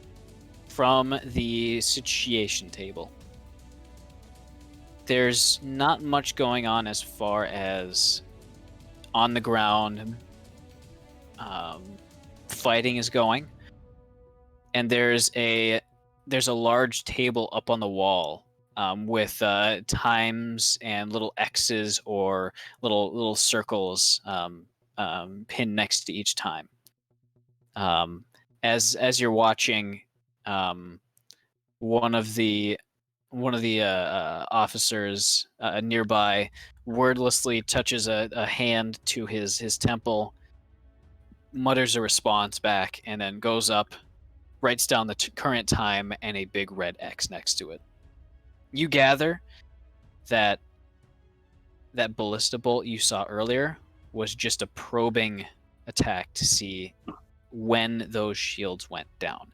from the situation table, there's not much going on as far as on the ground fighting is going. and there's a large table up on the wall with times and little X's or little circles pinned next to each time. As you're watching, one of the officers nearby wordlessly touches a hand to his temple, mutters a response back, and then goes up, writes down the current time and a big red X next to it. You gather that ballista bolt you saw earlier was just a probing attack to see when those shields went down.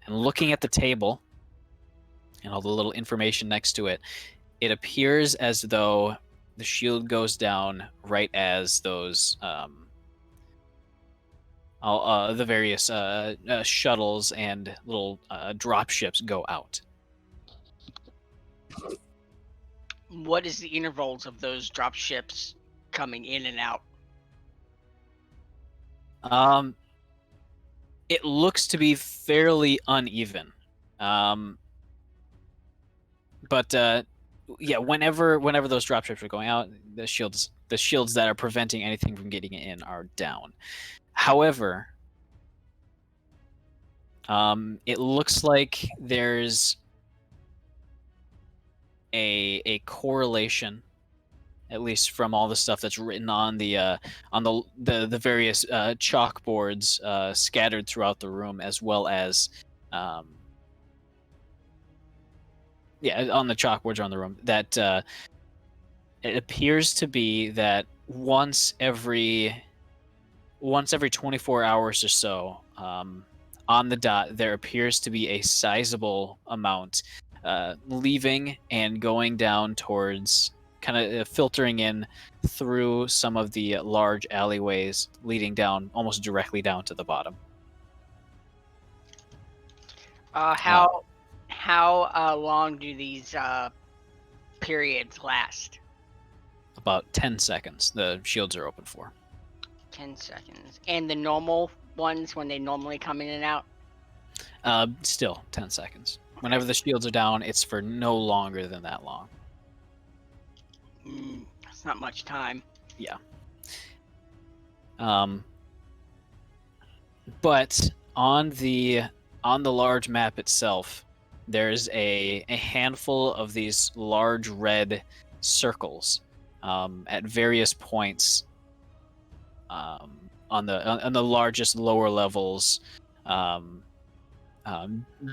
And looking at the table and all the little information next to it, it appears as though the shield goes down right as those the various shuttles and little drop ships go out. What is the intervals of those drop ships coming in and out? It looks to be fairly uneven. But yeah, whenever those dropships are going out, the shields that are preventing anything from getting in are down. However, it looks like there's a correlation, at least from all the stuff that's written on the various chalkboards scattered throughout the room, as well as on the chalkboards around the room, that it appears to be that once every 24 hours or so, on the dot, there appears to be a sizable amount leaving and going down towards, kind of filtering in through some of the large alleyways leading down almost directly down to the bottom. How long do these periods last? About 10 seconds the shields are open for. 10 seconds. And the normal ones, when they normally come in and out? Still 10 seconds. Whenever the shields are down, it's for no longer than that long. That's not much time. Yeah. But on the large map itself, there's a handful of these large red circles at various points on the largest lower levels,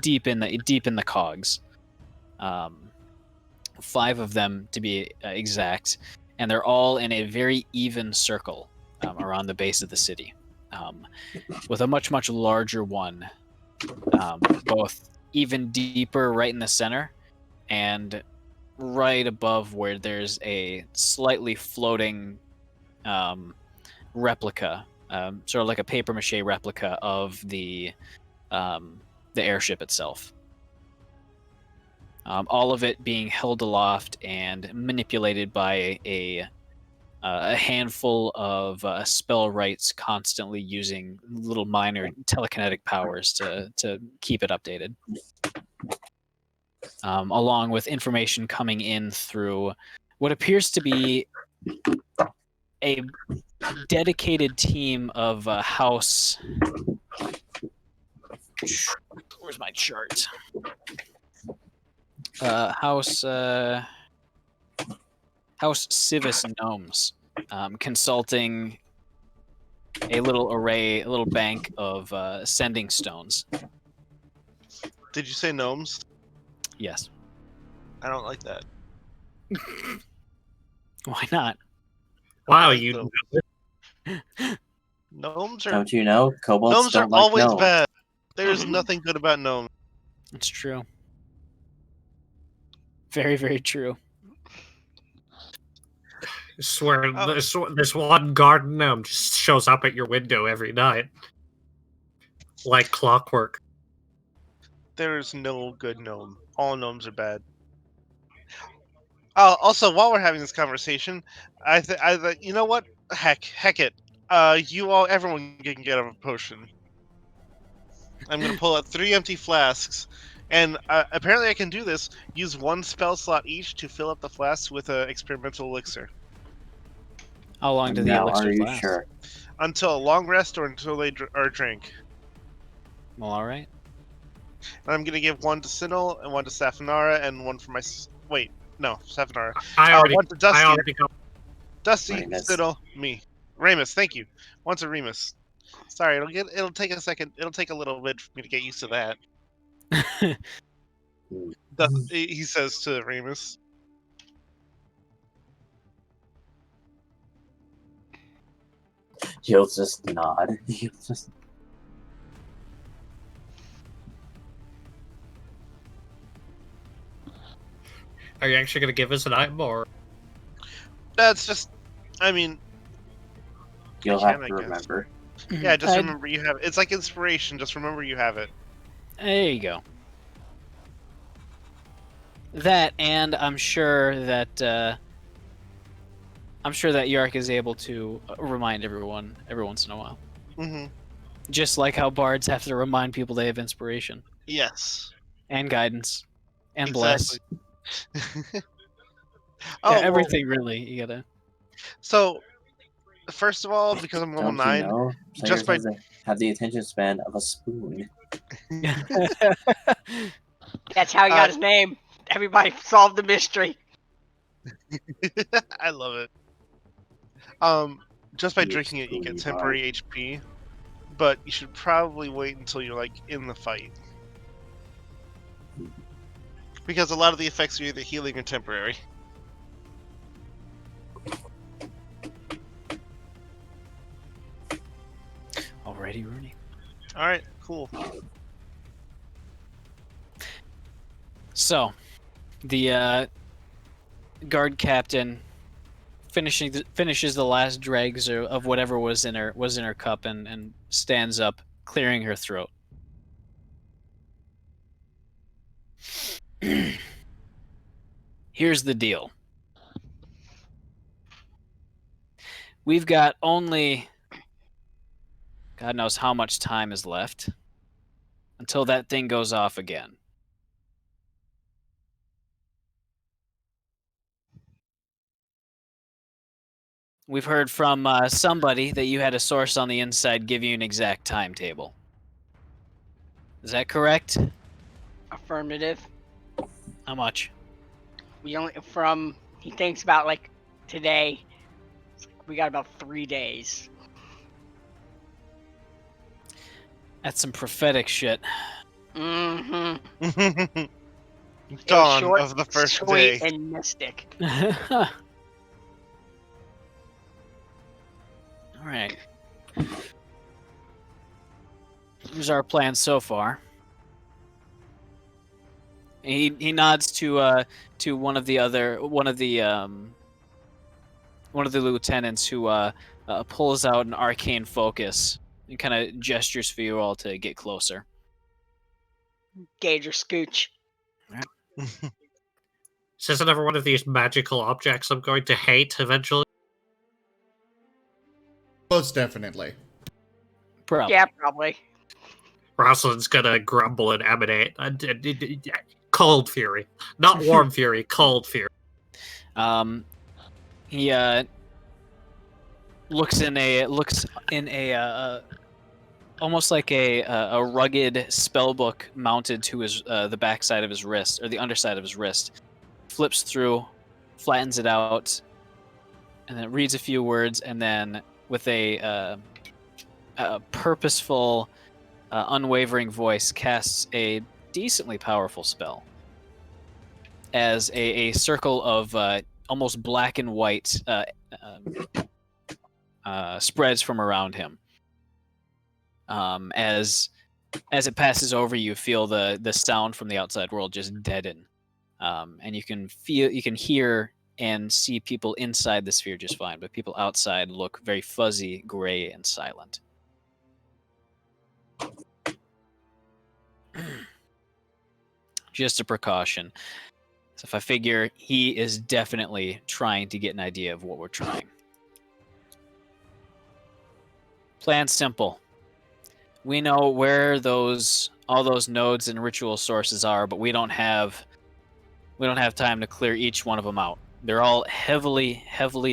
deep in the cogs. 5 of them to be exact, and they're all in a very even circle around the base of the city, with a much larger one, both even deeper right in the center and right above where there's a slightly floating replica, sort of like a paper mache replica of the airship itself. All of it being held aloft and manipulated by a handful of spell rights, constantly using little minor telekinetic powers to keep it updated. Along with information coming in through what appears to be a dedicated team of house. Where's my chart? House Civis gnomes, consulting a little bank of sending stones. Did you say gnomes? Yes. I don't like that. Why not? Wow, like you. Gnomes are Don't you know? Kobolds gnomes are don't like always gnomes. bad. There's nothing good about gnomes. It's true. Very, very true. I swear, this one garden gnome just shows up at your window every night, like clockwork. There's no good gnome. All gnomes are bad. Also, while we're having this conversation, I you know what? Heck it. Everyone can get a potion. I'm gonna pull out 3 empty flasks, and apparently I can do this. Use 1 spell slot each to fill up the flasks with an experimental elixir How long do the Now, are elixirs you last? sure? until a long rest or until they are drank. Well, all right. And I'm gonna give 1 to Sinel and 1 to Safinara and 1 for my. Wait, no, Safinara. I already, 1 to Dusty. I already got. Dusty, Remus. Sinel, me. Remus, thank you. 1 to Remus. Sorry, it'll take a second. It'll take a little bit for me to get used to that. He says to Remus. He'll just nod. He'll just. Are you actually gonna give us an item, or That's just. I mean, You'll I have can, to I guess. remember. Yeah, just I- remember you have it. It's like inspiration. Just remember you have it. There you go. That, and I'm sure that Yark is able to remind everyone every once in a while. Mm-hmm. Just like how bards have to remind people they have inspiration Yes. and guidance and bless. Exactly. Yeah, well, everything really. You gotta. so, first of all, because I'm level Don't 9, you know? just Players by have the attention span of a spoon. That's how he got his name. Everybody solved the mystery. I love it. Just by You drinking it, you get spoony temporary HP, but you should probably wait until you're like in the fight, because a lot of the effects are either healing or temporary. Alrighty, Rooney. All right, cool. So, the guard captain finishes the last dregs of whatever was in her cup and stands up, clearing her throat. Here's the deal. We've got only God knows how much time is left until that thing goes off again. We've heard from somebody that you had a source on the inside give you an exact timetable. Is that correct? Affirmative. How much? We only he thinks about like today. We got about 3 days. That's some prophetic shit. Mm-hmm. Dawn short, of the first sweet, day. and mystic. All right. Here's our plan so far. He nods to one of the lieutenants who pulls out an arcane focus and kind of gestures for you all to get closer. Gauge or scooch. is this another one of these magical objects I'm going to hate eventually? Most definitely. Probably. Yeah, probably. Rosalind's gonna grumble and emanate. Cold fury. Not warm fury, cold fury. He looks in a almost like a rugged spell book mounted to his the backside of his wrist, or the underside of his wrist. Flips through, flattens it out, and then reads a few words, and then with a purposeful, unwavering voice casts a decently powerful spell. As a circle of almost black and white spreads from around him. As it passes over you, feel the sound from the outside world just deaden, and you can hear and see people inside the sphere just fine, but people outside look very fuzzy, gray, and silent. Just a precaution. So if I figure he is definitely trying to get an idea of what we're trying. Plan's simple. We know where all those nodes and ritual sources are, but we don't have time to clear each one of them out. They're all heavily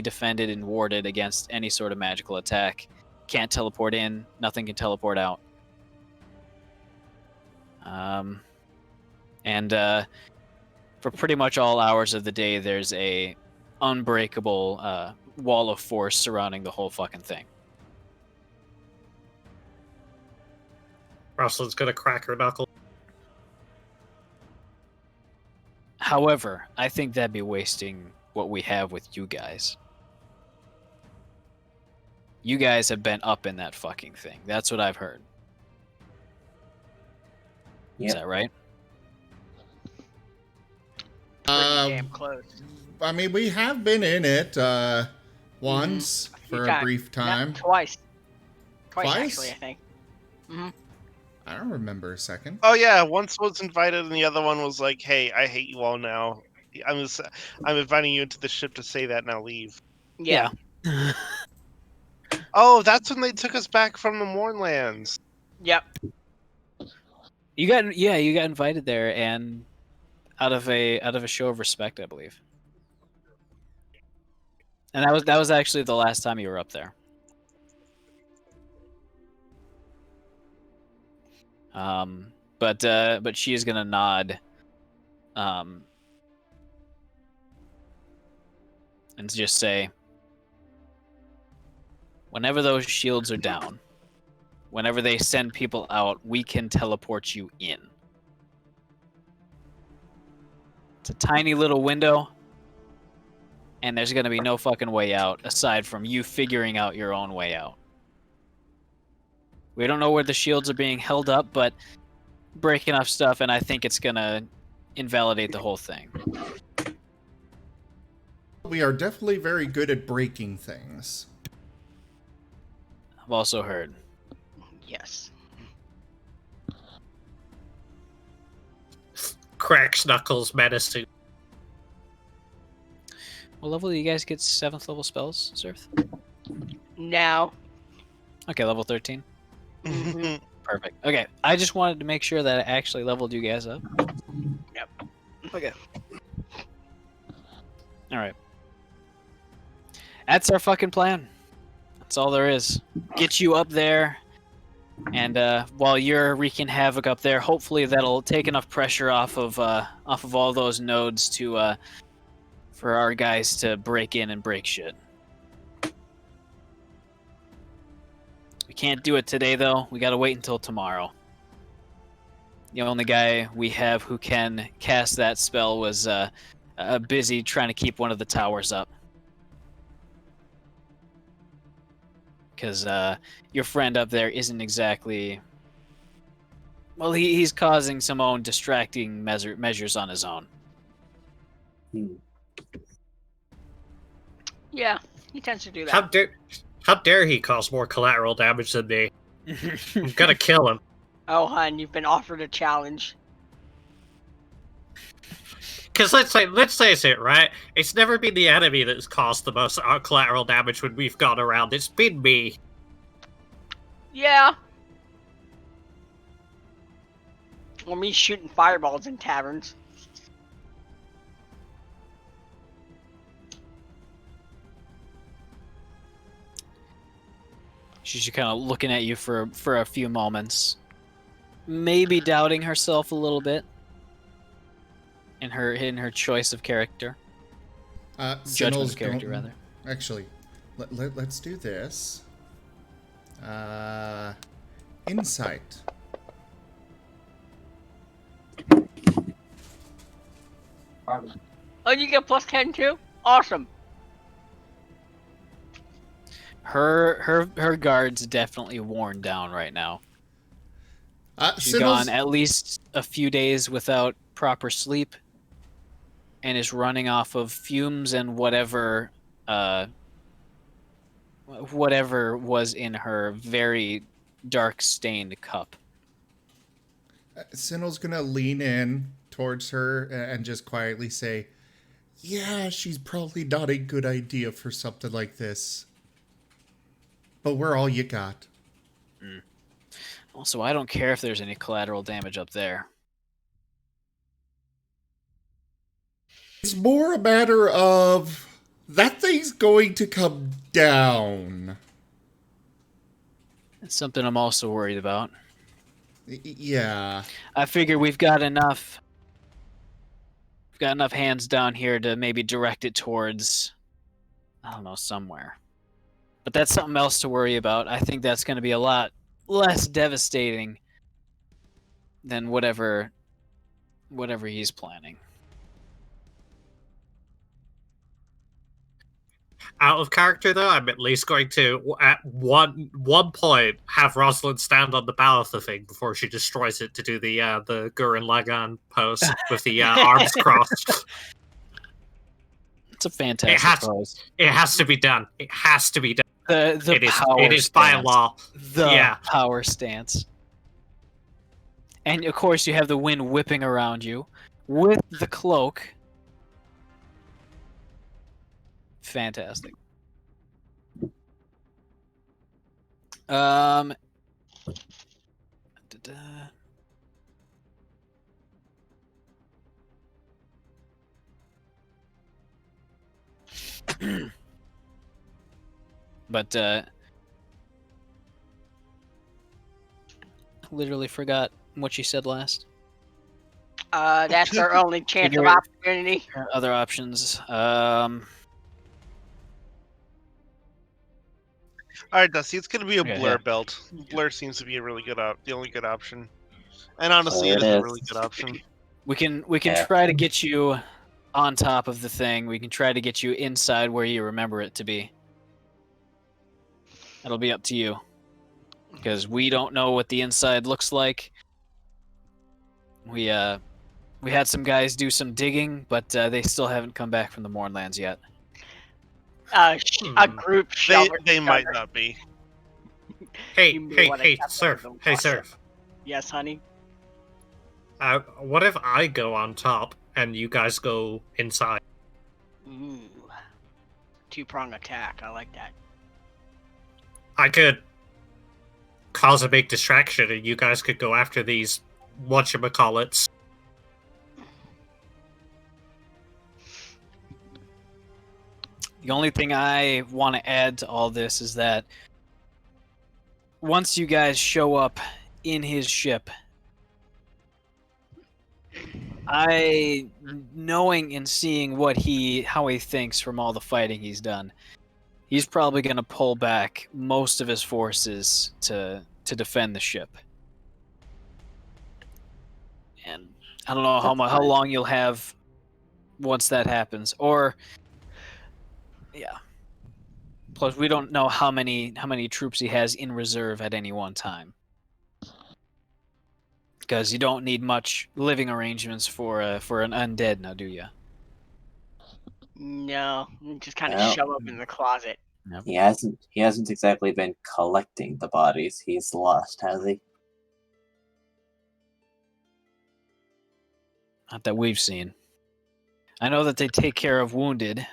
defended and warded against any sort of magical attack. Can't teleport in, nothing can teleport out. And for pretty much all hours of the day, there's a unbreakable wall of force surrounding the whole fucking thing. Rosalind's gonna crack her knuckle. However, I think that'd be wasting what we have with you guys. You guys have been up in that fucking thing. That's what I've heard. Is that right? Pretty damn close. I mean, we have been in it once for a brief time. No, twice. Twice? Actually, I think. I don't remember a second. Oh yeah, once was invited and the other one was like, "Hey, I hate you all now. I'm inviting you into the ship to say that, now leave." Yeah. Oh, that's when they took us back from the Mournlands. Yep. You got invited there, and out of a show of respect, I believe. And that was actually the last time you were up there. But she is gonna nod, and just say, whenever those shields are down, whenever they send people out, we can teleport you in. It's a tiny little window, and there's gonna be no fucking way out aside from you figuring out your own way out. We don't know where the shields are being held up, but break enough stuff, and I think it's gonna invalidate the whole thing. We are definitely very good at breaking things. I've also heard. Yes. Cracks knuckles menacing. What level do you guys get 7th level spells, Zerth? Now. Okay, level 13. Perfect. Okay, I just wanted to make sure that I actually leveled you guys up. Yep. Okay. Alright. That's our fucking plan. That's all there is. Get you up there, and while you're wreaking havoc up there, hopefully that'll take enough pressure off of all those nodes to for our guys to break in and break shit. We can't do it today, though. We gotta wait until tomorrow. The only guy we have who can cast that spell was busy trying to keep one of the towers up. Because your friend up there isn't exactly... Well, he's causing some own distracting measures on his own. Yeah, he tends to do that. How dare he cause more collateral damage than me? I'm gonna kill him. Oh, hun, you've been offered a challenge. Because let's face it, right? It's never been the enemy that's caused the most collateral damage when we've gone around. It's been me. Yeah. Or me shooting fireballs in taverns. She's just kind of looking at you for a few moments, maybe doubting herself a little bit in her choice of character. Judgment of character, rather. Actually, let's do this. Insight. Oh, you get plus 10 too? Awesome. Her guard's definitely worn down right now. She's gone at least a few days without proper sleep, and is running off of fumes and whatever was in her very dark stained cup. Sinnoh's gonna lean in towards her and just quietly say, "Yeah, she's probably not a good idea for something like this. But we're all you got." Also, I don't care if there's any collateral damage up there. It's more a matter of that thing's going to come down. It's something I'm also worried about. Yeah. I figure we've got enough. We've got enough hands down here to maybe direct it towards, I don't know, somewhere. But that's something else to worry about. I think that's going to be a lot less devastating than whatever he's planning. Out of character, though, I'm at least going to, at one point, have Rosalind stand on the bow of the thing before she destroys it to do the Gurren Lagann pose with the arms crossed. It's a fantastic pose. It has to be done. It has to be done. It is by law. The power stance. And of course, you have the wind whipping around you with the cloak. Fantastic. Da-da. But literally forgot what she said last. That's our only chance of opportunity. Other options. All right, Dusty. It's gonna be a Yeah, blur yeah. belt. Blur seems to be a really good the only good option, and honestly, So it it is a is. really good option. We can Yeah. try to get you on top of the thing. We can try to get you inside where you remember it to be. It'll be up to you. Because we don't know what the inside looks like. We had some guys do some digging, but they still haven't come back from the Mournlands yet. A group shelter. They might not be. Hey, You may wanna hey, have Surf. them Hey, watch Surf. Yes, honey. What if I go on top and you guys go inside? Ooh. Two-prong attack. I like that. I could cause a big distraction and you guys could go after these whatchamacallits. The only thing I want to add to all this is that once you guys show up in his ship, knowing and seeing how he thinks from all the fighting he's done, he's probably going to pull back most of his forces to defend the ship. And I don't know how long you'll have once that happens, or yeah. Plus, we don't know how many troops he has in reserve at any one time. Because you don't need much living arrangements for an undead, now do you? No, you just kind of Well, shove up in the closet. He hasn't exactly been collecting the bodies he's lost, has he? Not that we've seen. I know that they take care of wounded.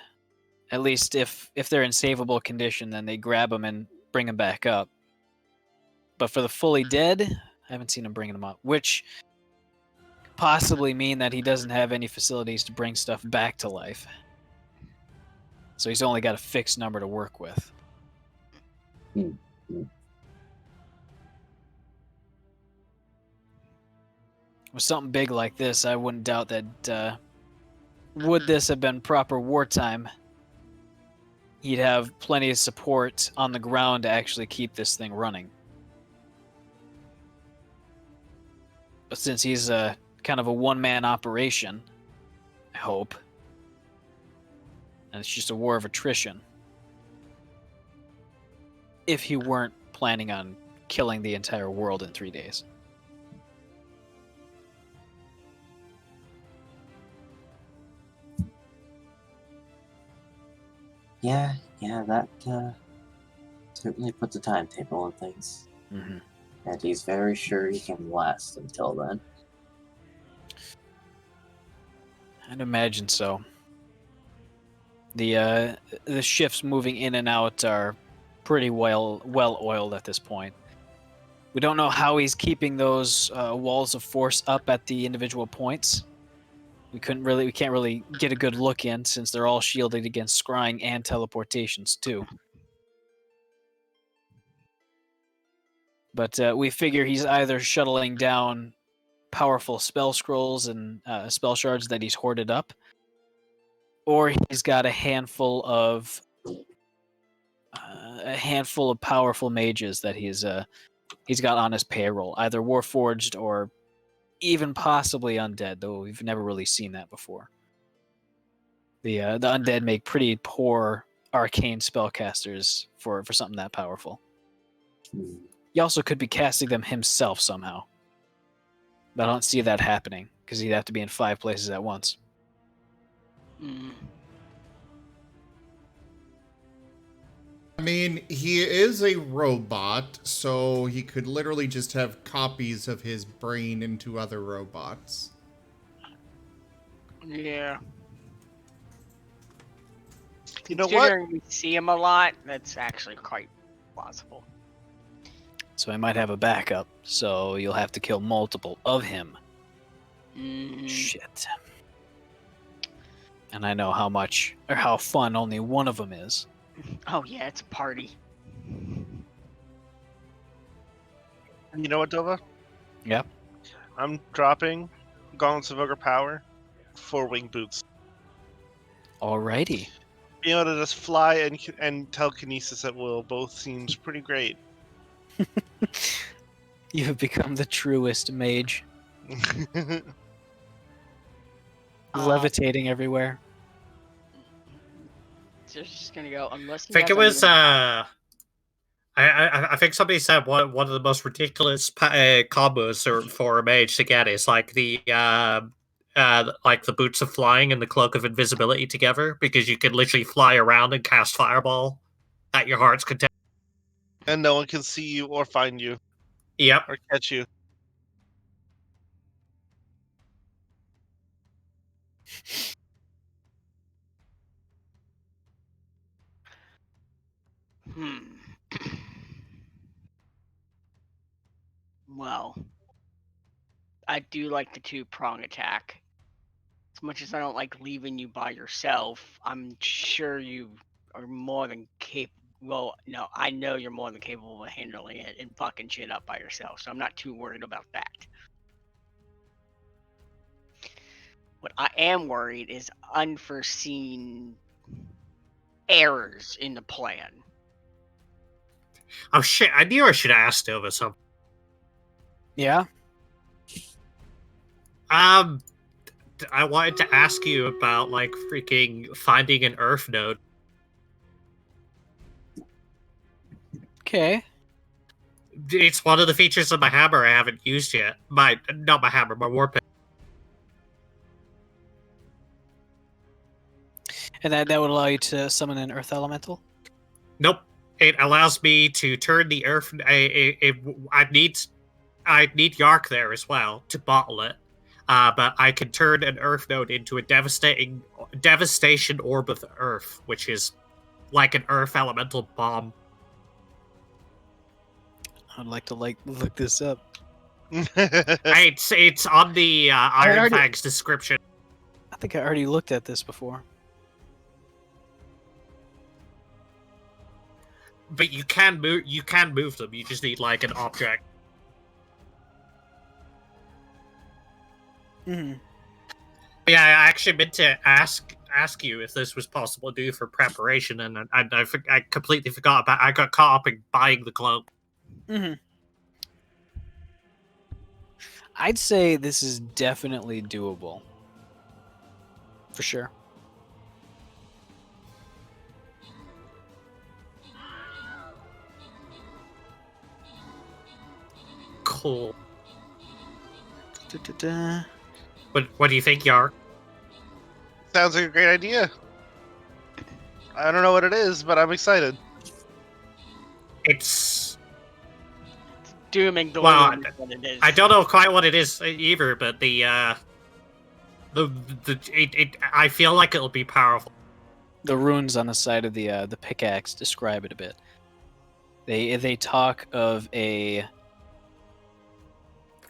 At least if they're in savable condition, then they grab them and bring them back up. But for the fully dead, I haven't seen him bringing them up, which could possibly mean that he doesn't have any facilities to bring stuff back to life. So he's only got a fixed number to work with. Hmm. With something big like this, I wouldn't doubt that would this have been proper wartime, he'd have plenty of support on the ground to actually keep this thing running. But since he's kind of a one-man operation, I hope, and it's just a war of attrition, if he weren't planning on killing the entire world in 3 days. Yeah, that certainly puts a timetable on things. Mm-hmm. And he's very sure he can last until then. I'd imagine so. The shifts moving in and out are pretty well oiled at this point. We don't know how he's keeping those walls of force up at the individual points. We can't really get a good look in since they're all shielded against scrying and teleportations too. But we figure he's either shuttling down powerful spell scrolls and spell shards that he's hoarded up, or he's got a handful of powerful mages that he's got on his payroll, either Warforged or even possibly undead, though we've never really seen that before. The undead make pretty poor arcane spellcasters for something that powerful. He also could be casting them himself somehow. But I don't see that happening, because he'd have to be in 5 places at once. I mean, he is a robot, so he could literally just have copies of his brain into other robots. Yeah. You know what? Considering we see him a lot, that's actually quite plausible. So I might have a backup, so you'll have to kill multiple of him. Shit. And I know how fun only one of them is. Oh yeah, it's a party. You know what, Dova? Yep. I'm dropping Gauntlets of Ogre Power for wing boots. Alrighty. Being able to just fly and telekinesis at will both seems pretty great. You have become the truest mage. Levitating everywhere. Just gonna go unless. I think it was. I think somebody said one of the most ridiculous combos for a mage to get is like the boots of flying and the cloak of invisibility together, because you can literally fly around and cast fireball at your heart's content. And no one can see you or find you. Yep. Or catch you. Well, I do like the 2-prong attack. As much as I don't like leaving you by yourself, I'm sure you are more than capable. Well, no, I know you're more than capable of handling it and fucking shit up by yourself, so I'm not too worried about that. What I am worried is unforeseen errors in the plan. Oh shit! I knew I should have asked Nova something. Yeah? I wanted to ask you about, like, freaking finding an Earth node. Okay. It's one of the features of my hammer I haven't used yet. Not my hammer, my warpick. And that would allow you to summon an Earth Elemental? Nope. It allows me to turn the Earth... I need Yark there as well to bottle it. But I can turn an Earth node into a devastation orb of the Earth, which is like an Earth Elemental bomb. I'd like to look this up. It's on the Iron Fang's description. I think I already looked at this before. But you can move them. You just need like an object. Mm-hmm. Yeah, I actually meant to ask you if this was possible to do for preparation, and I completely forgot about. I got caught up in buying the cloak. Mm-hmm. I'd say this is definitely doable. For sure. Cool. Da-da-da. What do you think, Yar? Sounds like a great idea. I don't know what it is, but I'm excited. It's Dooming the Well, Lord is what it is. I don't know quite what it is either, but I feel like it'll be powerful. The runes on the side of the pickaxe describe it a bit. They talk of a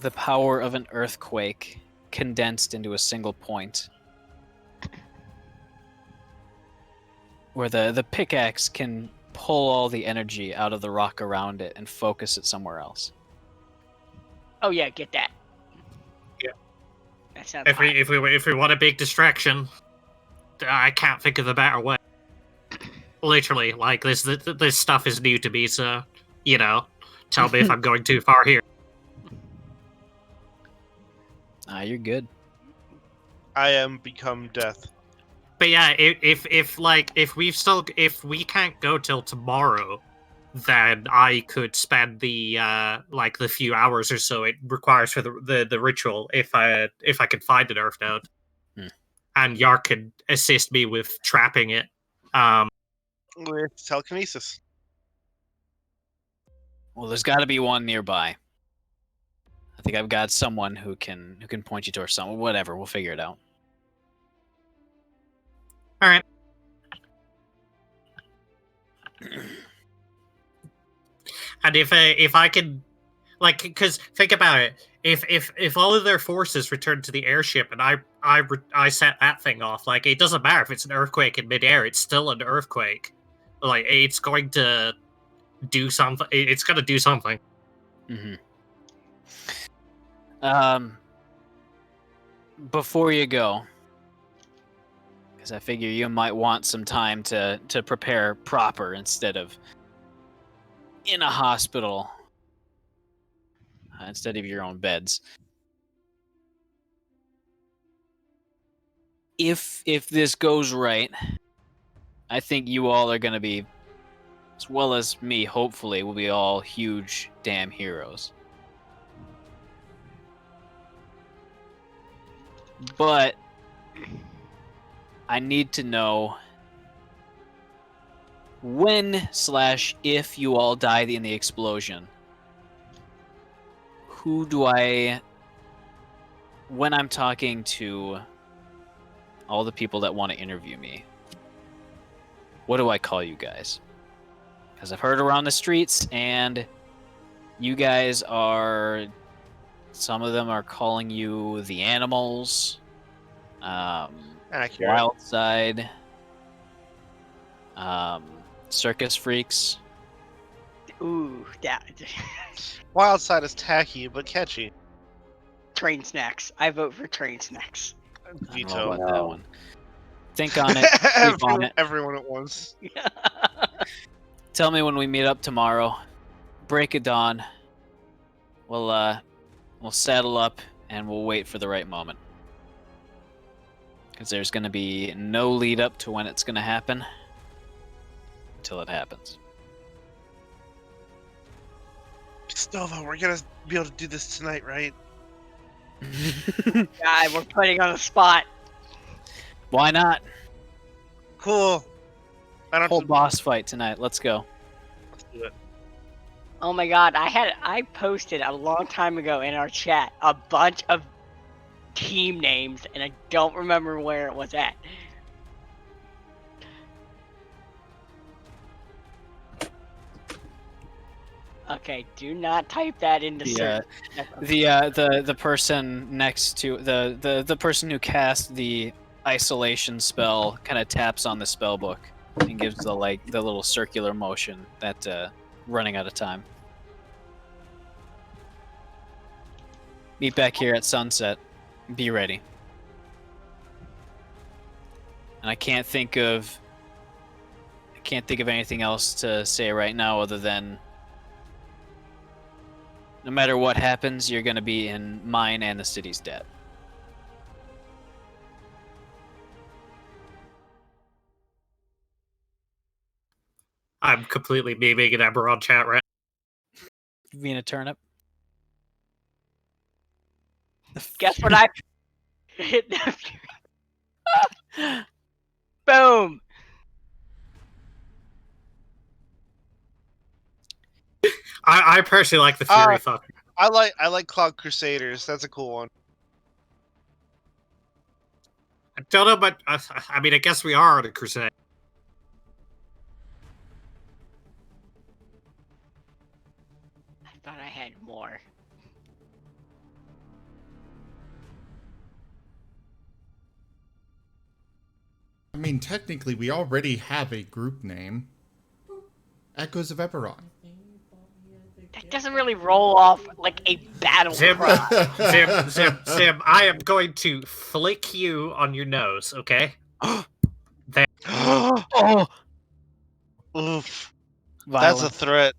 the power of an earthquake condensed into a single point. Where the pickaxe can pull all the energy out of the rock around it and focus it somewhere else. Oh yeah, get that. Yeah. That sounds If hot. we want a big distraction, I can't think of a better way. Literally, like this stuff is new to me, so tell me if I'm going too far here. You're good. I am become death. But yeah, if we can't go till tomorrow, then I could spend the the few hours or so it requires for the ritual if I could find an earth node, and Yark could assist me with trapping it. With telekinesis. Well, there's got to be one nearby. I think I've got someone who can point you towards someone. Whatever, we'll figure it out. All right. And if I can, because think about it, if all of their forces return to the airship and I set that thing off, it doesn't matter if it's an earthquake in midair, it's still an earthquake. It's going to do something. It's going to do something. Mm-hmm. Before you go, because I figure you might want some time to prepare proper instead of in a hospital, instead of your own beds. If this goes right, I think you all are going to be, as well as me, hopefully, will be all huge damn heroes. But I need to know when/if you all die in the explosion, who do when I'm talking to all the people that want to interview me, what do I call you guys? Because I've heard around the streets, and you guys are, some of them are calling you the animals, Accurate. wild side, circus freaks. Ooh, that Wild side is tacky but catchy. train snacks. I vote for train snacks. I don't know Veto. about that one. Think on it. Sleep on it. Everyone at once. Tell me when we meet up tomorrow. Break of dawn. We'll saddle up and we'll wait for the right moment. Because there's going to be no lead up to when it's going to happen until it happens. Stova, we're gonna be able to do this tonight, right? God, we're putting on the spot. Why not? Cool. I don't Whole have to... boss fight tonight. Let's go. Let's do it. Oh my God, I posted a long time ago in our chat a bunch of team names, and I don't remember where it was at. Okay, do not type that into search. The person next to the person who cast the isolation spell kind of taps on the spell book and gives the little circular motion that running out of time. Meet back here at sunset. Be ready. And I can't think of anything else to say right now other than no matter what happens, you're going to be in mine and the city's debt. I'm completely memeing an Eberron chat right. Being a turnip. Guess what I hit Boom. I personally like the Fury fuck. I like Cloud Crusaders. That's a cool one. I don't know, but I mean, I guess we are on a crusade. I thought I had more. mean, technically, we already have a group name. Echoes of Eberron. That doesn't really roll off like a battle Zim, cry. Zim, I am going to flick you on your nose, okay? Oh, Oof. That's a violence. threat.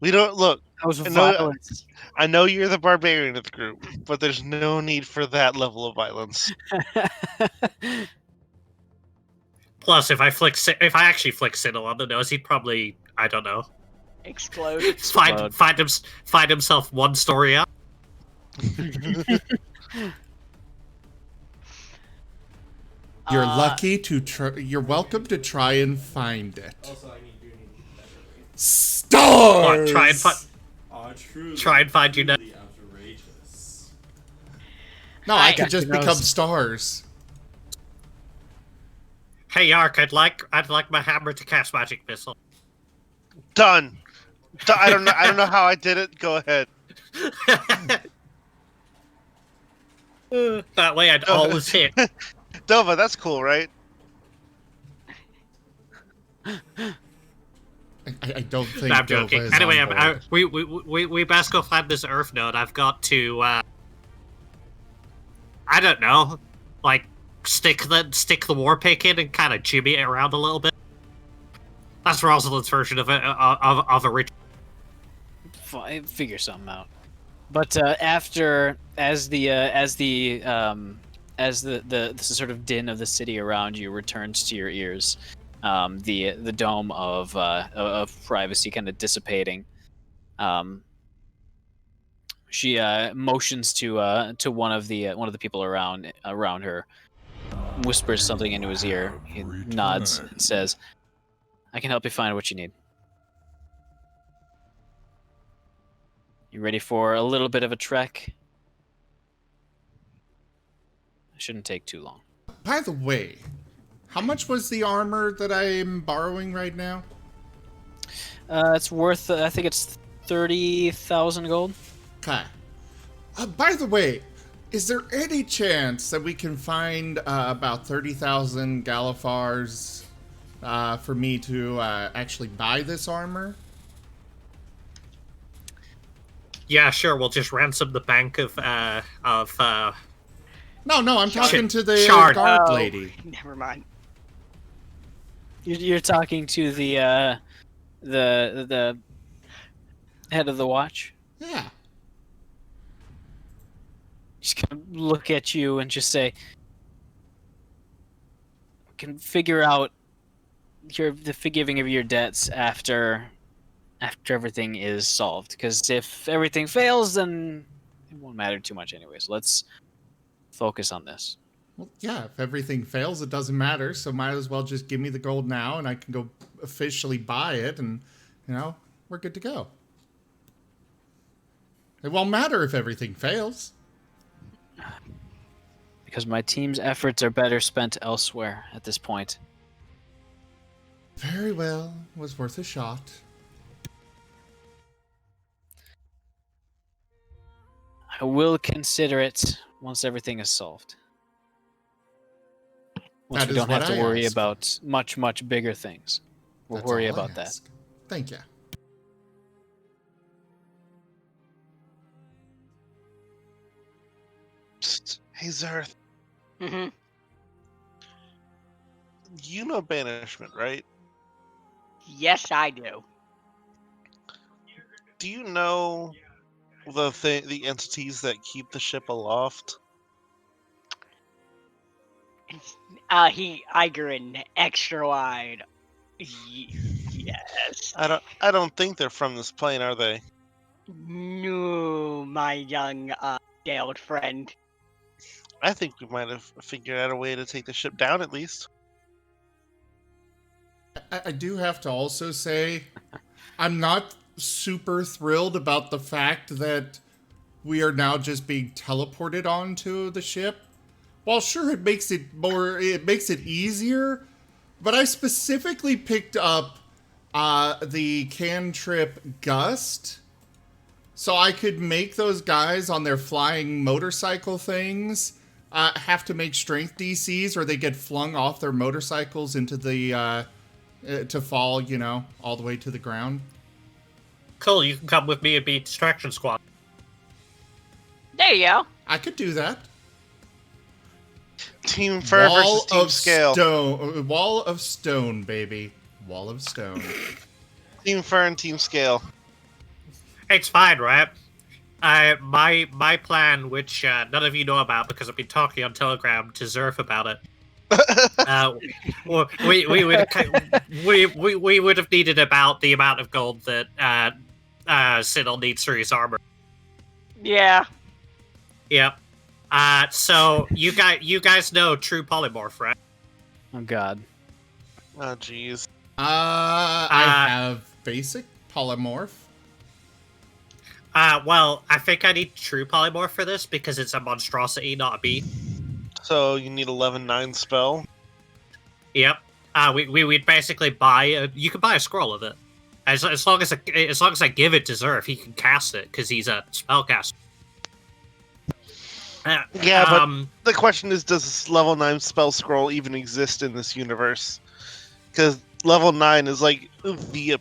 We don't look. That was No, violence. I know you're the barbarian of the group, but there's no need for that level of violence. Plus, if I actually flick Siddle on the nose, he'd probably, I don't know, Explode. find himself one story up. You're lucky to try. You're welcome to try and find it. Also, I need better rate. Stars. Try and find you now. Outrageous. No, I I- could just Who knows? become stars. Hey Yark, I'd like my hammer to cast magic missile. Done. I don't know how I did it. Go ahead. That way I'd always hit. Dova, that's cool, right? I don't think. No, I'm Dova joking. is Anyway, on board. we best go find this Earth node. I've got to, I don't know, like stick the war pick in and kind of jimmy it around a little bit. That's Rosalind's version of a ritual. Figure something out. But as the sort of din of the city around you returns to your ears, the dome of privacy kind of dissipating, she motions to one of the people around her, whispers something into his ear. He nods and says, "I can help you find what you need." You ready for a little bit of a trek? It shouldn't take too long. By the way, how much was the armor that I am borrowing right now? It's worth, I think it's 30,000 gold. Okay. By the way, is there any chance that we can find about 30,000 Galifars for me to actually buy this armor? Yeah, sure. We'll just ransom the bank of No, I'm talking to the Shard. guard Oh, lady. Never mind. You're talking to the head of the watch. Yeah. She's gonna look at you and just say, "Can figure out the forgiving of your debts after everything is solved. Because if everything fails, then it won't matter too much anyways. Let's focus on this." Well, yeah, if everything fails, it doesn't matter, so might as well just give me the gold now, and I can go officially buy it, and, we're good to go. It won't matter if everything fails. Because my team's efforts are better spent elsewhere at this point. Very well, was worth a shot. I will consider it once everything is solved. Once That we is don't have what to I worry ask. about much bigger things. We'll That's worry all I about that. ask. Thank you. Psst. Hey, Zarth, Hmm. you know banishment, right? Yes, I do. Do you know the entities that keep the ship aloft? I grin extra wide. Yes. I don't think they're from this plane, are they? No, my young jailed friend. I think we might have figured out a way to take the ship down at least. I do have to also say, I'm not super thrilled about the fact that we are now just being teleported onto the ship. While sure, it makes it easier, but I specifically picked up the cantrip Gust, so I could make those guys on their flying motorcycle things have to make strength DCs, or they get flung off their motorcycles into the to fall, all the way to the ground. Cool, you can come with me and be distraction squad. There you go. I could do that. Team fur versus team scale. Wall of stone, baby. Wall of stone. Team fur and team scale. It's fine, right? My plan, which none of you know about because I've been talking on Telegram to Zerf about it. We would have needed about the amount of gold that Siddle needs for his armor. Yeah. Yep. So you guys know true polymorph, right? Oh God. Oh jeez. I have basic polymorph. Well, I think I need true polymorph for this because it's a monstrosity, not a beast. So you need 11/9 spell. Yep. We'd basically buy you can buy a scroll of it. As long as I give it to Zerf, he can cast it because he's a spellcaster. Yeah, but the question is, does this level 9 spell scroll even exist in this universe? Because level 9 is like the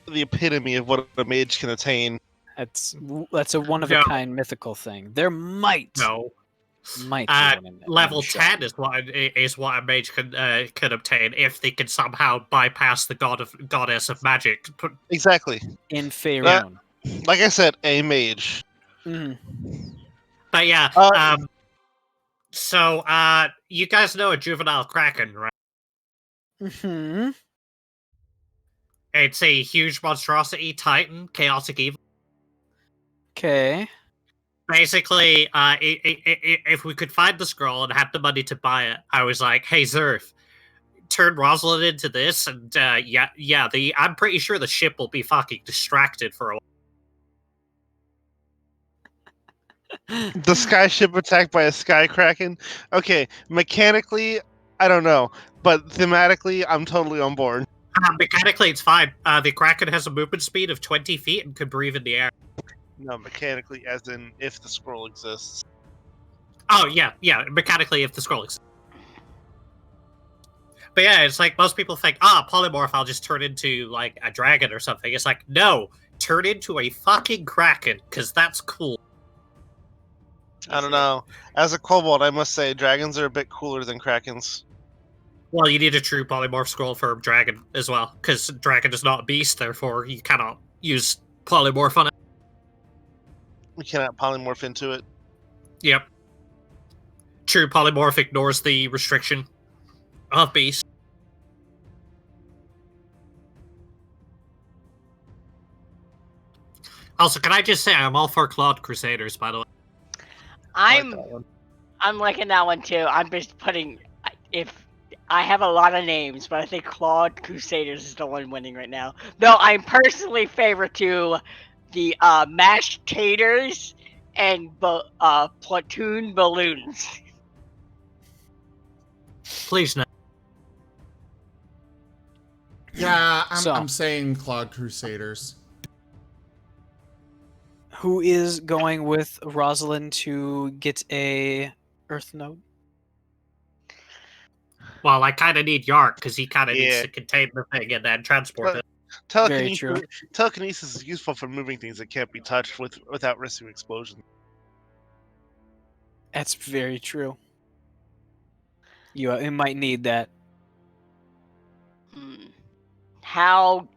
epitome of what a mage can attain. That's a one of a kind mythical thing. There might be one in level shop. 10 is what a mage can obtain if they can somehow bypass the goddess of magic. Exactly. In Faerun. Like I said, a mage. Mm. But yeah, so you guys know a juvenile kraken, right? Mm-hmm. It's a huge monstrosity, titan, chaotic evil. Okay. Basically, if we could find the scroll and have the money to buy it, I was like, hey, Zerf, turn Rosalind into this, and I'm pretty sure the ship will be fucking distracted for a while. The sky ship attacked by a sky kraken? Okay, mechanically, I don't know, but thematically, I'm totally on board. Mechanically, it's fine. The kraken has a movement speed of 20 feet and can breathe in the air. No, mechanically, as in if the scroll exists. Oh, yeah, mechanically if the scroll exists. But yeah, it's like most people think, polymorph, I'll just turn into, like, a dragon or something. It's like, no, turn into a fucking kraken, because that's cool. I don't know. As a kobold, I must say, dragons are a bit cooler than krakens. Well, you need a true polymorph scroll for dragon as well, because dragon is not a beast, therefore you cannot use polymorph on it. We cannot polymorph into it. Yep. True polymorph ignores the restriction of beast. Also, can I just say I'm all for Claude Crusaders, by the way. I'm liking that one too. I'm just putting if I have a lot of names, but I think Claude Crusaders is the one winning right now. Though I'm personally favorite to the mashed taters and platoon balloons. Please no. Yeah, I'm saying Claude Crusaders. Who is going with Rosalind to get a Earth node? Well, I kind of need Yark because he kind of needs to contain the thing and then transport it. Telekinesis is useful for moving things that can't be touched without risking explosion. That's very true. You might need that. How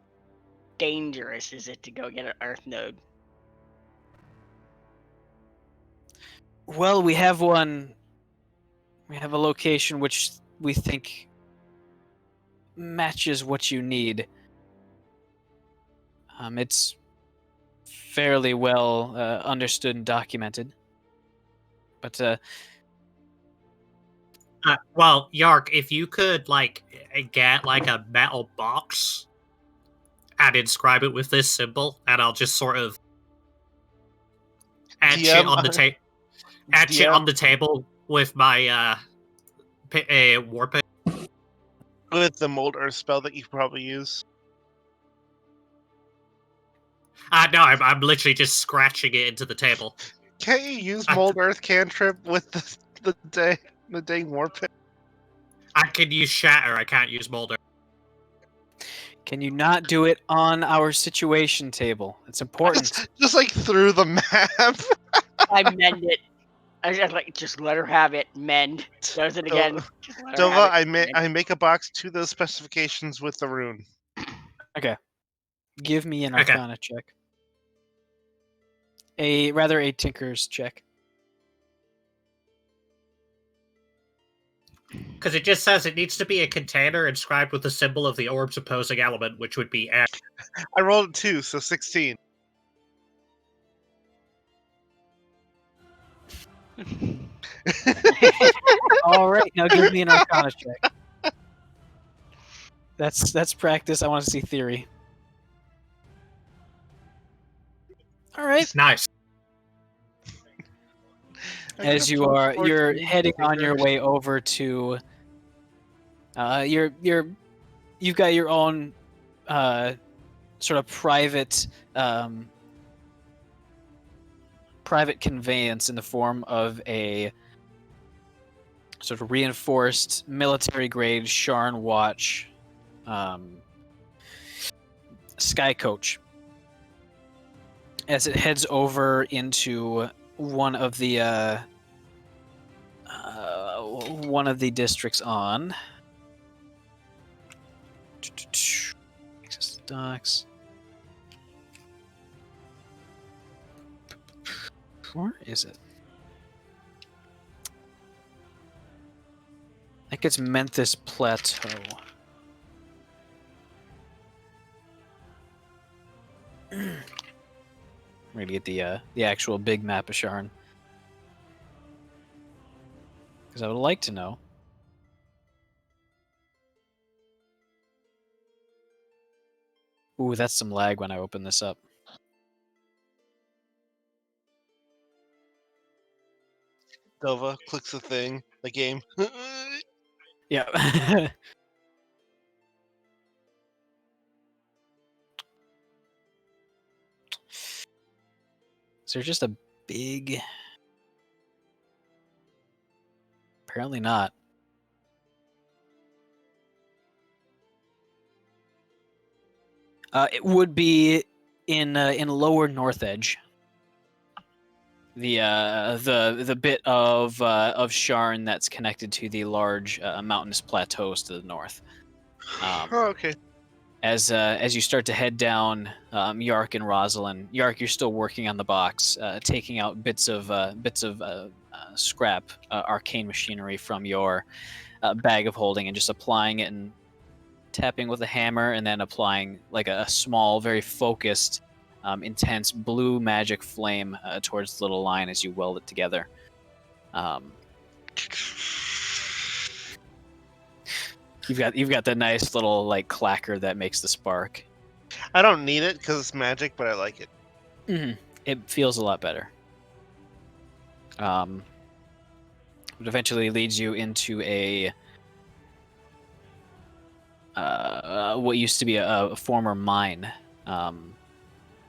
dangerous is it to go get an Earth node? Well, we have one. We have a location which we think matches what you need. It's fairly well understood and documented. But well, Yark, if you could get a metal box and inscribe it with this symbol, and I'll just sort of etch it on the table. Etch it on the table with my warp. With the mold earth spell that you probably use. No, I'm literally just scratching it into the table. Can't you use mold earth cantrip with the dang warp. I can use shatter. I can't use molder. Can you not do it on our situation table? It's important. Just like through the map. I mend it. I just like just let her have it. Mend. Does it again. Just let her Dova, have it. I make a box to those specifications with the rune. Okay. Give me an Okay. Arcana check. A Tinker's check. Because it just says it needs to be a container inscribed with the symbol of the orb's opposing element, which would be air. I rolled a 2, so 16. All right, now give me an Arcana check. That's practice. I want to see theory. All right. It's nice. As you're heading on your way over to, you've got your own sort of private conveyance in the form of a sort of reinforced military-grade Sharn watch sky coach. As it heads over into one of the districts on access to docks. Where is it? I think it's Memphis Plateau. We're gonna get the actual big map of Sharn, because I would like to know. Ooh, that's some lag when I open this up. Dova clicks the thing, the game. Yeah. Is there just a big... Apparently not. It would be in lower North Edge. The bit of Sharn that's connected to the large mountainous plateaus to the north. Oh, okay. As you start to head down, Yark and Rosalind. Yark, you're still working on the box, taking out bits of scrap arcane machinery from your bag of holding and just applying it and tapping with a hammer, and then applying like a small, very focused, intense blue magic flame towards the little line as you weld it together. You've got the nice little like clacker that makes the spark. I don't need it because it's magic, but I like it. Mm-hmm. It feels a lot better. It eventually leads you into a what used to be a former mine.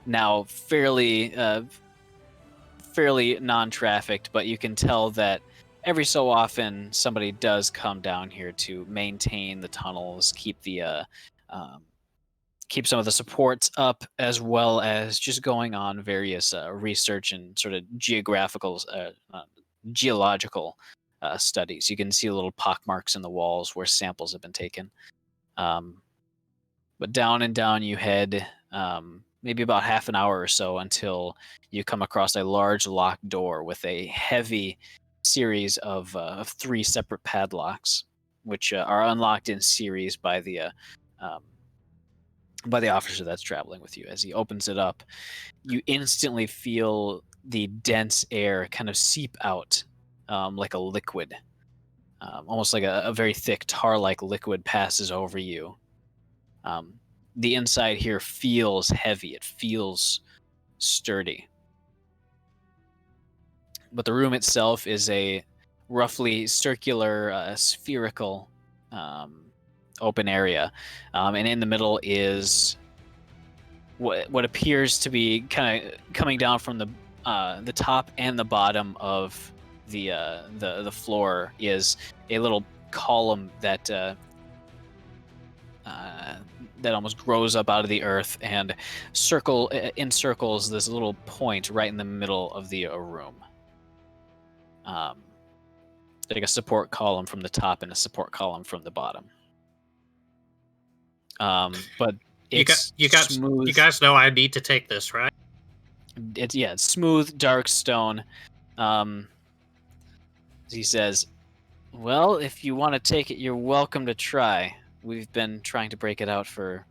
Now fairly non-trafficked, but you can tell that every so often somebody does come down here to maintain the tunnels, keep some of the supports up, as well as just going on various research and sort of geological studies. You can see little pockmarks in the walls where samples have been taken. But down and down you head, maybe about half an hour or so, until you come across a large locked door with a heavy series of 3 separate padlocks, which are unlocked in series by the officer that's traveling with you. As he opens it up, you instantly feel the dense air kind of seep out like a liquid. Almost like a very thick tar-like liquid passes over you. The inside here feels heavy. It feels sturdy. But the room itself is a roughly circular, spherical open area. And in the middle is what appears to be kind of coming down from the top and the bottom of the floor is a little column that that almost grows up out of the earth and encircles this little point right in the middle of the room. Like a support column from the top and a support column from the bottom. But it's smooth. You guys know I need to take this, right? It's smooth, dark stone. He says, "Well, if you want to take it, you're welcome to try. We've been trying to break it out ever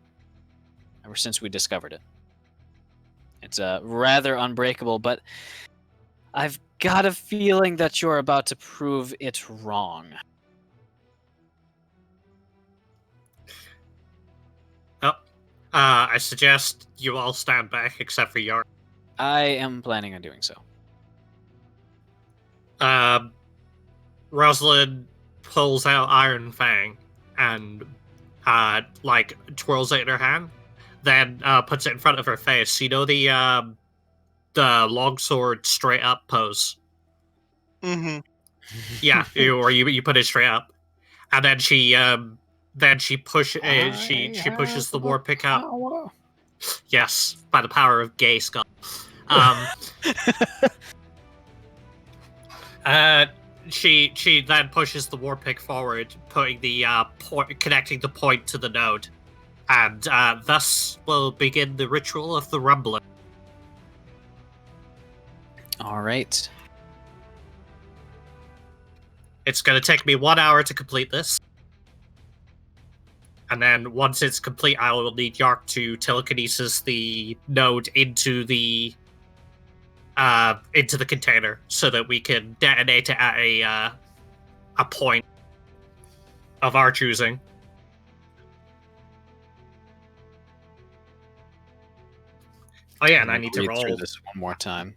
since we discovered it. It's rather unbreakable, but I've got a feeling that you're about to prove it wrong." Oh, I suggest you all stand back except for Yark. I am planning on doing so. Rosalind pulls out Iron Fang and twirls it in her hand, then puts it in front of her face. You know the longsword straight up pose. Mm-hmm. Yeah, you put it straight up, and then she pushes the war pick up. Yes, by the power of gay skull. She then pushes the war pick forward, putting the connecting the point to the node, and thus will begin the ritual of the rumbling. All right. It's going to take me 1 hour to complete this. And then once it's complete, I will need Yark to telekinesis the node into the container so that we can detonate it at a point of our choosing. Oh yeah, and I need to read through roll this one more time.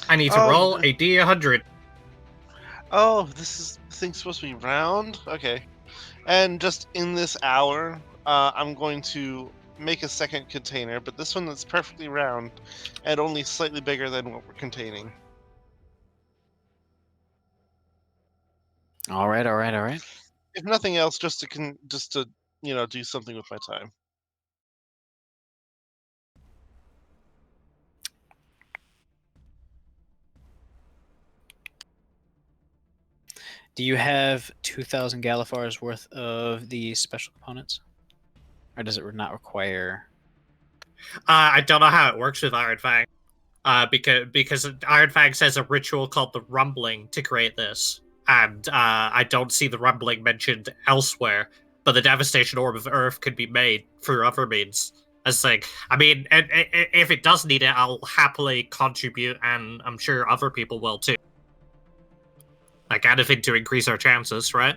I need to roll a D100. Oh, this thing's supposed to be round? Okay. And just in this hour, I'm going to make a second container, but this one that's perfectly round and only slightly bigger than what we're containing. All right. If nothing else, just to do something with my time. Do you have 2,000 Galifars worth of the special components? Or does it not require... I don't know how it works with Iron Fang. Because Iron Fang says a ritual called the Rumbling to create this. And I don't see the Rumbling mentioned elsewhere. But the Devastation Orb of Earth could be made through other means. If it does need it, I'll happily contribute, and I'm sure other people will too. Like anything to increase our chances, right?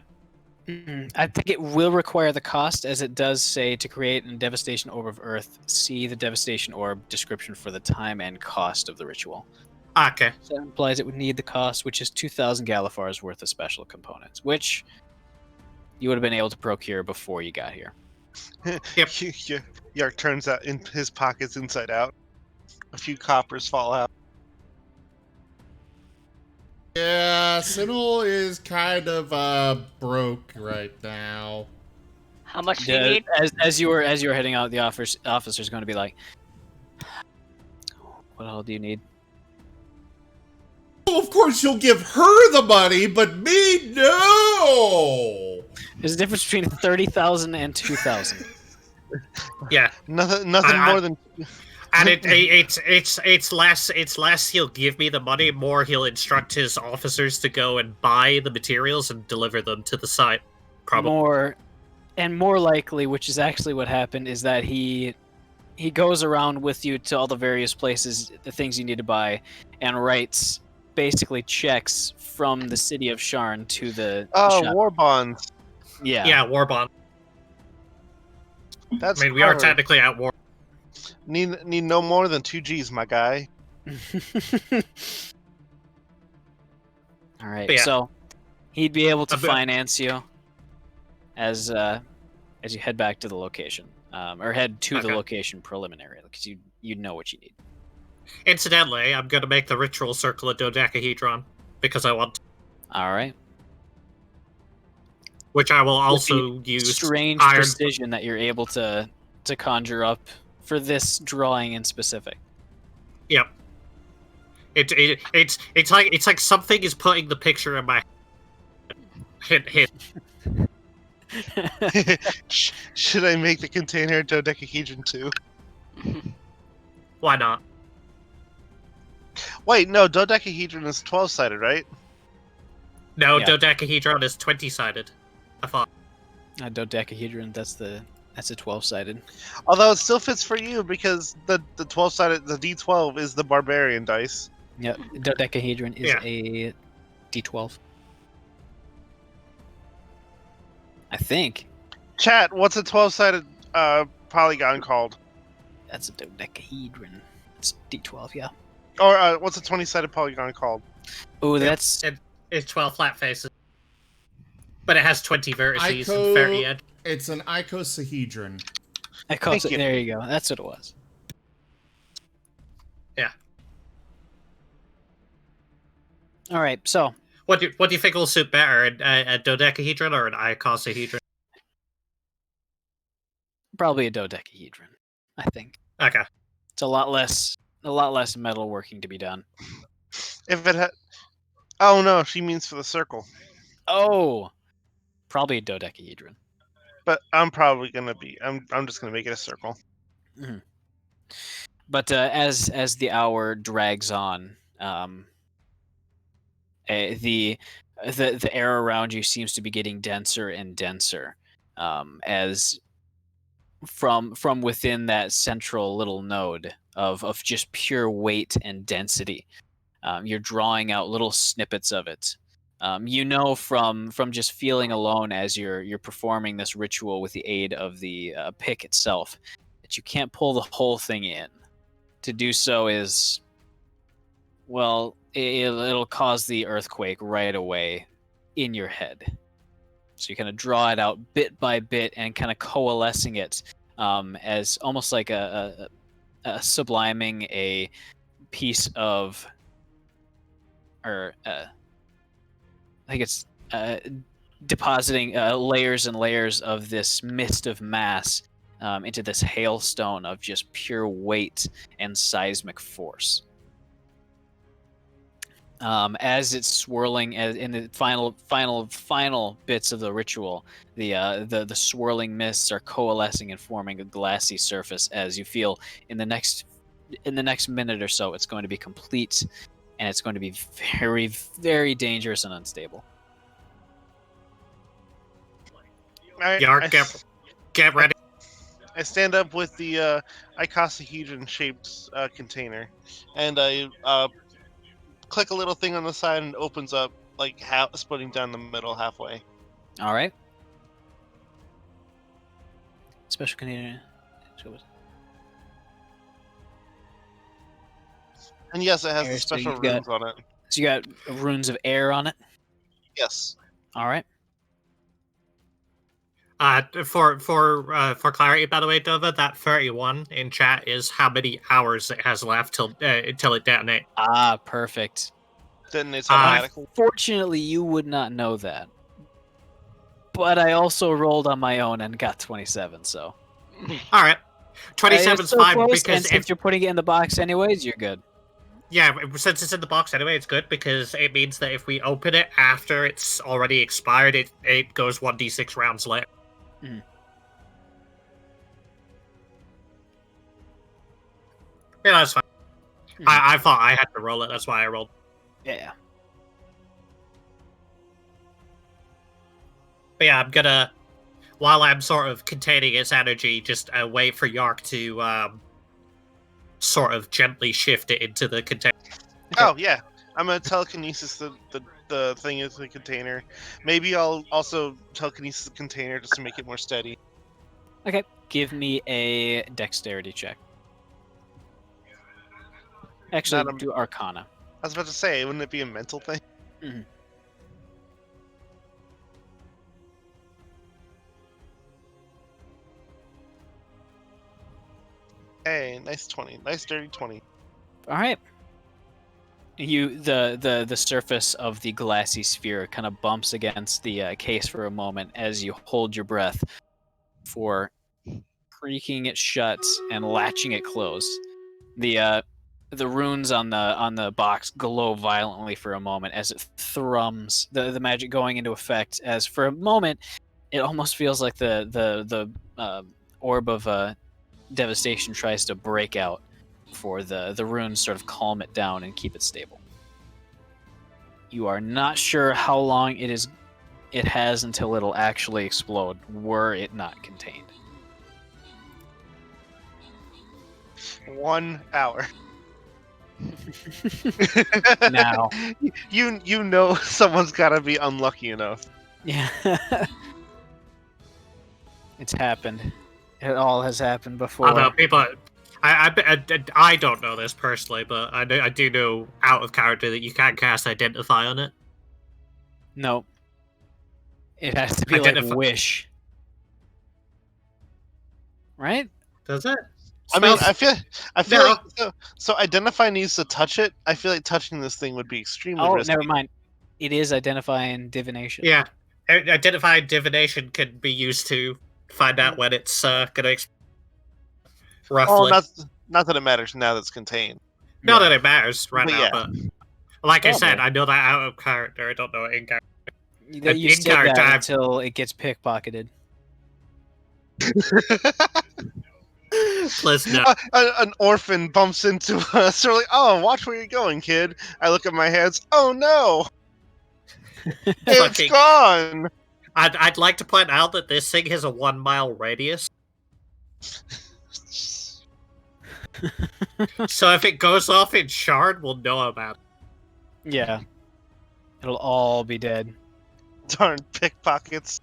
I think it will require the cost, as it does say to create a Devastation Orb of Earth, see the Devastation Orb description for the time and cost of the ritual. Okay. So that implies it would need the cost, which is 2,000 Galifars worth of special components, which you would have been able to procure before you got here. Yep. Yark turns out in his pockets inside out. A few coppers fall out. Yeah, Sinel is kind of broke right now. How much do you need? As you were heading out, the officer's going to be like, "What all do you need?" Well, of course you'll give her the money, but me, no! There's a difference between 30,000 and 2,000. Yeah. Nothing I- more than. And it's less he'll give me the money, more he'll instruct his officers to go and buy the materials and deliver them to the site. Probably. More likely, which is actually what happened, is that he goes around with you to all the various places, the things you need to buy, and writes basically checks from the city of Sharn to the shop. War bonds. Yeah, war bond. That's we are clever. technically at war. Need no more than 2 G's, my guy. All right, But yeah. so he'd be able to A bit- finance you as you head back to the location, or head to the Okay. location preliminary, because you know what you need. Incidentally, I'm gonna make the ritual circle a dodecahedron because I want to, All right. which I will With also the use strange iron. precision that you're able to conjure up for this drawing in specific. Yep. It's like something is putting the picture in my hit. Should I make the container dodecahedron too? Why not? Wait, no, dodecahedron is 12-sided, right? No, Yeah. dodecahedron is 20-sided. I thought. A dodecahedron. That's a 12-sided. Although it still fits for you because the 12-sided, the D12 is the barbarian dice. Yep. Dodecahedron is Yeah. a D12. I think Chat, what's a 12-sided polygon called? that's a dodecahedron. It's D12. Yeah. Or what's a 20-sided polygon called? Oh, that's It's 12 flat faces. But it has 20 vertices and 30 edges. It's an icosahedron. I called Thank it. you. There you go. That's what it was. Yeah. All right. So What do you think will suit better, a dodecahedron or an icosahedron? probably a dodecahedron. I think Okay. it's a lot less metalworking to be done. If it had... Oh no, she means for the circle. Oh, probably a dodecahedron. But I'm probably gonna be... I'm just gonna make it a circle. But as the hour drags on, the air around you seems to be getting denser and denser, as from within that central little node of just pure weight and density, you're drawing out little snippets of it. You know from just feeling alone as you're performing this ritual with the aid of the pick itself that you can't pull the whole thing in. To do so is, well, it'll cause the earthquake right away in your head. So you kind of draw it out bit by bit and kind of coalescing it as almost like a subliming a piece of, or I think it's depositing layers and layers of this mist of mass into this hailstone of just pure weight and seismic force. As it's swirling in the final bits of the ritual, the swirling mists are coalescing and forming a glassy surface. As you feel in the next minute or so, it's going to be complete, and it's going to be very, very dangerous and unstable. Yark, get ready. I stand up with the icosahedron-shaped container, and I click a little thing on the side, and it opens up, like splitting down the middle halfway. All right. Special container. And yes, it has Air, the so special you've got- runes on it. So you got runes of air on it. Yes. All right. For clarity, by the way, Dova, that 31 in chat is how many hours it has left until it detonates. Ah, perfect. Detonates automatically. Fortunately, you would not know that. But I also rolled on my own and got 27, so. All right, 27's It's so fine close, because and since you're putting it in the box anyways, you're good. yeah, since it's in the box anyway, it's good because it means that if we open it after it's already expired, it goes 1d6 rounds later. Mhm. Yeah, that's fine. Mhm. I thought I had to roll it. That's why I rolled. Yeah. But yeah, I'm gonna, while I'm sort of containing its energy, just wait for Yark to sort of gently shift it into the container. Oh yeah, I'm gonna telekinesis the thing into the container. Maybe I'll also telekinesis the container just to make it more steady. Okay. Give me a dexterity check. Actually, Not a- do Arcana. I was about to say, wouldn't it be a mental thing? Mhm. Hey, nice 20, nice dirty 20. All right. The surface of the glassy sphere kind of bumps against the case for a moment as you hold your breath for creaking it shut and latching it closed. The runes on the box glow violently for a moment as it thrums, the magic going into effect. As for a moment, it almost feels like the orb of devastation tries to break out for the runes sort of calm it down and keep it stable. You are not sure how long it has until it'll actually explode, were it not contained. 1 hour. Now. you know someone's gotta be unlucky enough. Yeah. It's happened. It all has happened before. Although people, I don't know this personally, but I do know out of character that you can't cast Identify on it. No. It has to be like Wish. Right? Does it? I mean, Spells- I feel No. like so Identify needs to touch it. I feel like touching this thing would be extremely risky. Never mind. It is Identify and Divination. Yeah, Identify and Divination can be used to find out when it's gonna roughly. Oh, not that it matters now that it's contained. Not that it matters right But now, yeah. but like I said, Probably. I know that out of character. I don't know it in character. You In said that character, I've- until it gets pickpocketed. Please no. An orphan bumps into us. They're like, "Oh, watch where you're going, kid." I look at my hands. Oh no, it's Fucking- gone. I'd like to point out that this thing has a 1 mile radius. So if it goes off in shard, we'll know about Yeah. It'll all be dead. Darn pickpockets,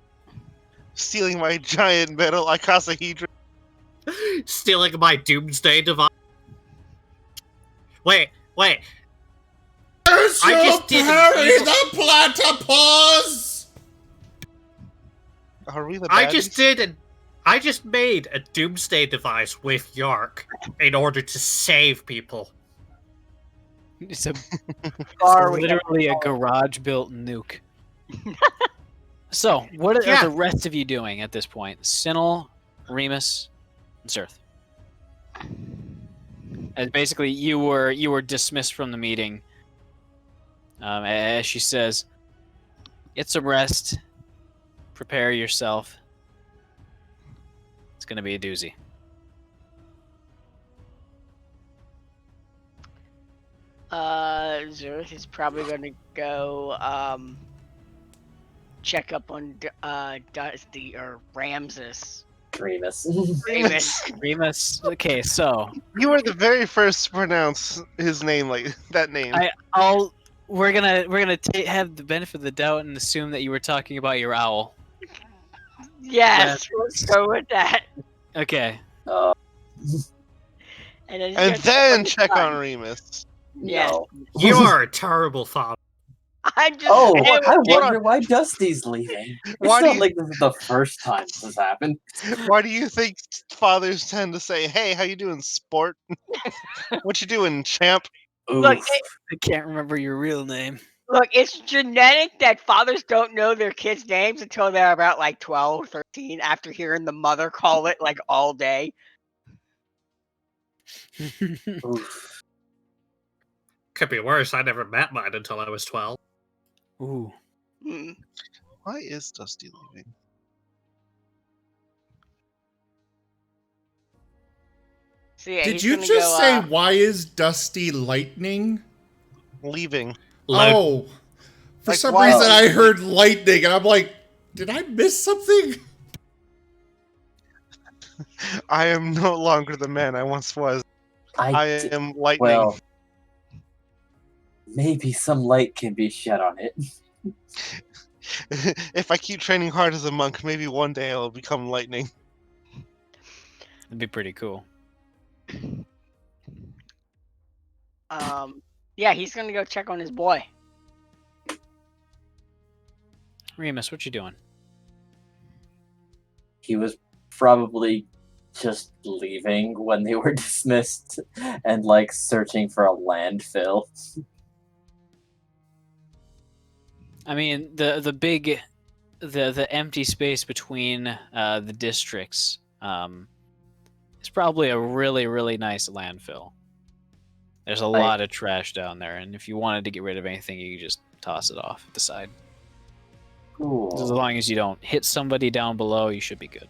stealing my giant metal icosahedron. it. Stealing my doomsday device. Wait. There's I your just did an parry evil- the platypus! Are we the baddies? I just made a doomsday device with Yark in order to save people. It's a Far we literally a garage-built nuke. So, what are Yeah. the rest of you doing at this point? Sinel, Remus, and Zerth. As basically, you were dismissed from the meeting. As she says, "Get some rest. Prepare yourself. It's gonna be a doozy." Zerth is probably going to go check up on Dusty or Ramses. Remus. Remus. Remus. Okay, so You were the very first to pronounce his name like that name. we're gonna have the benefit of the doubt and assume that you were talking about your owl. Yes, let's go with that. Okay. Oh, And then, he's And gonna then his check son. on Remus. Yes. no. You are a terrible father. I just Oh, it I was- wonder why Dusty's leaving. It's Why do not you- like this is the first time this has happened. Why do you think fathers tend to say, "Hey, how you doing, sport? What you doing, champ?" Look, Oof. I can't remember your real name. Look, it's genetic that fathers don't know their kids' names until they're about like 12 or 13 after hearing the mother call it like all day. Oof. Could be worse. I never met mine until I was 12. Ooh. Hmm. Why is Dusty leaving? So yeah, Did he's you gonna just go, say, why is Dusty lightning? Leaving. Oh. For Like, some why- reason I heard lightning, and I'm like, did I miss something? I am no longer the man I once was. I di- am lightning. well, maybe some light can be shed on it. If I keep training hard as a monk, maybe one day I'll become lightning. That'd be pretty cool. Yeah, he's gonna go check on his boy. Remus, what you doing? He was probably just leaving when they were dismissed and like searching for a landfill. I mean, the empty space between the districts is probably a really, really nice landfill. There's a lot of trash down there, and if you wanted to get rid of anything, you could just toss it off at the side. Cool. As long as you don't hit somebody down below, you should be good.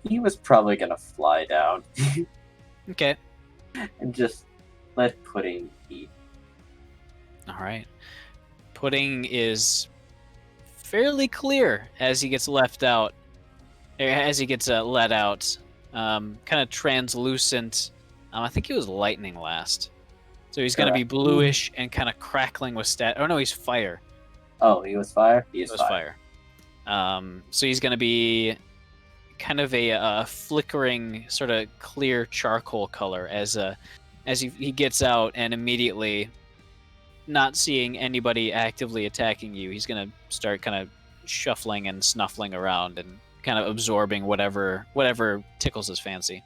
He was probably gonna fly down Okay. and just let Pudding eat. All right. Pudding is fairly clear as he gets left out, as he gets let out. Kind of translucent. I think he was lightning last, so he's gonna be bluish and kind of crackling with stat. Oh no, he's fire. Oh, he was fire. He was fire. So he's gonna be kind of a flickering, sort of clear charcoal color as he gets out, and immediately, not seeing anybody actively attacking you, he's gonna start kind of shuffling and snuffling around and kind of absorbing whatever tickles his fancy.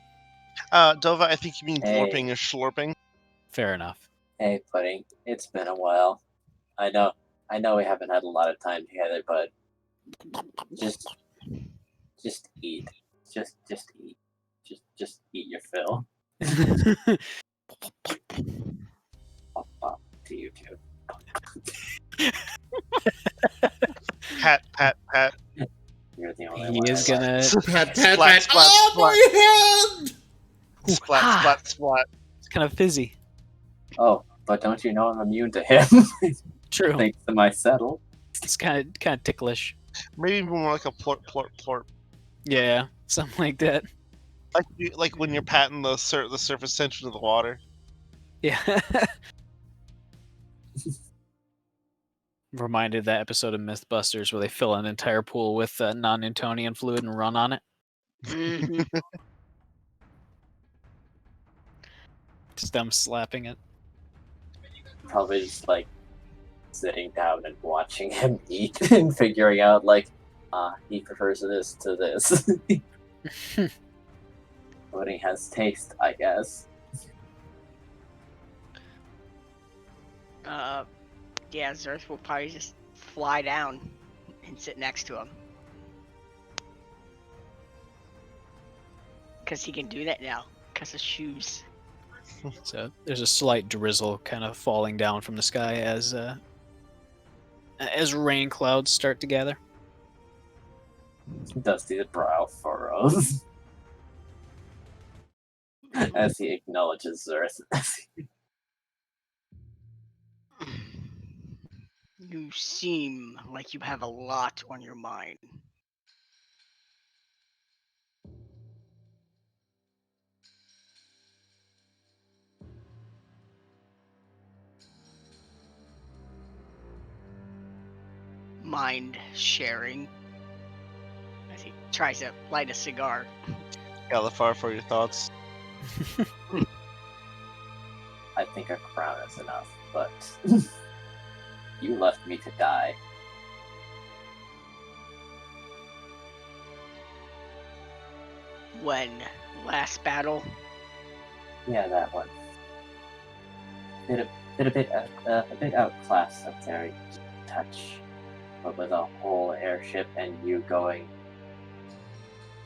Dova, I think you mean glorping or schlorping. Fair enough. Hey, Pudding. It's been a while. I know we haven't had a lot of time together, but just eat. Just eat. Just eat your fill. Pop to you too. Pat. You're the only He one. is gonna Pat. Splat, splat, Oh, splat. my hand! Splat. It's kind of fizzy. Oh, but don't you know I'm immune to him? True. Thanks to my settle. It's kind of ticklish. Maybe more like a plort. Yeah, something like that. Like when you're patting the surface tension of the water. Yeah. Reminded of that episode of Mythbusters where they fill an entire pool with non-Newtonian fluid and run on it. Mhm. Just them slapping it. Probably just like sitting down and watching him eat and figuring out like, he prefers this to this. Pudding has taste, I guess. Yeah, Zerth will probably just fly down and sit next to him. Because he can do that now, because of shoes. So there's a slight drizzle kind of falling down from the sky as rain clouds start to gather. Dusty's brow furrows as he acknowledges Zerth. You seem like you have a lot on your mind. Mind sharing? As he tries to light a cigar. Galifar, for your thoughts. I think a crown is enough, but you left me to die. When? Last battle? Yeah, that one. Did a bit outclassed up there, touch, but with a whole airship and you going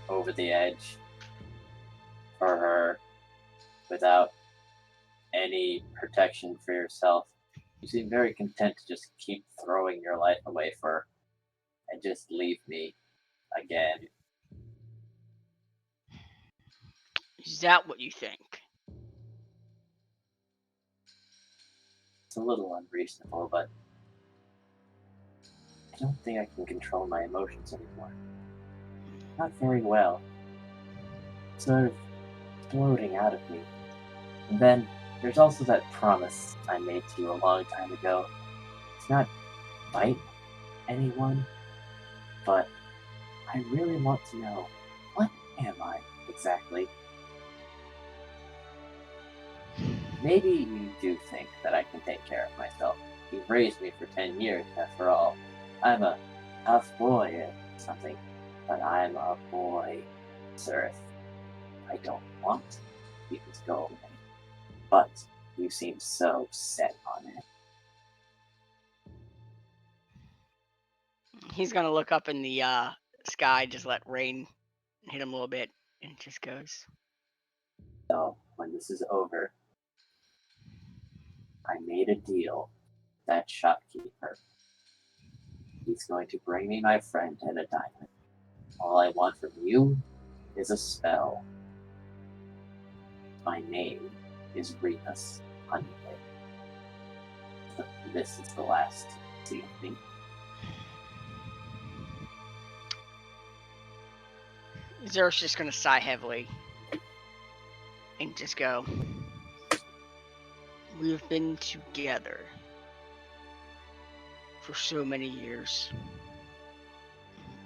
over the edge for her without any protection for yourself. You seem very content to just keep throwing your life away for her and just leave me again. Is that what you think? It's a little unreasonable, but I don't think I can control my emotions anymore. Not very well. Sort of floating out of me. And then there's also that promise I made to you a long time ago. It's not bite anyone, but I really want to know, what am I exactly? Maybe you do think that I can take care of myself. You've raised me for 10 years, after all. I'm a tough boy or something, but I'm a boy. Earth. I don't want you to go away, but you seem so set on it. He's gonna look up in the sky, just let rain hit him a little bit, and it just goes. So, when this is over, I made a deal with that shopkeeper. He's going to bring me my friend and a diamond. All I want from you is a spell. My name is Remus Honeyday. This is the last you see of me. Zer's just gonna sigh heavily and just go. We've been together for so many years.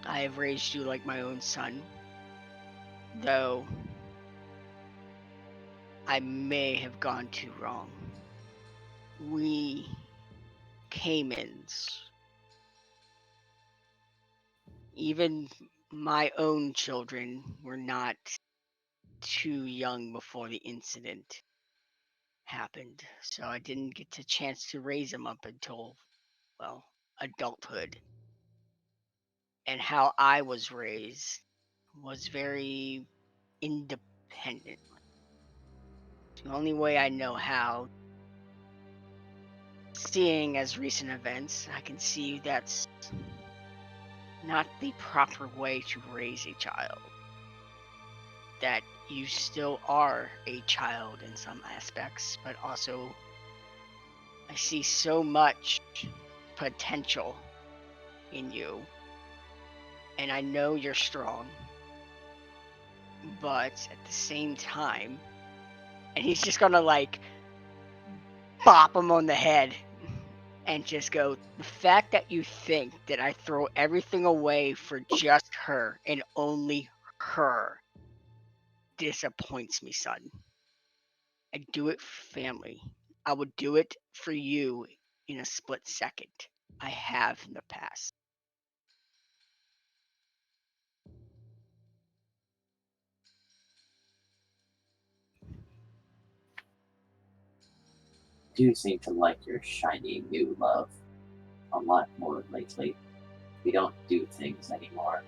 I have raised you like my own son, though I may have gone too wrong. We Caymans, even my own children, were not too young before the incident happened, so I didn't get a chance to raise them up until, well, adulthood. And how I was raised was very independent. The only way I know how, seeing as recent events, I can see that's not the proper way to raise a child. That you still are a child in some aspects, but also I see so much potential in you. And I know you're strong, but at the same time, and he's just gonna like bop him on the head and just go, the fact that you think that I throw everything away for just her and only her disappoints me, son. I do it for family. I would do it for you in a split second. I have in the past. You do seem to like your shiny new love a lot more lately. We don't do things anymore.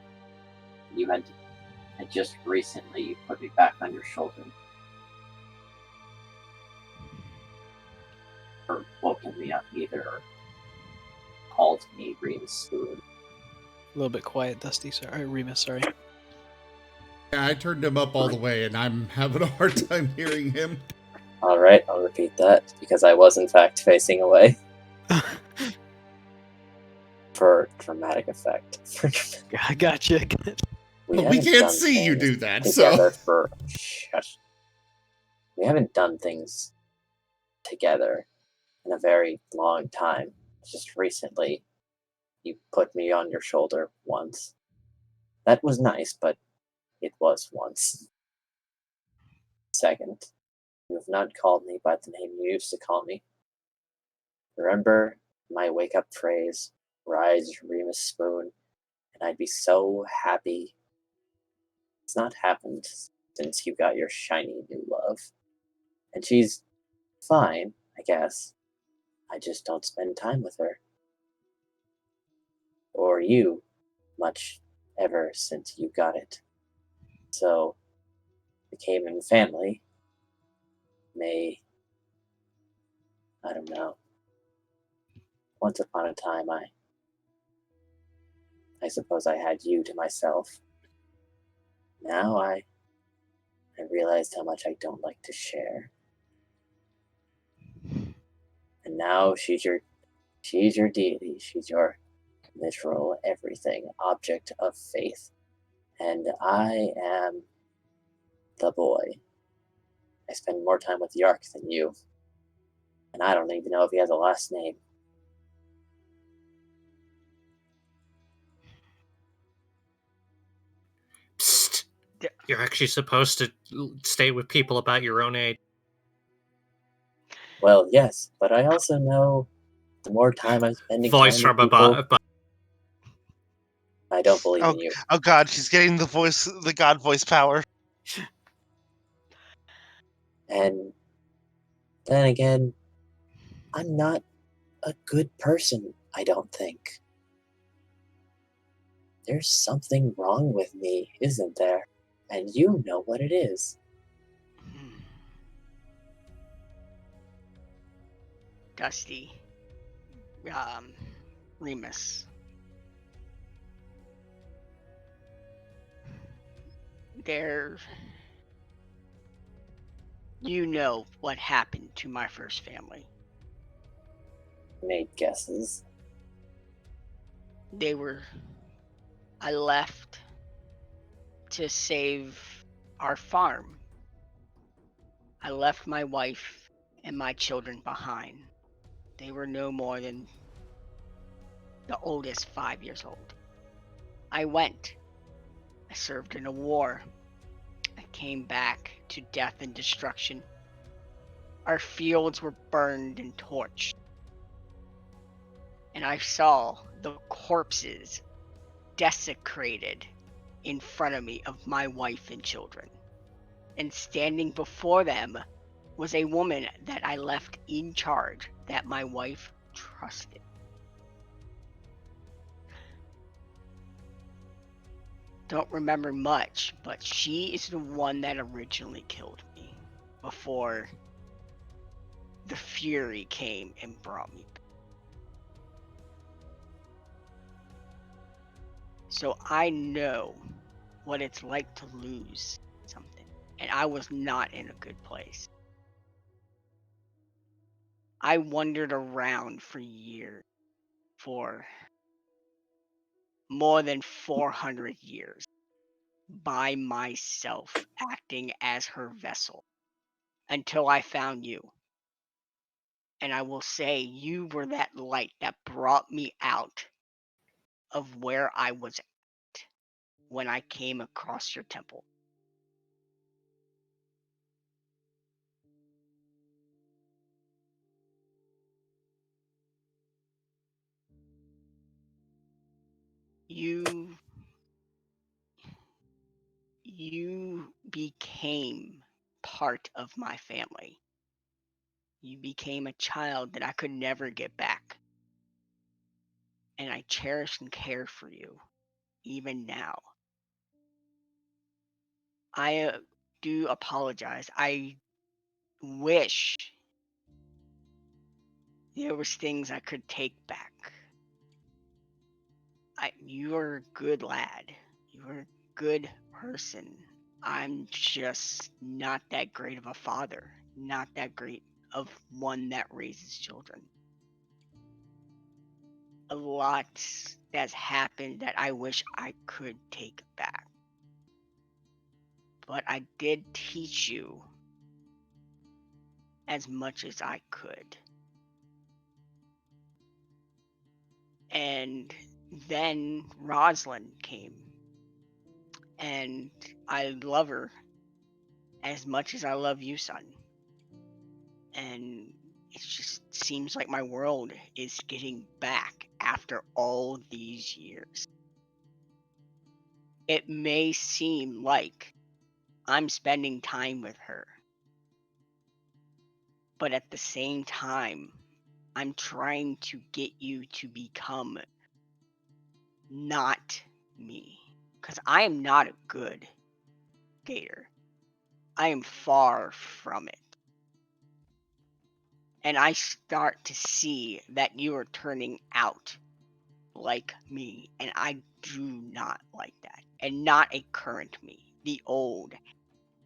You had just recently put me back on your shoulder. Or woken me up either, or called me Remus Spoon. A little bit quiet, Dusty. Sorry, Remus. Sorry. Yeah, I turned him up all the way, and I'm having a hard time hearing him. Alright, I'll repeat that, because I was in fact facing away. For dramatic effect. I gotcha. But we haven't can't done see you things do that, together so. for we haven't done things together in a very long time. Just recently, you put me on your shoulder once. That was nice, but it was once. Second, you have not called me by the name you used to call me. Remember my wake-up phrase, rise Remus Spoon, and I'd be so happy. It's not happened since you got your shiny new love. And she's fine, I guess. I just don't spend time with her. Or you, much ever since you got it. So, the Cayman family may, I don't know. Once upon a time, I suppose I had you to myself. Now I realized how much I don't like to share. And now she's your deity. She's your literal everything, object of faith. And I am the boy. I spend more time with Yark than you. And I don't even know if he has a last name. Psst. You're actually supposed to stay with people about your own age. Well, yes, but I also know the more time I'm spending Voice time from with people, above. I don't believe in you. Oh God, she's getting the God voice power. And then again, I'm not a good person, I don't think. There's something wrong with me, isn't there? And you know what it is. Dusty. Remus. There. You know what happened to my first family. Made guesses. I left to save our farm. I left my wife and my children behind. They were no more than the oldest 5 years old. I went. I served in a war. I came back to death and destruction. Our fields were burned and torched. And I saw the corpses desecrated in front of me of my wife and children. And standing before them was a woman that I left in charge, that my wife trusted. Don't remember much, but she is the one that originally killed me before the Fury came and brought me back. So I know what it's like to lose something, and I was not in a good place. I wandered around for years, for more than 400 years, by myself, acting as her vessel, until I found you. And I will say, you were that light that brought me out of where I was at when I came across your temple. You became part of my family. You became a child that I could never get back. And I cherish and care for you, even now. I do apologize. I wish there was things I could take back. You're a good lad. You're a good person. I'm just not that great of a father. Not that great of one that raises children. A lot that's happened that I wish I could take back. But I did teach you as much as I could. And then Rosalind came. And I love her as much as I love you, son. And it just seems like my world is getting back after all these years. It may seem like I'm spending time with her, but at the same time, I'm trying to get you to become not me. Because I am not a good gator. I am far from it. And I start to see that you are turning out like me, and I do not like that. And not a current me, the old,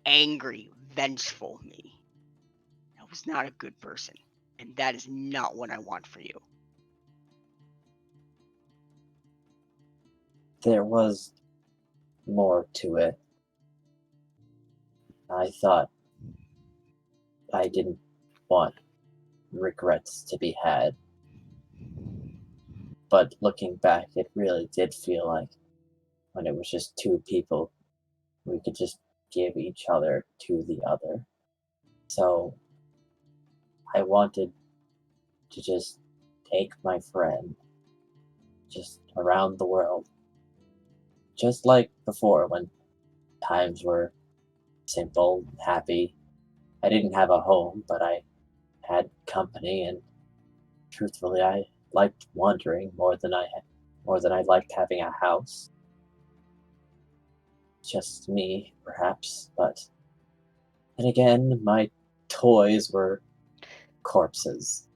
angry, vengeful me. I was not a good person, and that is not what I want for you. There was more to it. I thought I didn't want regrets to be had. But looking back, it really did feel like when it was just two people, we could just give each other to the other. So I wanted to just take my friend just around the world just like before when times were simple, happy. I didn't have a home, but I had company, and truthfully, I liked wandering more than I liked having a house. Just me, perhaps, but then again, my toys were corpses.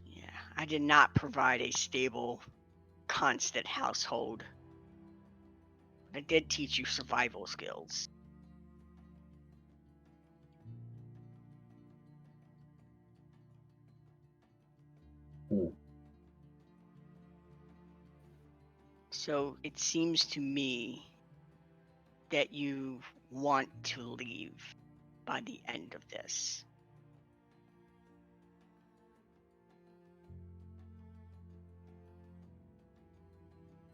Yeah, I did not provide a stable, constant household. But I did teach you survival skills. Hmm. So it seems to me that you want to leave by the end of this.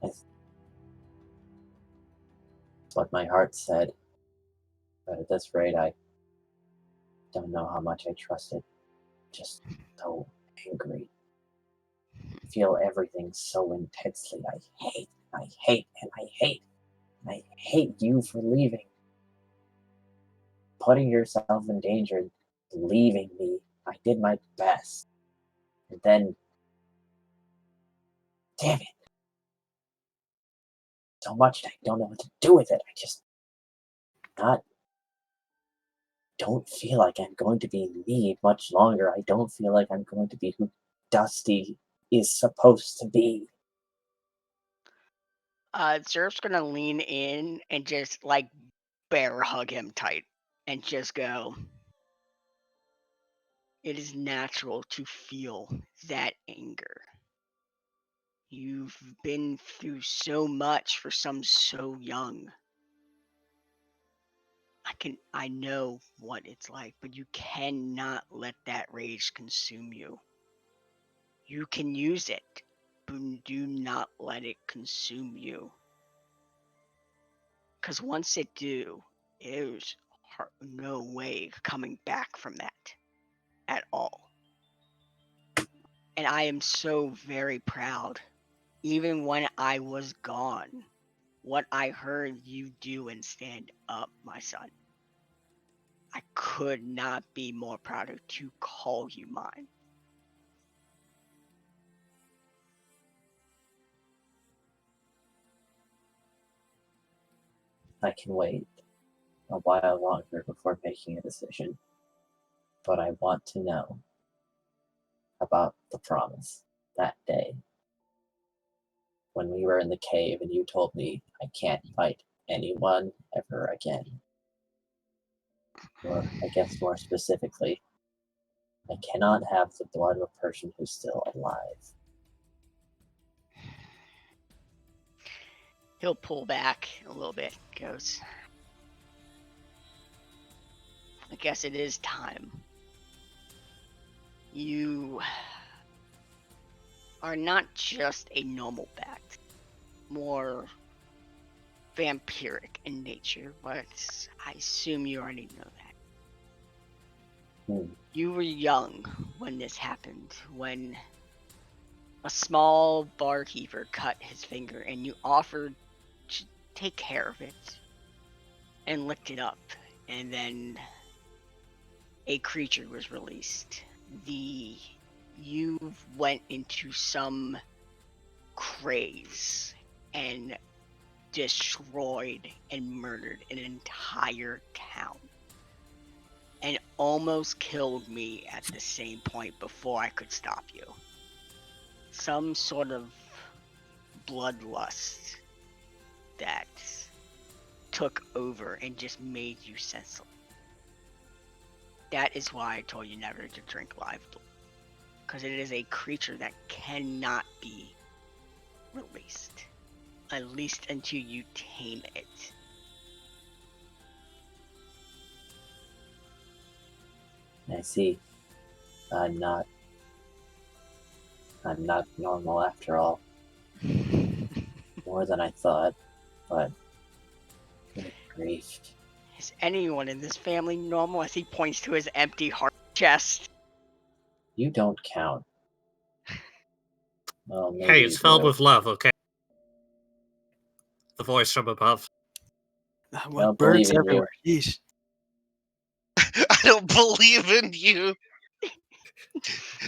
That's what my heart said. But at this rate, I don't know how much I trust it. Just so angry. I feel everything so intensely. I hate, and I hate, and I hate. And I hate you for leaving. Putting yourself in danger, leaving me. I did my best. And then, damn it. So much that I don't know what to do with it. I just not don't feel like I'm going to be me much longer. I don't feel like I'm going to be who Dusty is supposed to be. Zerf's gonna lean in and just like bear hug him tight and just go, it is natural to feel that anger. You've been through so much for some so young. I know what it's like, but you cannot let that rage consume you. You can use it, but do not let it consume you. Because once it do, there's no way coming back from that at all. And I am so very proud. Even when I was gone, what I heard you do and stand up, my son. I could not be more proud to call you mine. I can wait a while longer before making a decision. But I want to know about the promise that day when we were in the cave and you told me I can't fight anyone ever again. Or, I guess more specifically, I cannot have the blood of a person who's still alive. He'll pull back a little bit, goes, I guess it is time. You are not just a normal bat, more vampiric in nature, but I assume you already know that. Hmm. You were young when this happened, when a small barkeeper cut his finger and you offered to take care of it and licked it up, and then a creature was released. You went into some craze and destroyed and murdered an entire town and almost killed me at the same point before I could stop you. Some sort of bloodlust that took over and just made you senseless. That is why I told you never to drink live blood, because it is a creature that cannot be released, at least until you tame it. I see. I'm not normal after all. More than I thought, but good grief. Is anyone in this family normal? As he points to his empty heart chest. You don't count. Well, maybe Hey, you it's filled do. with love, okay? The voice from above. Don't believe in you. Yeesh. I don't believe in you.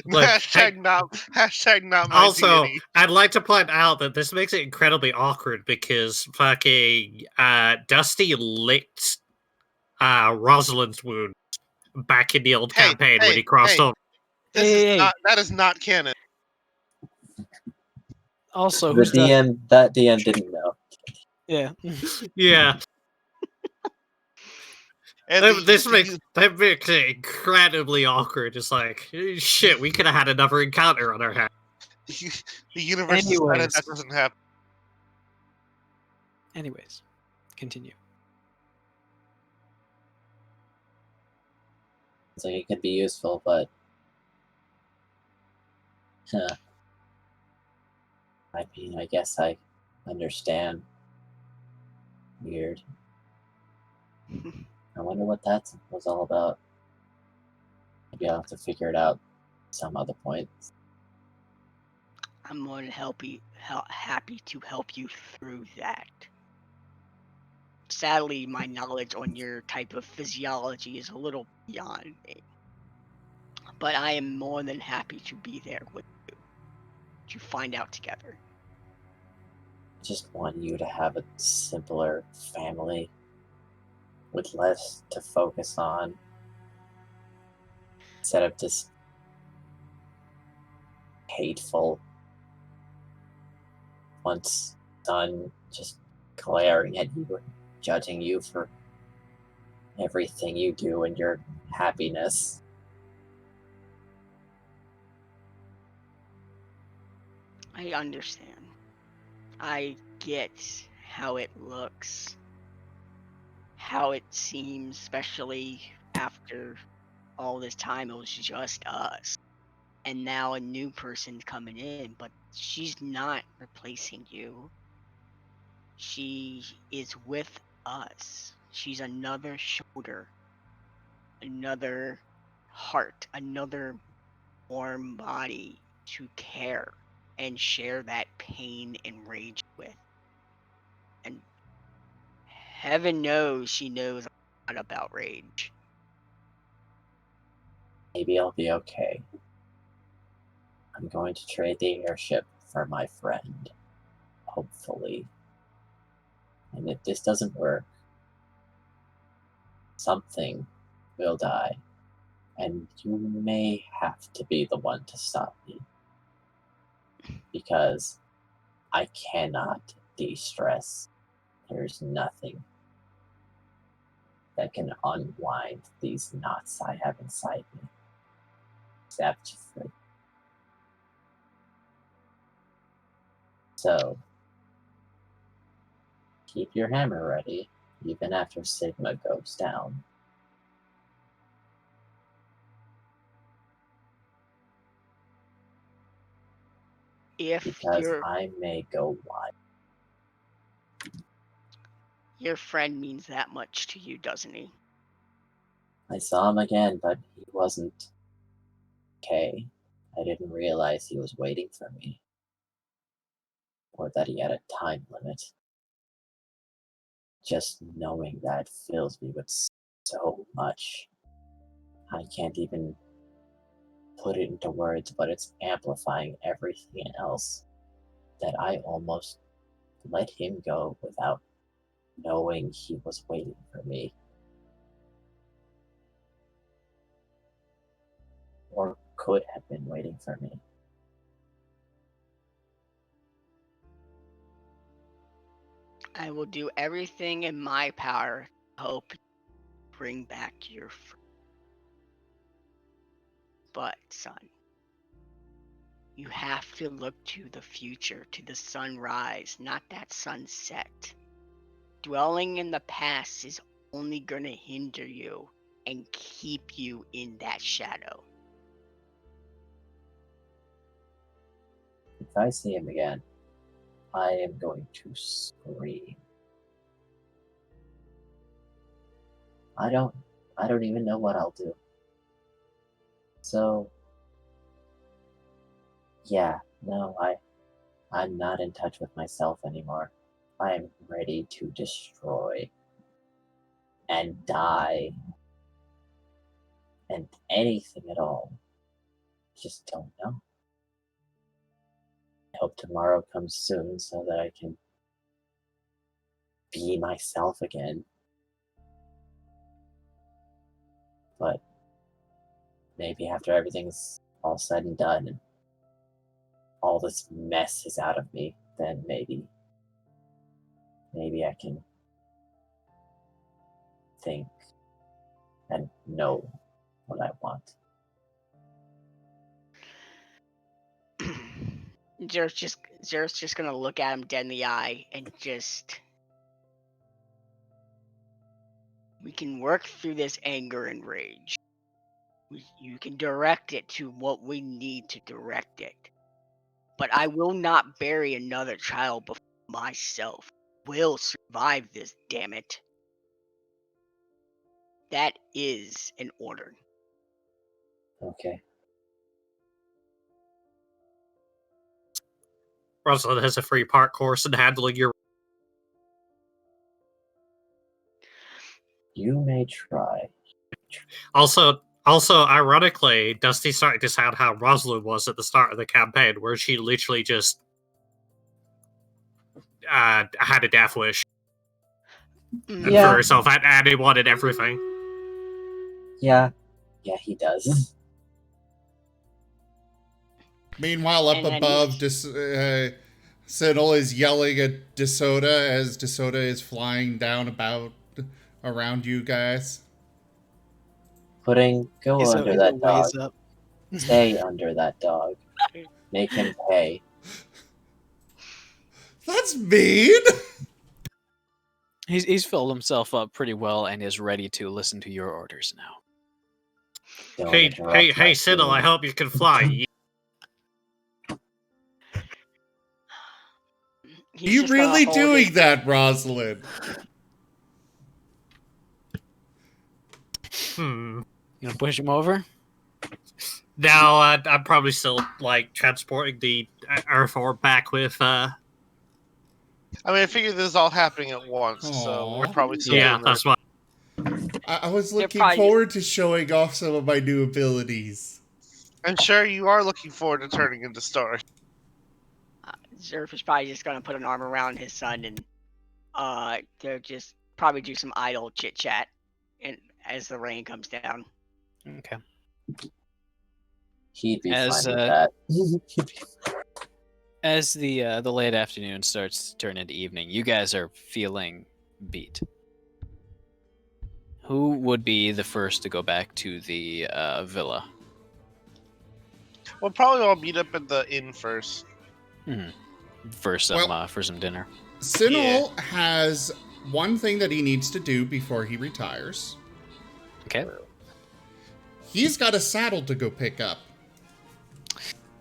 Look, hey, hashtag not my also, deity. I'd like to point out that this makes it incredibly awkward because fucking Dusty licked Rosalind's wound back in the old Hey, campaign when hey, he crossed hey. over. Hey. That is not canon. Also, The who's that? that DM didn't know. Yeah. Yeah, And that makes it incredibly awkward. It's like, shit, we could have had another encounter on our hands. the universe decided Anyways. that doesn't happen. Anyways, continue. It's like it could be useful, but huh. I mean, I guess I understand. Weird. I wonder what that was all about. Maybe I'll have to figure it out some other point. I'm more than happy to help you through that. Sadly, my knowledge on your type of physiology is a little beyond me. But I am more than happy to be there with you to find out together. I just want you to have a simpler family with less to focus on instead of this hateful once son just glaring at you and judging you for everything you do and your happiness. I understand. I get how it looks, how it seems, especially after all this time it was just us. And now a new person's coming in, but she's not replacing you. She is with us. She's another shoulder, another heart, another warm body to care and share that pain and rage with. And heaven knows she knows a lot about rage. Maybe I'll be okay. I'm going to trade the airship for my friend. Hopefully. And if this doesn't work, something will die. And you may have to be the one to stop me. Because I cannot de-stress. There's nothing that can unwind these knots I have inside me. Except for... So, keep your hammer ready, even after Sigma goes down. If Because I may go wild. your friend means that much to you, doesn't he? I saw him again, but he wasn't okay. I didn't realize he was waiting for me. Or that he had a time limit. Just knowing that fills me with so much. I can't even put it into words, but it's amplifying everything else. That I almost let him go without knowing he was waiting for me. Or could have been waiting for me. I will do everything in my power to help bring back your friend. But, son, you have to look to the future, to the sunrise, not that sunset. Dwelling in the past is only going to hinder you and keep you in that shadow. If I see him again, I am going to scream. I don't even know what I'll do. So, yeah, no, I'm not in touch with myself anymore. I am ready to destroy and die and anything at all. Just don't know. I hope tomorrow comes soon so that I can be myself again. But maybe after everything's all said and done and all this mess is out of me, then maybe I can think and know what I want. Zero's just gonna look at him dead in the eye and just. We can work through this anger and rage. You can direct it to what we need to direct it. But I will not bury another child before myself will survive this, damn it. That is an order. Okay. Rosalind has a free park course in handling your. You may try. Also, ironically, Dusty starting to sound how Rosalind was at the start of the campaign, where she literally just had a death wish for herself and anyone and everything. Yeah, he does. Meanwhile, up above, Siddle is yelling at DeSoda as DeSoda is flying down around you guys. Go under that dog. Stay under that dog. Make him pay. That's mean! He's filled himself up pretty well and is ready to listen to your orders now. Hey, Siddle, I hope you can fly. Are you really doing that, Rosalind? You gonna push him over? No, I'm probably still transporting the Earth orb back with. I mean, I figure this is all happening at once, so we're probably still. Yeah, that's why. I was looking forward to showing off some of my new abilities. I'm sure you are looking forward to turning into stars. Zerf is probably just gonna put an arm around his son and they'll just probably do some idle chit chat and as the rain comes down. Okay. He'd be fine with that. As the late afternoon starts to turn into evening, you guys are feeling beat. Who would be the first to go back to the villa? We'll probably all meet up at the inn first. For some dinner. Sinal has one thing that he needs to do before he retires. Okay. He's got a saddle to go pick up.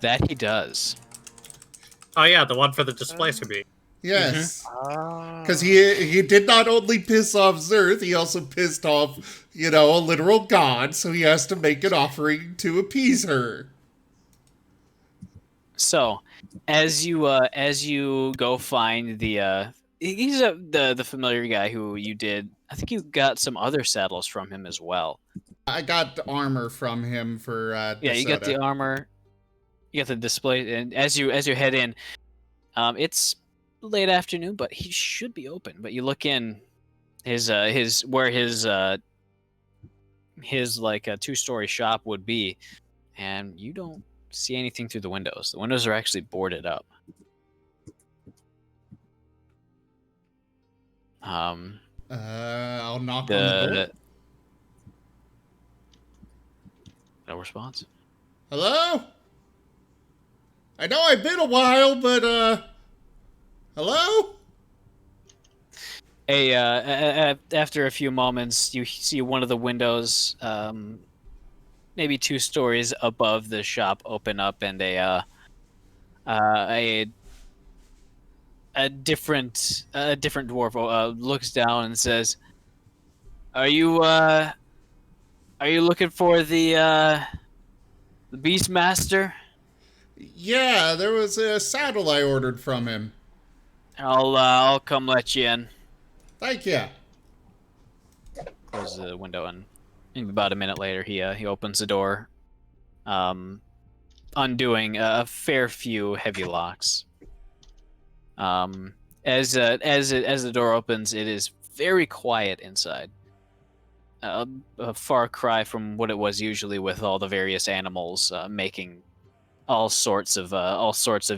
That he does. Oh yeah, the one for the displacer beam. Yes. Because he did not only piss off Zerth, he also pissed off, a literal god, so he has to make an offering to appease her. So, as you go find he's the familiar guy who you did. I think you got some other saddles from him as well. I got the armor from him for yeah, you got the armor. You got the display, and as you head in, it's late afternoon, but he should be open. But you look in his like a two-story shop would be, and you don't see anything through the windows. The windows are actually boarded up. I'll knock on the door. No response. Hello? I know I've been a while, but hello? After a few moments, you see one of the windows, maybe 2 stories above the shop, open up, and a different dwarf looks down and says, "Are you looking for the Beastmaster?" Yeah, there was a saddle I ordered from him. I'll come let you in. Thank you. Closes the window, and maybe about a minute later, he opens the door, undoing a fair few heavy locks. As the door opens, it is very quiet inside. A far cry from what it was usually, with all the various animals making all sorts of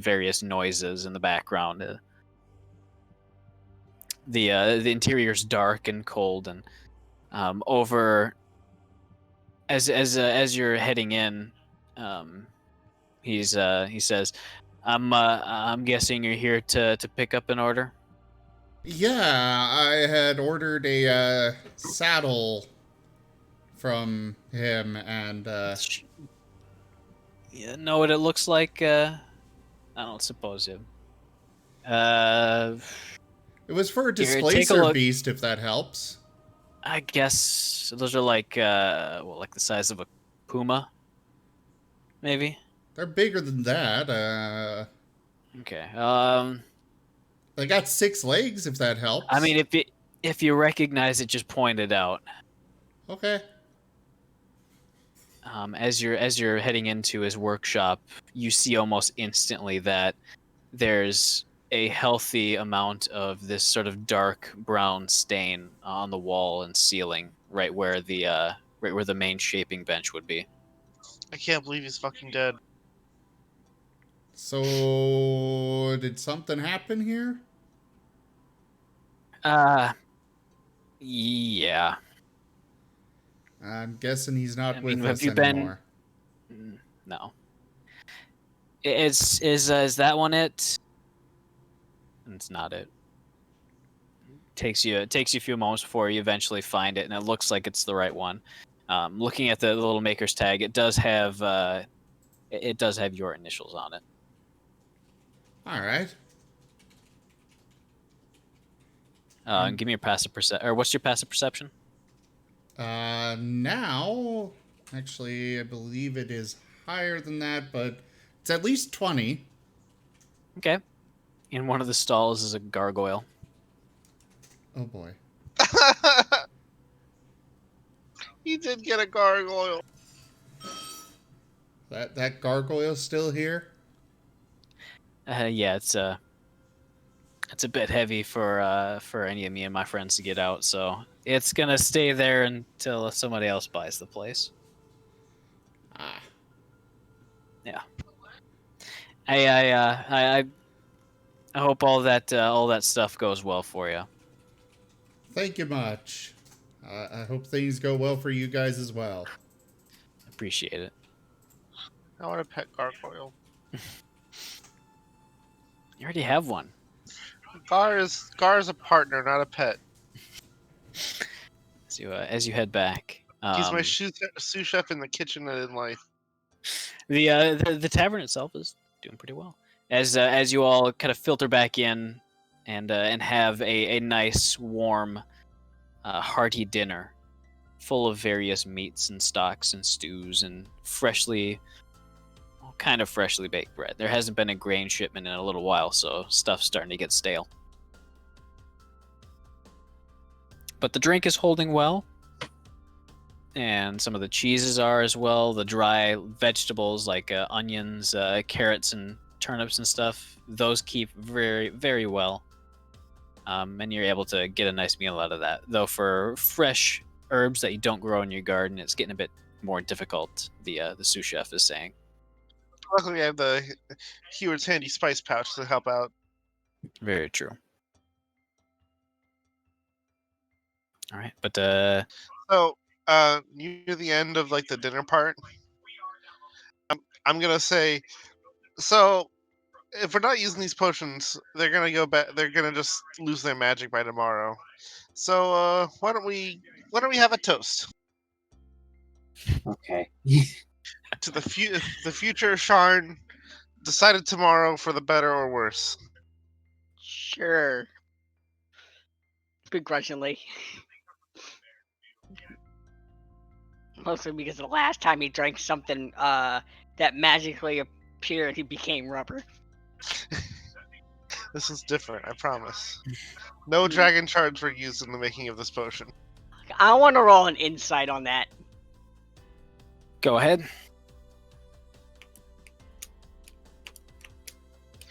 various noises in the background. The interior's dark and cold, and over as you're heading in, he says, I'm guessing you're here to pick up an order." Yeah, I had ordered a saddle from him, and You know what it looks like? I don't suppose you. it was for a Here, take a displacer look. beast, if that helps. I guess those are like like the size of a puma, maybe. They're bigger than that. Okay. They got 6 legs, if that helps. I mean, if you recognize it, just point it out. Okay. As you're heading into his workshop, you see almost instantly that there's a healthy amount of this sort of dark brown stain on the wall and ceiling, right where the main shaping bench would be. I can't believe he's fucking dead. So, did something happen here? Yeah. I'm guessing he's not I with mean, us have you been? anymore. No. Is that one it? It's not it. Takes you a few moments before you eventually find it, and it looks like it's the right one. Looking at the little maker's tag, it does have your initials on it. All right. And give me your passive perception. Or what's your passive perception? Now, actually, I believe it is higher than that, but it's at least 20. Okay. In one of the stalls is a gargoyle. Oh boy. He did get a gargoyle. That gargoyle's still here? Yeah, it's a bit heavy for any of me and my friends to get out, so it's gonna stay there until somebody else buys the place. Ah. Yeah. I hope all that stuff goes well for you. Thank you much. I hope things go well for you guys as well. Appreciate it. I want a pet gargoyle. You already have one. Gar is a partner, not a pet. So as you head back, He's my sous chef in the kitchen and in life. the tavern itself is doing pretty well. As you all kind of filter back in and have a nice warm hearty dinner full of various meats and stocks and stews and freshly baked bread. There hasn't been a grain shipment in a little while, so stuff's starting to get stale. But the drink is holding well, and some of the cheeses are as well. The dry vegetables like onions, carrots, and turnips and stuff, those keep very, very well. And you're able to get a nice meal out of that. Though for fresh herbs that you don't grow in your garden, it's getting a bit more difficult, the sous chef is saying. Luckily, I have the Heward's Handy Spice Pouch to help out. Very true. All right, but So, near the end of like the dinner part, I'm gonna say, so if we're not using these potions, they're gonna go back. They're gonna just lose their magic by tomorrow. So, why don't we have a toast Okay. to the future Sharn, decided tomorrow for the better or worse. Sure. Begrudgingly. Mostly because the last time he drank something that magically disappeared and he became rubber. This is different, I promise. No dragon shards were used in the making of this potion. I want to roll an insight on that. Go ahead.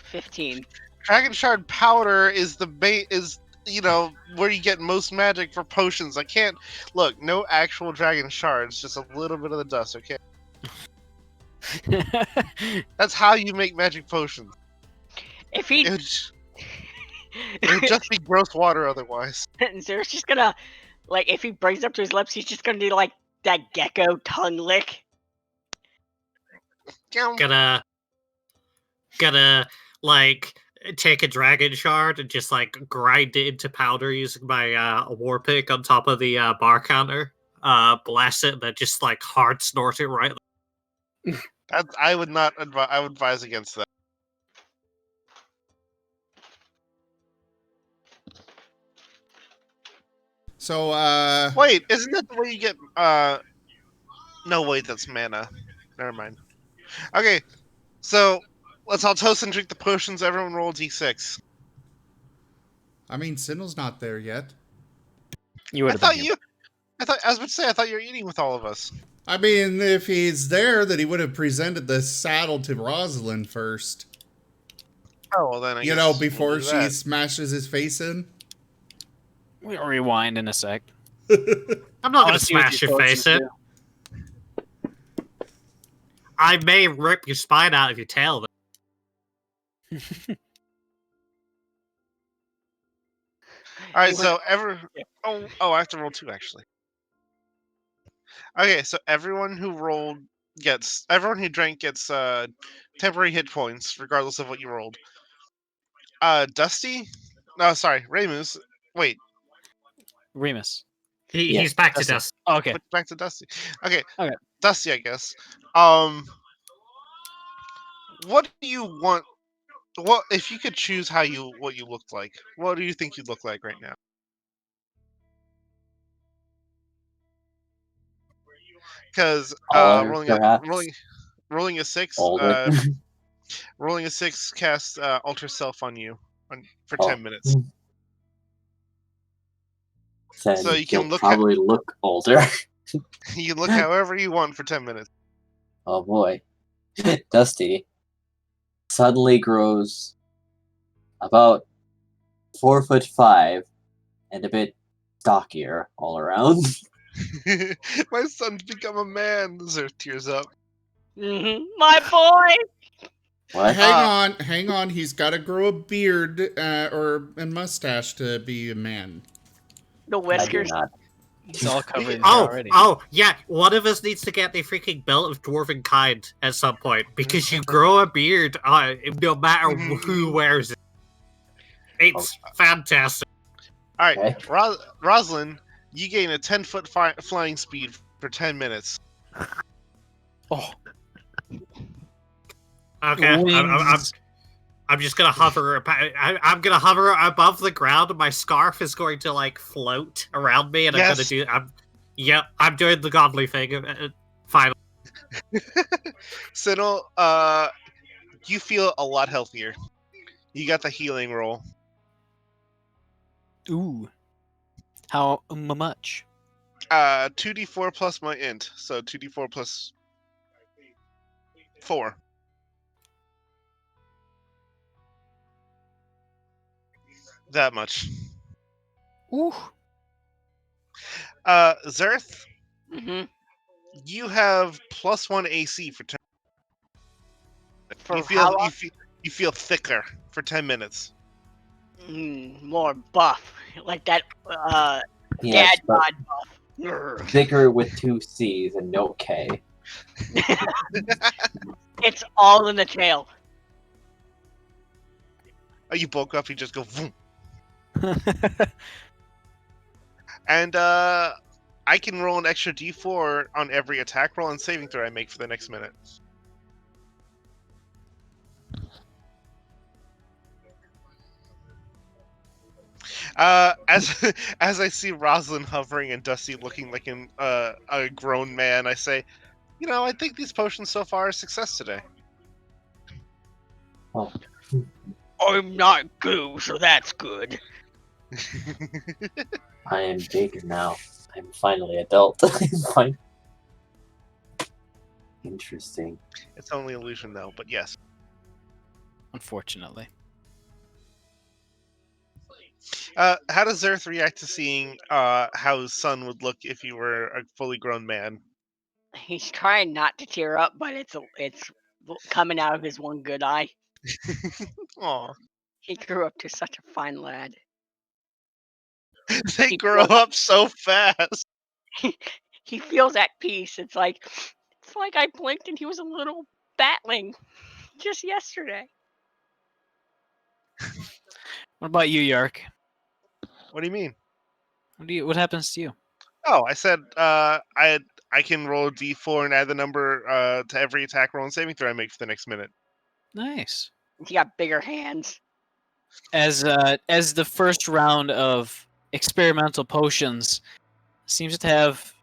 15. Dragon shard powder is where you get most magic for potions. I can't look, no actual dragon shards, just a little bit of the dust, okay? That's how you make magic potions. If he, It would just be gross water otherwise. Zero's just gonna, like, if he brings it up to his lips, he's just gonna do like that gecko tongue lick. Gonna like take a dragon shard and just like grind it into powder using my war pick on top of the bar counter. Bless it, and then just like hard snort it right. I would not advise. I would advise against that. So, Wait, isn't that the way you get? No, wait, that's mana. Never mind. Okay, so let's all toast and drink the potions. Everyone roll d6. I mean, Sinnoh's not there yet. You would I have thought been you. I was about to say. I thought you were eating with all of us. I mean, if he's there, then he would have presented the saddle to Rosalind first. Oh, well then I You guess know, we'll before do she that. smashes his face in. We'll rewind in a sec. I'm not gonna Let's see what smash your your face potions in. I may rip your spine out if you tell them. All right, so I have to roll 2 actually. Okay, so everyone who drank gets temporary hit points regardless of what you rolled. Dusty? No, sorry, Ramus. Wait, Remus. He's back to Dusty. dust. Okay. back to Dusty. Okay. Okay. Dusty, I guess. What do you want? What if you could choose what you look like? What do you think you look like right now? Because Taller, rolling perhaps? rolling a 6, Older. rolling a 6 casts alter self on you for Oh. 10 minutes. Then So you can you'll look probably look older. You look however you want for 10 minutes. Oh boy. Dusty suddenly grows about 4'5" and a bit stockier all around. My son's become a man. Zerth tears up. My boy. What? Hang on. He's got to grow a beard or a mustache to be a man. The I do whiskers. not. It's all covered in Oh, already. yeah. One of us needs to get the freaking belt of dwarven kind at some point because you grow a beard no matter who wears it. It's fantastic. All right, Okay. Rosalind, you gain a 10-foot flying speed for 10 minutes. Oh. Okay, Wings. I'm just gonna hover. I'm gonna hover above the ground, and my scarf is going to like float around me, and Yes. I'm doing the godly thing. Finally, Sinnoh, you feel a lot healthier. You got the healing roll. Ooh. How much? 2d4 plus my int, so 2d4 plus 4. That much. Ooh. Zerth, Mm-hmm. you have +1 AC for 10. For You how long? you feel thicker for 10 minutes. More buff, like that. Yes, Dad but bod buff. Grr. thicker with 2 C's and no K. It's all in the tail. Oh, you bulk up, you just go vroom. And I can roll an extra d4 on every attack roll and saving throw I make for the next minute. As as I see Rosalind hovering and Dusty looking like a grown man, I say, I think these potions so far are a success today. Oh, I'm not goo, so that's good. I am big now. I'm finally adult. Interesting. It's only illusion though, but yes. Unfortunately. How does Zerth react to seeing how his son would look if he were a fully grown man? He's trying not to tear up, but it's coming out of his one good eye. Aw. He grew up to such a fine lad. They He grow feels, up so fast. he feels at peace. It's like I blinked and he was a little batling just yesterday. What about you, Yark? What do you mean? What happens to you? Oh, I said I can roll a d4 and add the number to every attack roll and saving throw I make for the next minute. Nice. He got bigger hands. As the first round of experimental potions seems to have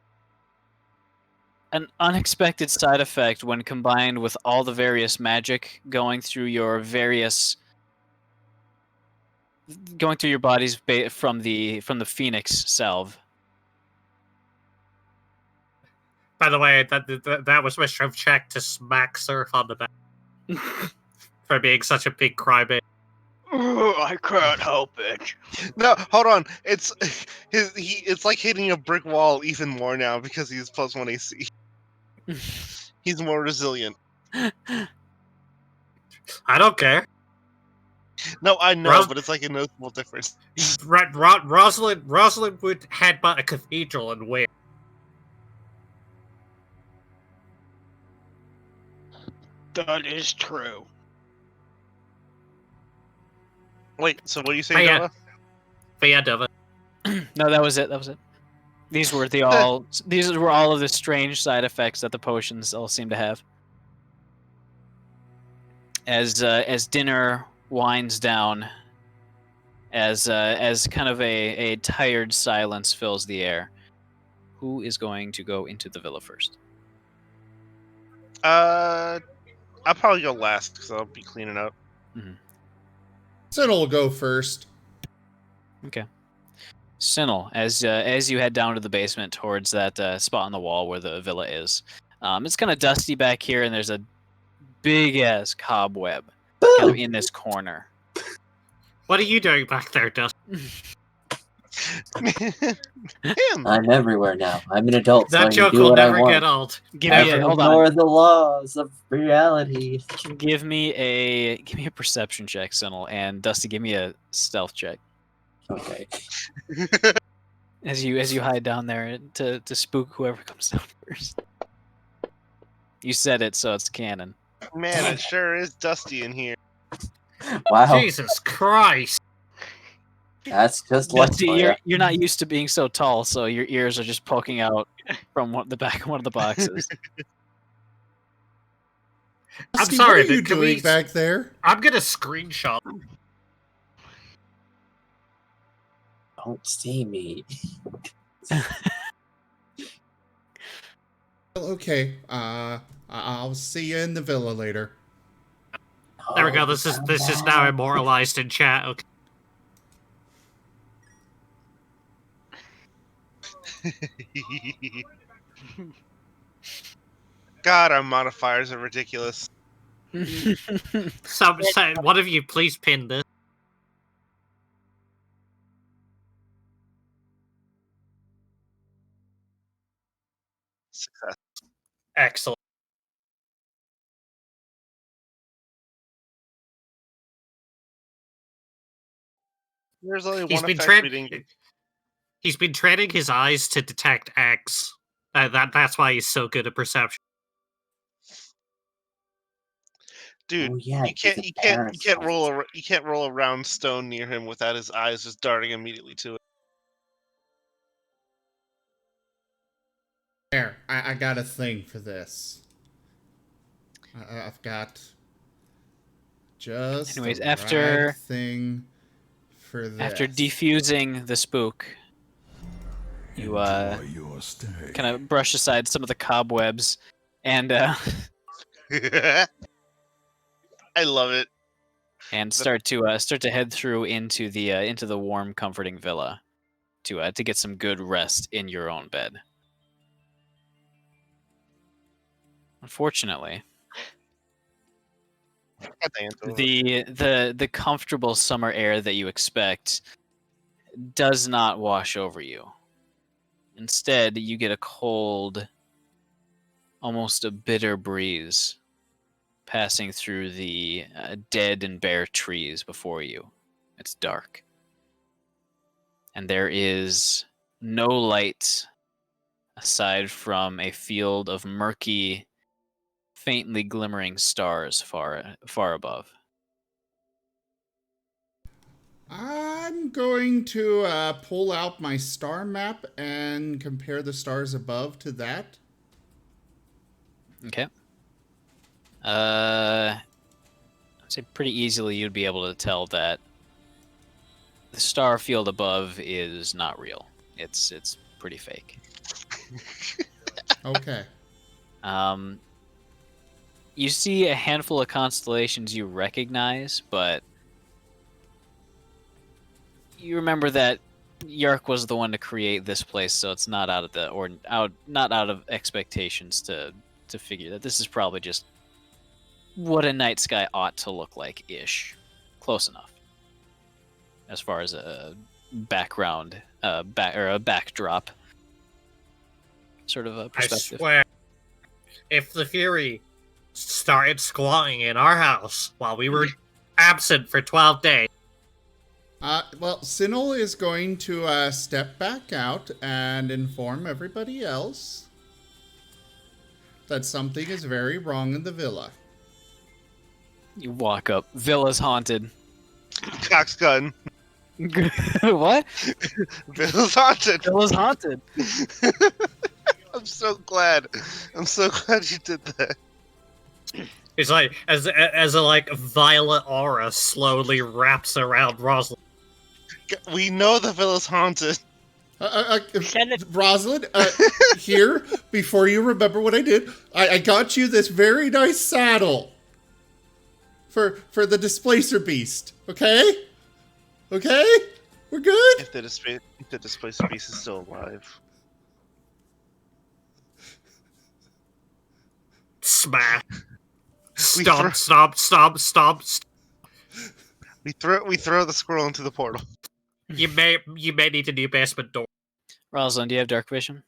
an unexpected side effect when combined with all the various magic going through your bodies from the Phoenix salve. By the way, that was my strength check to smack Surf on the back for being such a big crybaby. I can't help it. No, hold on. It's like hitting a brick wall even more now because he's +1 AC. He's more resilient. I don't care. No, I know, Ros- but it's like a noticeable difference. Rosalind would headbutt a cathedral and win. That is true. Wait, so what do you say, Yeah. Nova? But yeah, Dova. No, that was it. These were all of the strange side effects that the potions all seem to have. As dinner winds down, as kind of a tired silence fills the air, who is going to go into the villa first? I'll probably go last because I'll be cleaning up. Sin'll go first. Okay. Sinel, as you head down to the basement towards that spot on the wall where the villa is, it's kind of dusty back here, and there's a big ass cobweb kind of in this corner. What are you doing back there, Dustin? Him. I'm everywhere now. I'm an adult, so I That can joke do will what I never want. get old. Give I me can hold ignore on. the laws of reality. Give me a perception check, Sinel, and Dusty, give me a stealth check Okay. as you hide down there to spook whoever comes down first. You said it, so it's canon. Man, it sure is dusty in here. Wow. Jesus Christ. That's just luck Dusty, for ya. you're not used to being so tall, so your ears are just poking out from the back of one of the boxes. I'm Dusty, sorry, what are you can doing we- back there? I'm gonna screenshot. Don't see me. Well, okay. I'll see you in the villa later. There we go. Oh, This is come now back. immortalized in chat. Okay. God, our modifiers are ridiculous. So, one of you please pin this. Success. Excellent. There's only He's one been effect we didn't get. He's been training his eyes to detect X. That's why he's so good at perception. Dude, Oh, yeah, you can't he's a you can't roll parasite. you can't roll a round stone near him without his eyes just darting immediately to it. There, I got a thing for this. I've got just Anyways, the after- right thing for this. After defusing the spook, you kind of brush aside some of the cobwebs, and I love it. and start to head through into the warm, comforting villa to get some good rest in your own bed. Unfortunately, the comfortable summer air that you expect does not wash over you. Instead, you get a cold, almost a bitter breeze passing through the dead and bare trees before you. It's dark. And there is no light aside from a field of murky, faintly glimmering stars far above. I'm going to pull out my star map and compare the stars above to that. Okay. I'd say pretty easily you'd be able to tell that the star field above is not real. It's pretty fake. Okay. You see a handful of constellations you recognize, but you remember that Yark was the one to create this place, so it's not out of expectations to figure that this is probably just what a night sky ought to look like ish. Close enough. As far as a background a backdrop sort of a perspective. I swear, if the Fury started squatting in our house while we were absent for 12 days. Well, Sinel is going to step back out and inform everybody else that something is very wrong in the villa. You walk up. Villa's haunted. Cock's gun. What? Villa's haunted. Villa's haunted. I'm so glad. I'm so glad you did that. It's like as a like violet aura slowly wraps around Rosalind. We know the villa's haunted. Rosalind, here, before you remember what I did, I got you this very nice saddle for the displacer beast. Okay? Okay? We're good? If the displacer beast is still alive. Smash. Stop. We throw the squirrel into the portal. You may need a new basement door. Rosalind, do you have dark vision?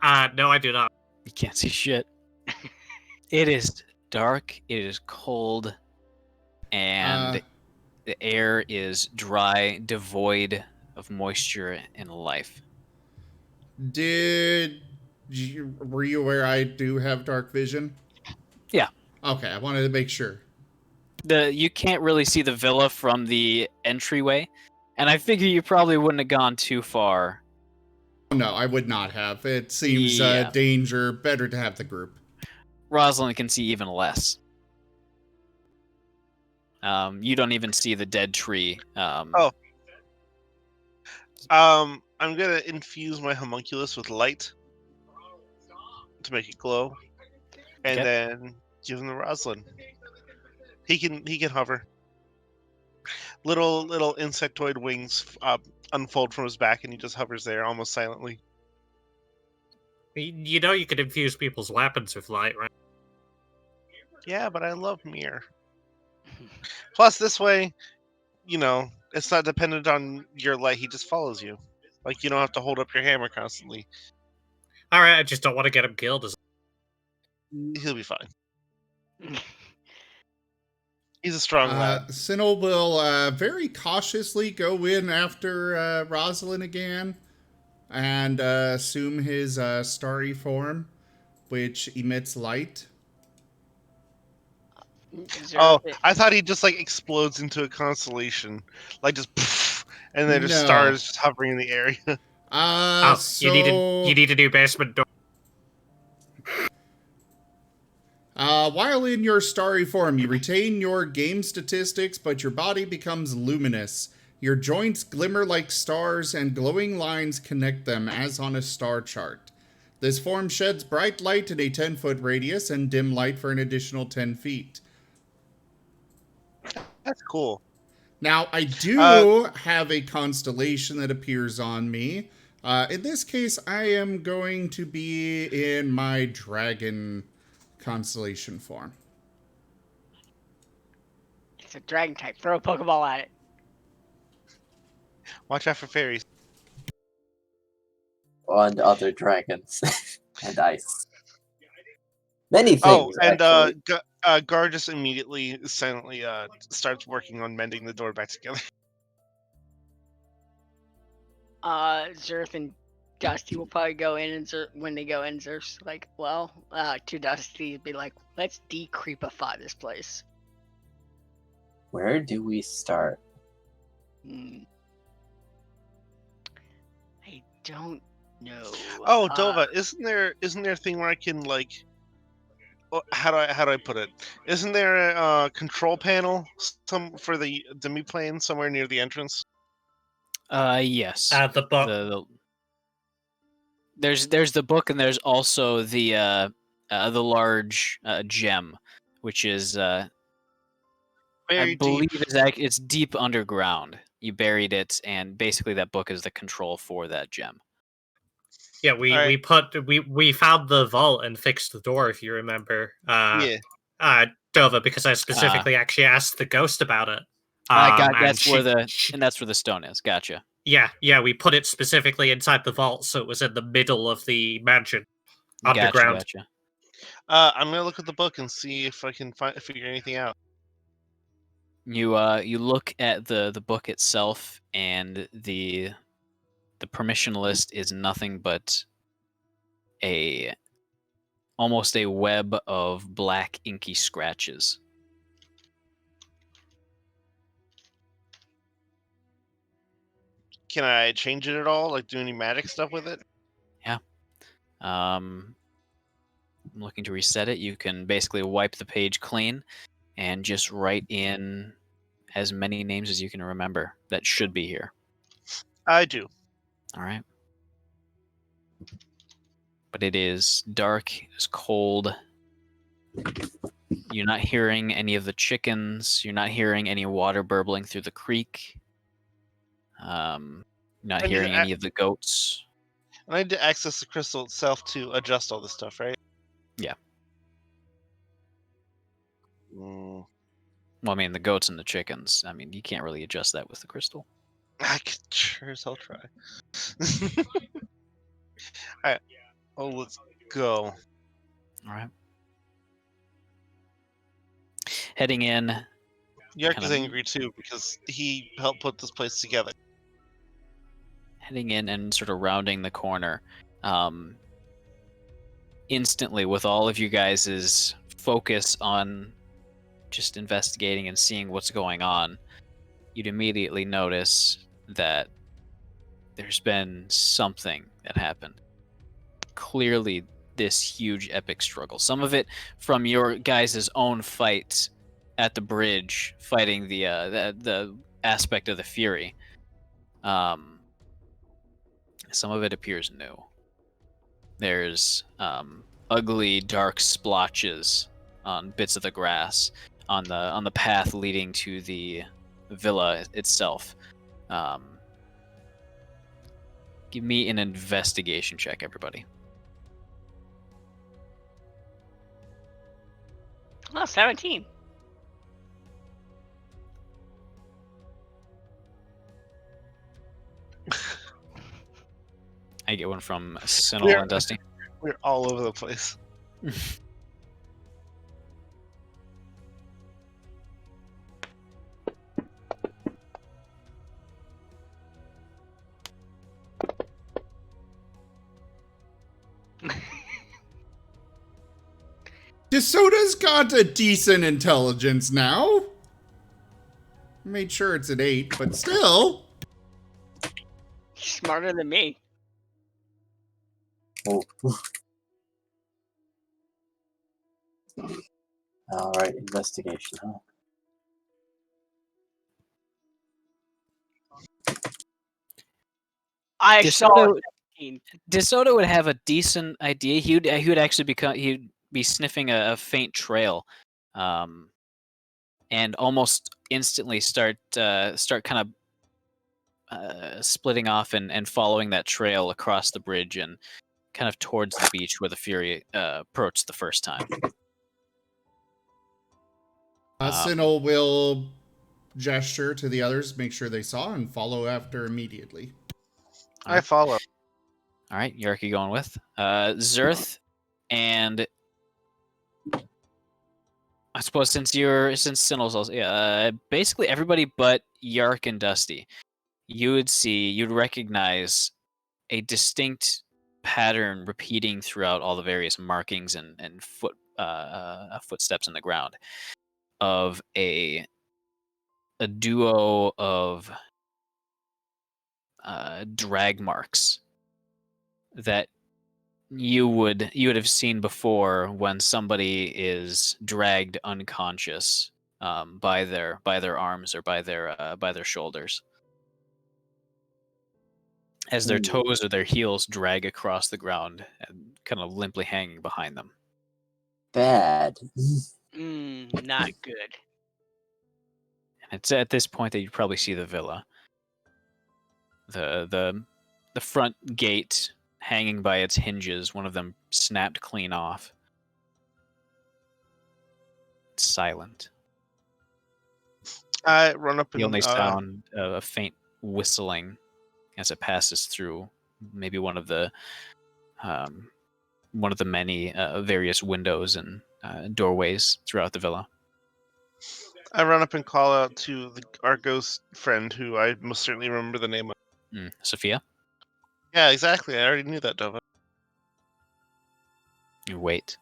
No, I do not. You can't see shit. It is dark, it is cold, and the air is dry, devoid of moisture and life. Were you aware I do have dark vision? Yeah. Okay, I wanted to make sure. You can't really see the villa from the entryway, and I figure you probably wouldn't have gone too far. No, I would not have. It seems danger. Better to have the group. Rosalind can see even less. You don't even see the dead tree. I'm gonna infuse my homunculus with light to make it glow, and then give him to Rosalind. He can hover. Little insectoid wings unfold from his back, and he just hovers there almost silently. You know you can infuse people's weapons with light, right? Yeah, but I love Mir. Plus, this way, it's not dependent on your light. He just follows you. Like, you don't have to hold up your hammer constantly. Alright, I just don't want to get him killed. He'll be fine. He's a strong lad. Sinel will very cautiously go in after Rosalind again and assume his starry form, which emits light. Oh, I thought he just explodes into a constellation, just poof, and then just stars just hovering in the area. So you need a new basement door. While in your starry form, you retain your game statistics, but your body becomes luminous. Your joints glimmer like stars, and glowing lines connect them, as on a star chart. This form sheds bright light in a 10-foot radius and dim light for an additional 10 feet. That's cool. Now, I do have a constellation that appears on me. In this case, I am going to be in my dragon constellation form. It's a dragon type. Throw a Pokeball at it. Watch out for fairies. And other dragons and ice. Many Oh, things, and actually. Gar just immediately silently starts working on mending the door back together. Zerth and Dusty will probably go in, and when they go in, Zerth's like, well, to Dusty, be like, let's decreepify this place. Where do we start? I don't know. Oh, Dova, isn't there a thing where I can like? How do I put it? Isn't there a control panel for the demi-plane somewhere near the entrance? Yes. The book. There's the book, and there's also the large gem, which is I Very believe deep. it's deep underground. You buried it, and basically that book is the control for that gem. Yeah, we found the vault and fixed the door, if you remember. Yeah. Dova, because I specifically actually asked the ghost about it. That's where the stone is. Gotcha. Yeah, we put it specifically inside the vault, so it was in the middle of the mansion, underground. Gotcha. I'm gonna look at the book and see if I can figure anything out. You look at the book itself, and the permission list is nothing but almost a web of black inky scratches. Can I change it at all? Like do any magic stuff with it? Yeah. I'm looking to reset it. You can basically wipe the page clean and just write in as many names as you can remember that should be here. I do. All right. But it is dark, it's cold. You're not hearing any of the chickens. You're not hearing any water burbling through the creek. Not hearing any of the goats. I need to access the crystal itself to adjust all this stuff, right? Yeah. Mm. Well, I mean, the goats and the chickens. I mean, you can't really adjust that with the crystal. I could sure as hell try. Alright. Oh, let's go. All right. Heading in. Yark is angry too because he helped put this place together. Heading in and sort of rounding the corner. Instantly, with all of you guys' focus on just investigating and seeing what's going on, you'd immediately notice that there's been something that happened. Clearly, this huge epic struggle. Some of it from your guys' own fight at the bridge, fighting the aspect of the Fury. Some of it appears new. There's ugly, dark splotches on bits of the grass on the path leading to the villa itself. Give me an investigation check, everybody. Oh, 17. I get one from Sinol and Dusty. We're all over the place. DeSoda's got a decent intelligence now. Made sure it's at 8, but still. Smarter than me. Oh. Alright, investigation, huh? I saw 17. DeSoto would have a decent idea. He would actually he'd be sniffing a faint trail, and almost instantly start kind of splitting off and following that trail across the bridge and kind of towards the beach where the Fury approached the first time. Sinnoh will gesture to the others, make sure they saw, and follow after immediately. I follow. All right, Yarky going with Zerth, and I suppose since Sinnoh's also basically everybody but Yark and Dusty, you'd recognize a distinct pattern repeating throughout all the various markings and footsteps in the ground of a duo of drag marks that you would have seen before when somebody is dragged unconscious by their arms or by their shoulders, as their toes or their heels drag across the ground and kind of limply hanging behind them. Bad. Not good. And it's at this point that you probably see the villa. The front gate hanging by its hinges, one of them snapped clean off. It's silent. I run up and The only sound of a faint whistling as it passes through maybe one of the many various windows and doorways throughout the villa. I run up and call out to our ghost friend, who I most certainly remember the name of. Sophia? Yeah, exactly. I already knew that, Dova. You wait.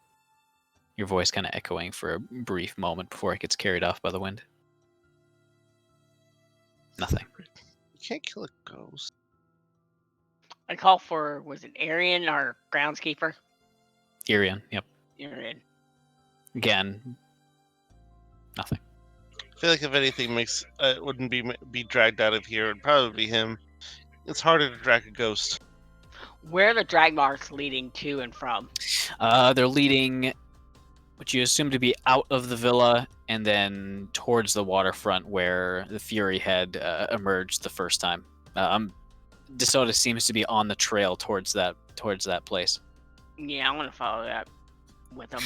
Your voice kind of echoing for a brief moment before it gets carried off by the wind. Nothing. You can't kill a ghost. I call for, was it Arian, our groundskeeper? Irian, yep. Arian. Again, nothing. I feel like if anything wouldn't be dragged out of here, it'd probably be him. It's harder to drag a ghost. Where are the drag marks leading to and from? They're leading what you assume to be out of the villa and then towards the waterfront where the Fury had emerged the first time. DeSoto seems to be on the trail towards that place. Yeah, I want to follow that with him.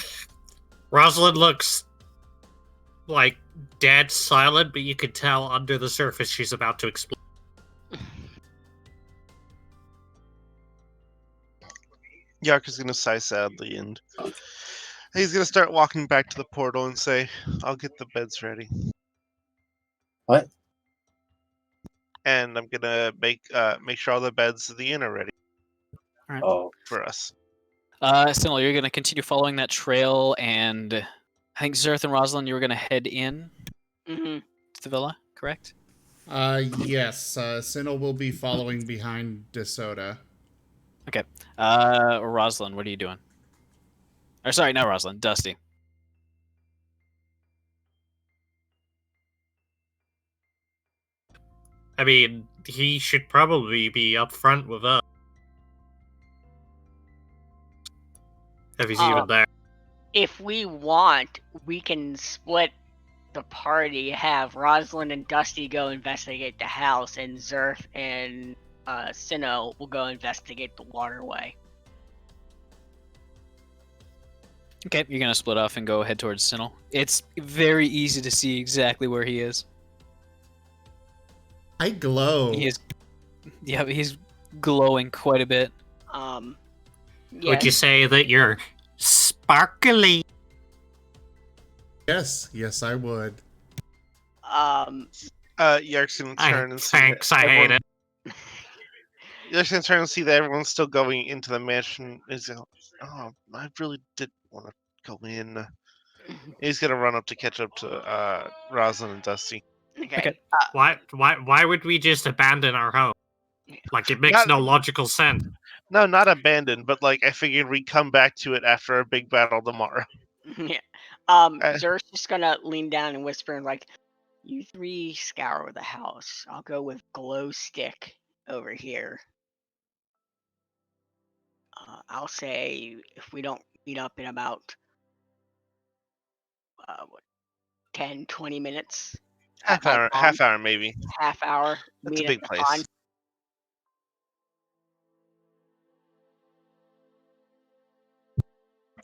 Rosalind looks like dead silent, but you could tell under the surface she's about to explode. Yark is gonna sigh sadly, and he's gonna start walking back to the portal and say, "I'll get the beds ready." What? And I'm gonna make sure all the beds of the inn are ready Oh, for us. Sinnoh, you're going to continue following that trail, and I think Zerth and Rosalind, you were going to head in to the villa, correct? Yes. Sinnoh will be following behind DeSoto. Okay. Rosalind, what are you doing? Or sorry, not Rosalind, Dusty. I mean, he should probably be up front with us. If he's even there. If we want, we can split the party, have Rosalind and Dusty go investigate the house, and Zerth and Sinnoh will go investigate the waterway. Okay, you're going to split off and go head towards Sinnoh. It's very easy to see exactly where he is. I glow. He's glowing quite a bit. Yeah. Would you say that you're sparkly? Yes, I would. Yark's gonna turn and see. Thanks, I hate it. Yark's gonna turn and see that everyone's still going into the mansion. He's like, "Oh, I really did want to go in." He's gonna run up to catch up to Rosalind and Dusty. Okay. Why would we just abandon our home? Like, it makes no logical sense. No, not abandoned, but like I figured we'd come back to it after a big battle tomorrow. Yeah. Zerth's just gonna lean down and whisper and like, "You three scour the house. I'll go with glow stick over here. I'll say if we don't meet up in about 10, 20 minutes, Half my hour, pond. half hour maybe. Half hour. That's meet a at big the place. pond.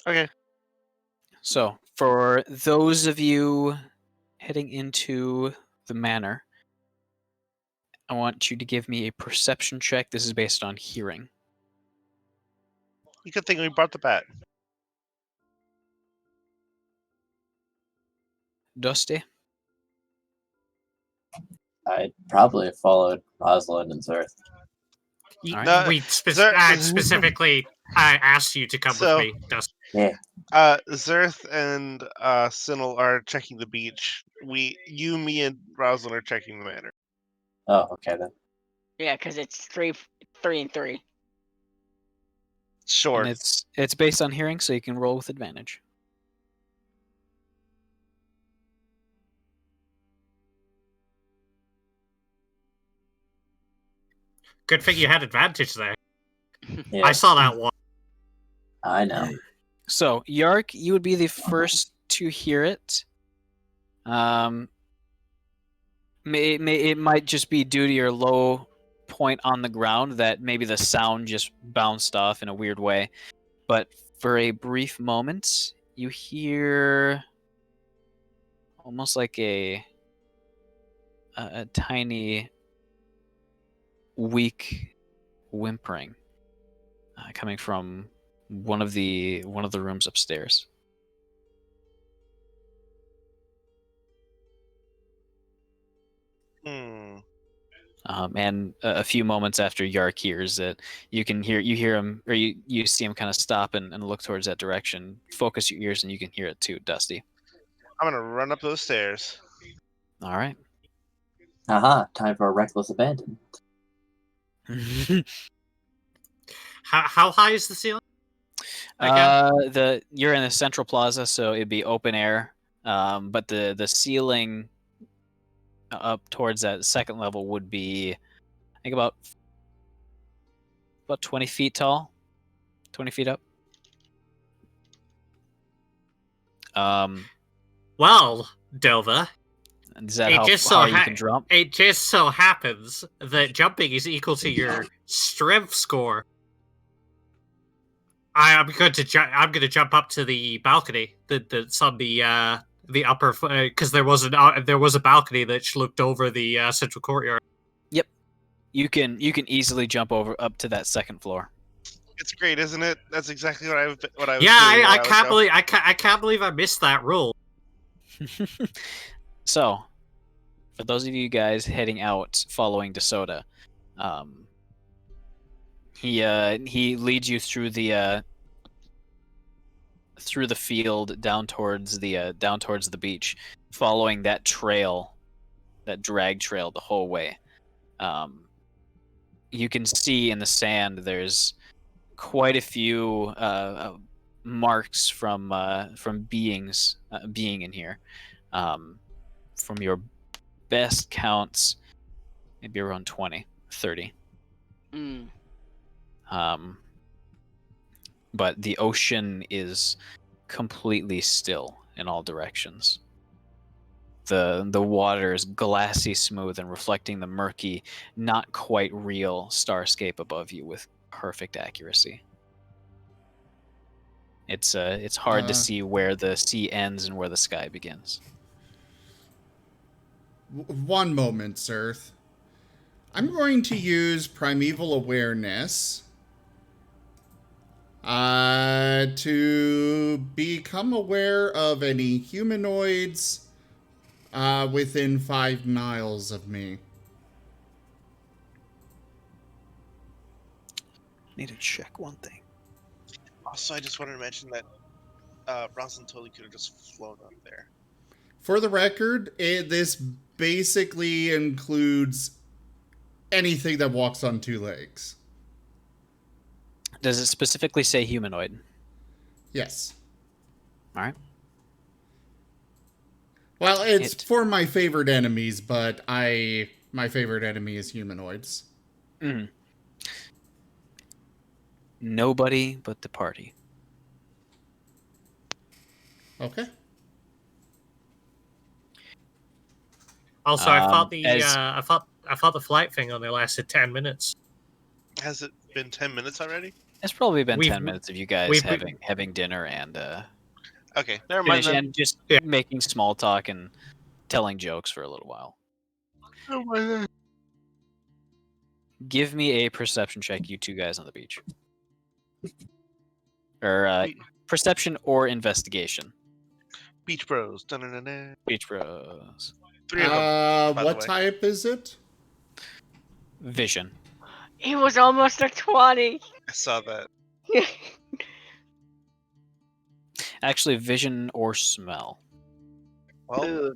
Okay. So, for those of you heading into the manor, I want you to give me a perception check. This is based on hearing. You could think we brought the bat. Dusty? I'd probably have followed Rosalind and Zerth. No, We Zer- specifically asked you to come So- with me, Dustin. Yeah. Zerth and Sinel are checking the beach. You, me, and Rosalind are checking the manor. Oh, okay then. Yeah, because it's three and three. Sure. And it's based on hearing, so you can roll with advantage. Good thing you had advantage there. Yeah, I saw that one. I know. So, Yark, you would be the first to hear it. It might just be due to your low point on the ground that maybe the sound just bounced off in a weird way. But for a brief moment, you hear almost like a tiny, weak whimpering coming from one of the rooms upstairs. Hmm. And a few moments after Yark hears it, you hear him, or you see him kind of stop and look towards that direction. Focus your ears, and you can hear it too, Dusty. I'm gonna run up those stairs. All right. Haha, time for a reckless abandon. How high is the ceiling? Again? You're in the central plaza, so it'd be open air. But the ceiling up towards that second level would be, I think, about 20 feet tall, 20 feet up. Well, Delva, Is that It how just so far you ha- can jump? it just so happens that jumping is equal to your strength score. I'm going to jump up to the balcony that's on the upper, because there was a balcony that looked over the central courtyard. Yep. You can doubly jump up to that second floor. It's great, isn't it? That's exactly what I was Yeah, doing. I can't believe I missed that rule. So, for those of you guys heading out following DeSoto, he leads you through the field down towards the beach, following that trail, that drag trail the whole way. You can see in the sand there's quite a few marks from beings being in here. From your best counts, maybe around 20, 30. Mm. But the ocean is completely still in all directions. The water is glassy smooth and reflecting the murky, not quite real starscape above you with perfect accuracy. It's hard to see where the sea ends and where the sky begins. One moment, Zerth. I'm going to use Primeval Awareness to become aware of any humanoids within 5 miles of me. Need to check one thing. Also, I just wanted to mention that Rosalind totally could have just flown up there. For the record, this basically includes anything that walks on 2 legs. Does it specifically say humanoid? Yes. All right. Well, it's for my favorite enemies, but my favorite enemy is humanoids. Mm. Nobody but the party. Okay. Also, I thought as I thought the flight thing only lasted 10 minutes. Has it been 10 minutes already? it's probably been We've- 10 minutes of you guys we've- having dinner and Okay, never mind then. and just Yeah. making small talk and telling jokes for a little while. Never mind then. Give me a perception check, you two guys on the beach. Or perception or investigation. Beach Bros. Dun-dun-dun-dun. Beach Bros. 3 of them. by the What way. type is it? Vision. He was almost a 20. I saw that. Actually, vision or smell. Well,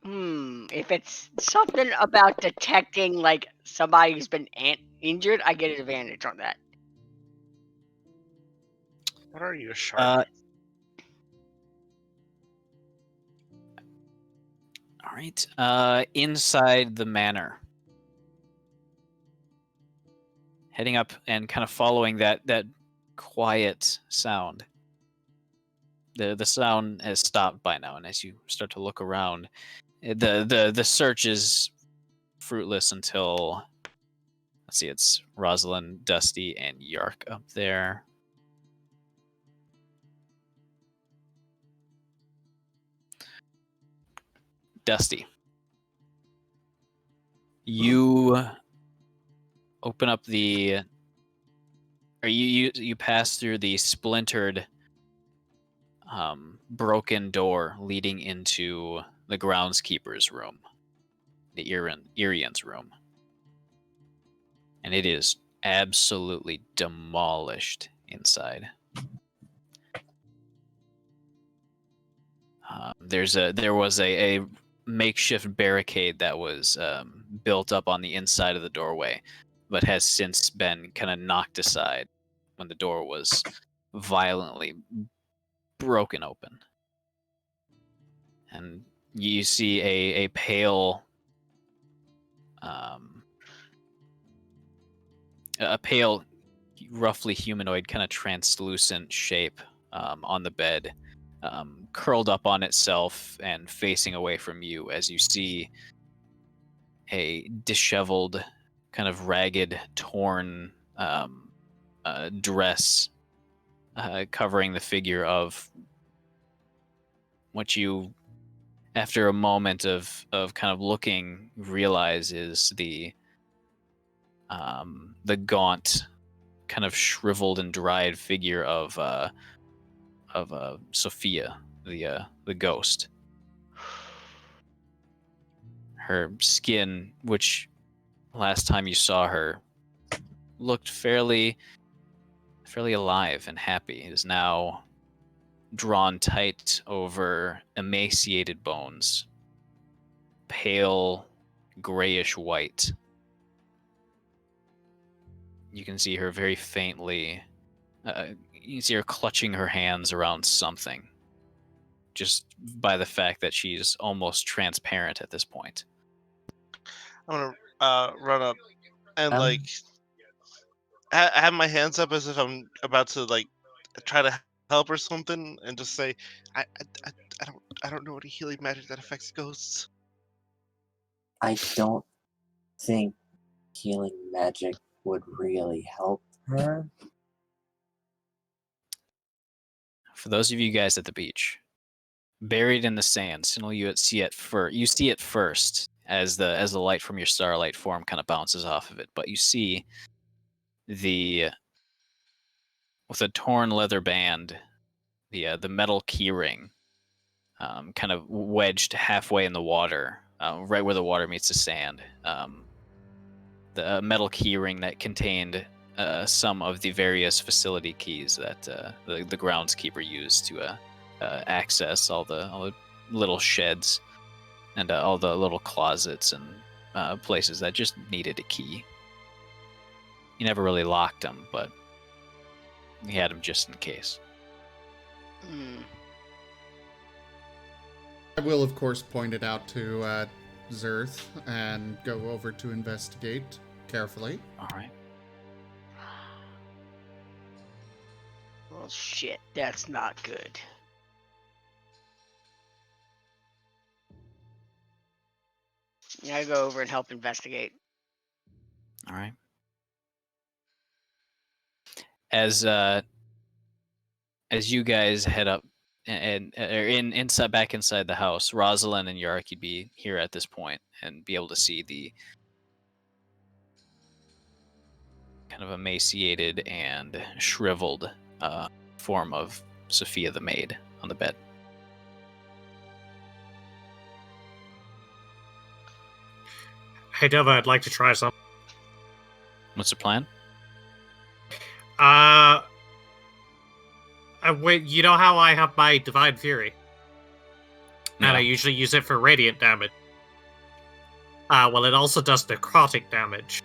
Ooh, if it's something about detecting like somebody who's been injured, I get an advantage on that. what are you, a shark? All right. Inside the manor. Heading up and kind of following that quiet sound. The sound has stopped by now, and as you start to look around, the search is fruitless until, let's see, it's Rosalind, Dusty, and Yark up there. Dusty, you open up you pass through the splintered, broken door leading into the groundskeeper's room, the Irian's room, and it is absolutely demolished inside. There was a makeshift barricade that was built up on the inside of the doorway, but has since been kind of knocked aside when the door was violently broken open. And you see a pale, roughly humanoid, kind of translucent shape on the bed, curled up on itself and facing away from you as you see a disheveled, kind of ragged, torn dress covering the figure of what you, after a moment of kind of looking, realize is the gaunt, kind of shriveled and dried figure of Sophia, the ghost. Her skin, which last time you saw her looked fairly alive and happy, is now drawn tight over emaciated bones, pale grayish white. You can see her very faintly. You can see her clutching her hands around something, just by the fact that she's almost transparent at this point. I'm gonna run up and Um, have my hands up as if I'm about to try to help or something, and just say, I don't know any healing magic that affects ghosts. I don't think healing magic would really help her. For those of you guys at the beach, buried in the sand, you see it first as the light from your starlight form kind of bounces off of it, but you see with a torn leather band, the metal keyring, kind of wedged halfway in the water, right where the water meets the sand. The metal keyring that contained some of the various facility keys that the groundskeeper used to access all the little sheds and all the little closets and places that just needed a key. He never really locked them, but he had them just in case. I will, of course, point it out to Zerth and go over to investigate carefully. All right. Well, shit, that's not good. I go over and help investigate. All right. As you guys head up and inside back inside the house, Rosalind and Yark, you'd be here at this point and be able to see the kind of emaciated and shriveled form of Sophia the maid on the bed. Hey, Dova, I'd like to try something. What's the plan? Wait, you know how I have my Divine Fury? Yeah. And I usually use it for radiant damage. Well, it also does necrotic damage.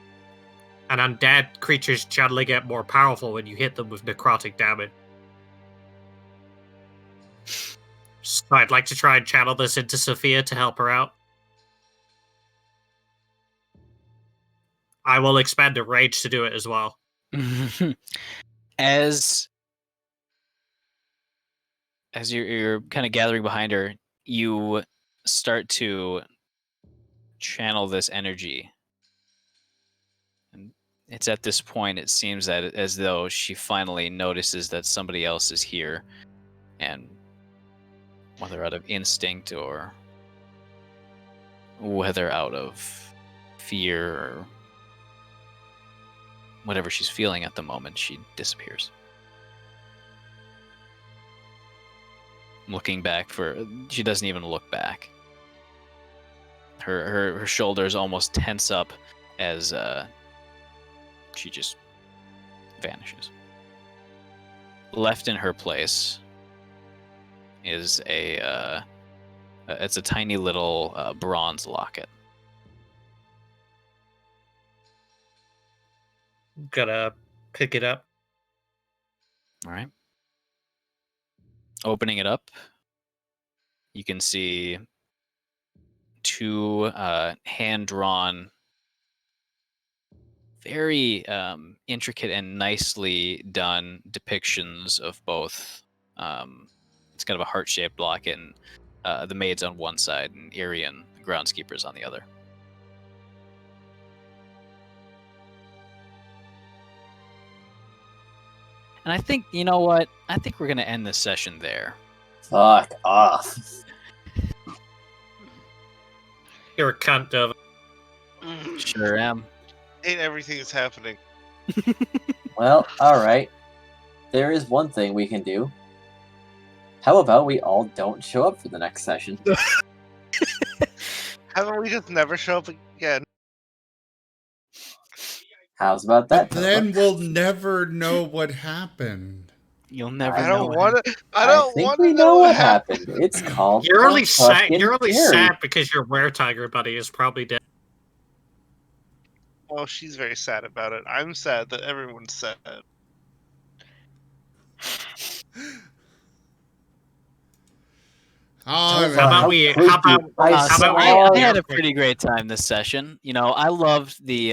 And undead creatures generally get more powerful when you hit them with necrotic damage. So I'd like to try and channel this into Sophia to help her out. I will expend a rage to do it as well. As you're kind of gathering behind her, you start to channel this energy. And it's at this point, it seems that as though she finally notices that somebody else is here. And whether out of instinct or whether out of fear or whatever she's feeling at the moment, she disappears. Looking back she doesn't even look back. Her shoulders almost tense up as she just vanishes. Left in her place is it's a tiny little bronze locket. Gotta pick it up. All right. Opening it up, you can see two hand-drawn, very intricate and nicely done depictions of both. It's kind of a heart-shaped locket, and the maid's on one side, and Irian, the groundskeeper's on the other. And I think, you know what? I think we're going to end this session there. Fuck off. You're a cunt, Dova. Sure am. Hate everything that's happening. Well, alright. There is one thing we can do. How about we all don't show up for the next session? How about we just never show up again? How's about that? Then we'll never know what happened. You'll never I know. don't want to. I I don't think want we to know what happened. It's called. You're only sad. fucking You're only Fury. sad because your were-tiger buddy is probably dead. Well, she's very sad about it. I'm sad that everyone's sad. All How right. How about How we? could How about? you? I how about we- saw I had a real quick. pretty great time this session. You know, I loved the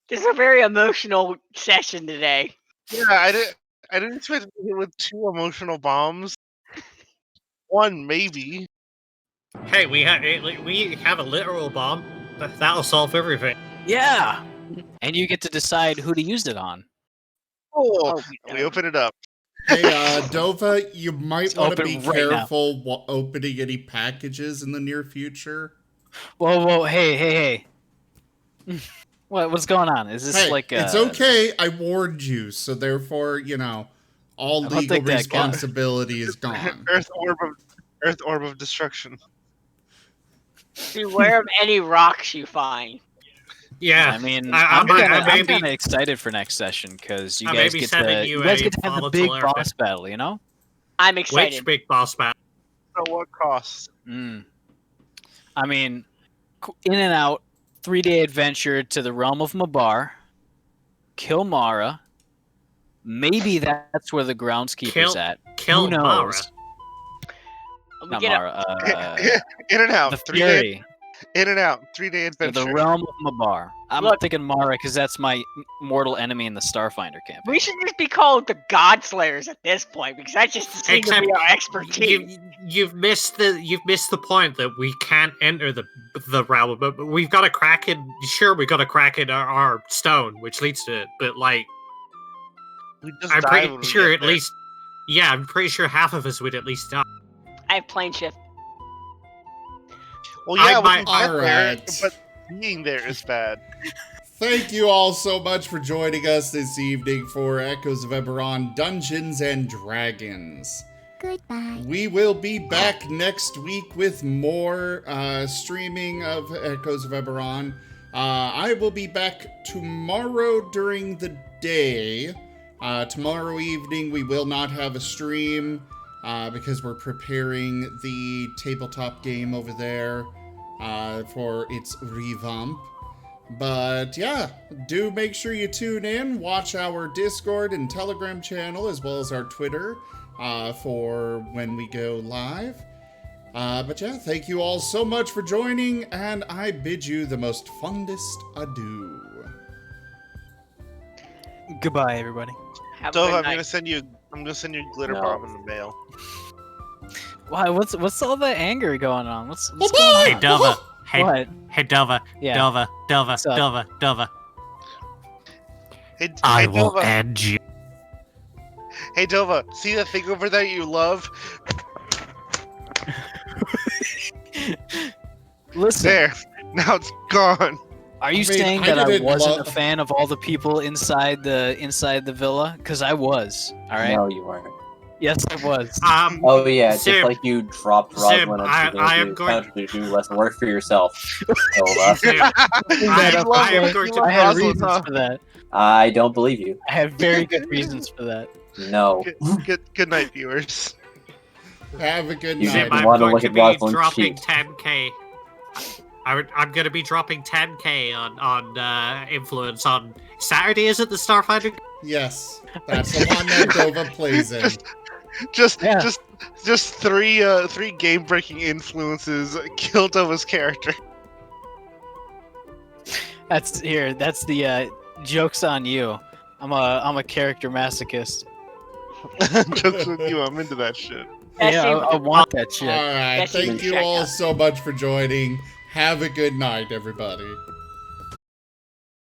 This is a very emotional session today. Yeah, I didn't expect to hit with 2 emotional bombs. 1 maybe. Hey, we have a literal bomb. That'll solve everything. yeah, and you get to decide who to use it on. Cool. Oh, We open it up. Hey, Dova, you might It's want to open be right now. careful opening any packages in the near future. Whoa, hey. What's going on? Is this Hey, like it's okay. I warned you, so therefore, all I don't legal think that counts. responsibility is gone. Earth orb of destruction. beware of any rocks you find. Yeah. I mean, I I'm may kind be- of excited for next session because you I may guys be get sending to you you guys a get to have the volatile big airfare. boss battle. You know. I'm excited. Which big boss battle? At what cost? I mean, in and out, 3-day adventure to the realm of Mabar, kill Mara. Maybe that's where the groundskeeper's at. Kill Who knows? Mara. We Not get Mara. In and out. The 3 days. Fury. In and out, 3-day To adventure. the realm of Mabar. I'm Look. thinking Mara because that's my mortal enemy in the Starfinder campaign. We should just be called the God Slayers at this point because that just seems to Except be our expertise. You've missed the point that we can't enter the realm, but we've got a crack in. Sure, we've got a crack in our stone, which leads to it. But like, We just I'm die pretty when we sure get at there. least, yeah, I'm pretty sure half of us would at least die. I have plane shift. Well, yeah, we might- can get there, Alright. but being there is bad. Thank you all so much for joining us this evening for Echoes of Eberron Dungeons and Dragons. Goodbye. We will be back next week with more streaming of Echoes of Eberron. I will be back tomorrow during the day. Tomorrow evening we will not have a stream because we're preparing the tabletop game over there for its revamp. But yeah, do make sure you tune in, watch our Discord and Telegram channel as well as our Twitter for when we go live. But yeah, thank you all so much for joining, and I bid you the most fondest adieu. Goodbye, everybody. Have a Dove, good I'm night. gonna send you a glitter No. bomb in the mail. Why? What's all that anger going on? What's going Hey, on? Dova. Hey, What? hey, Dova. Yeah. Dova. What's up? Dova. Hey, I hey will Dova. end you. Hey Dova, see that thing over there you love? Listen, There. Now it's gone. are you I mean, saying I that I didn't wasn't love- a fan of all the people inside the villa? Because I was. All right. No, you weren't. Yes, I was. Oh yeah, it's Sim, just like you dropped Sim, Rosalind I am and going- to do less work for yourself. So, Sim, that up, I am okay? going You love I had Rosalind, reasons huh? for that. I don't believe you. I have very good reasons for that. No. Good night, viewers. Have a good You night. Sim, didn't I'm wanna going look to at be Rosalind's dropping cheeks. 10k. I'm going to be dropping 10k on influence on Saturday. Is it the Starfinder? Yes, that's the one that Dova plays in. Just Yeah. just three game breaking influences killed Dova's character. That's here. That's the joke's on you. I'm a character masochist. Jokes with you, I'm into that shit. That Yeah, seems- I want that shit. Alright, That seems thank you checked all out. so much for joining. Have a good night, everybody.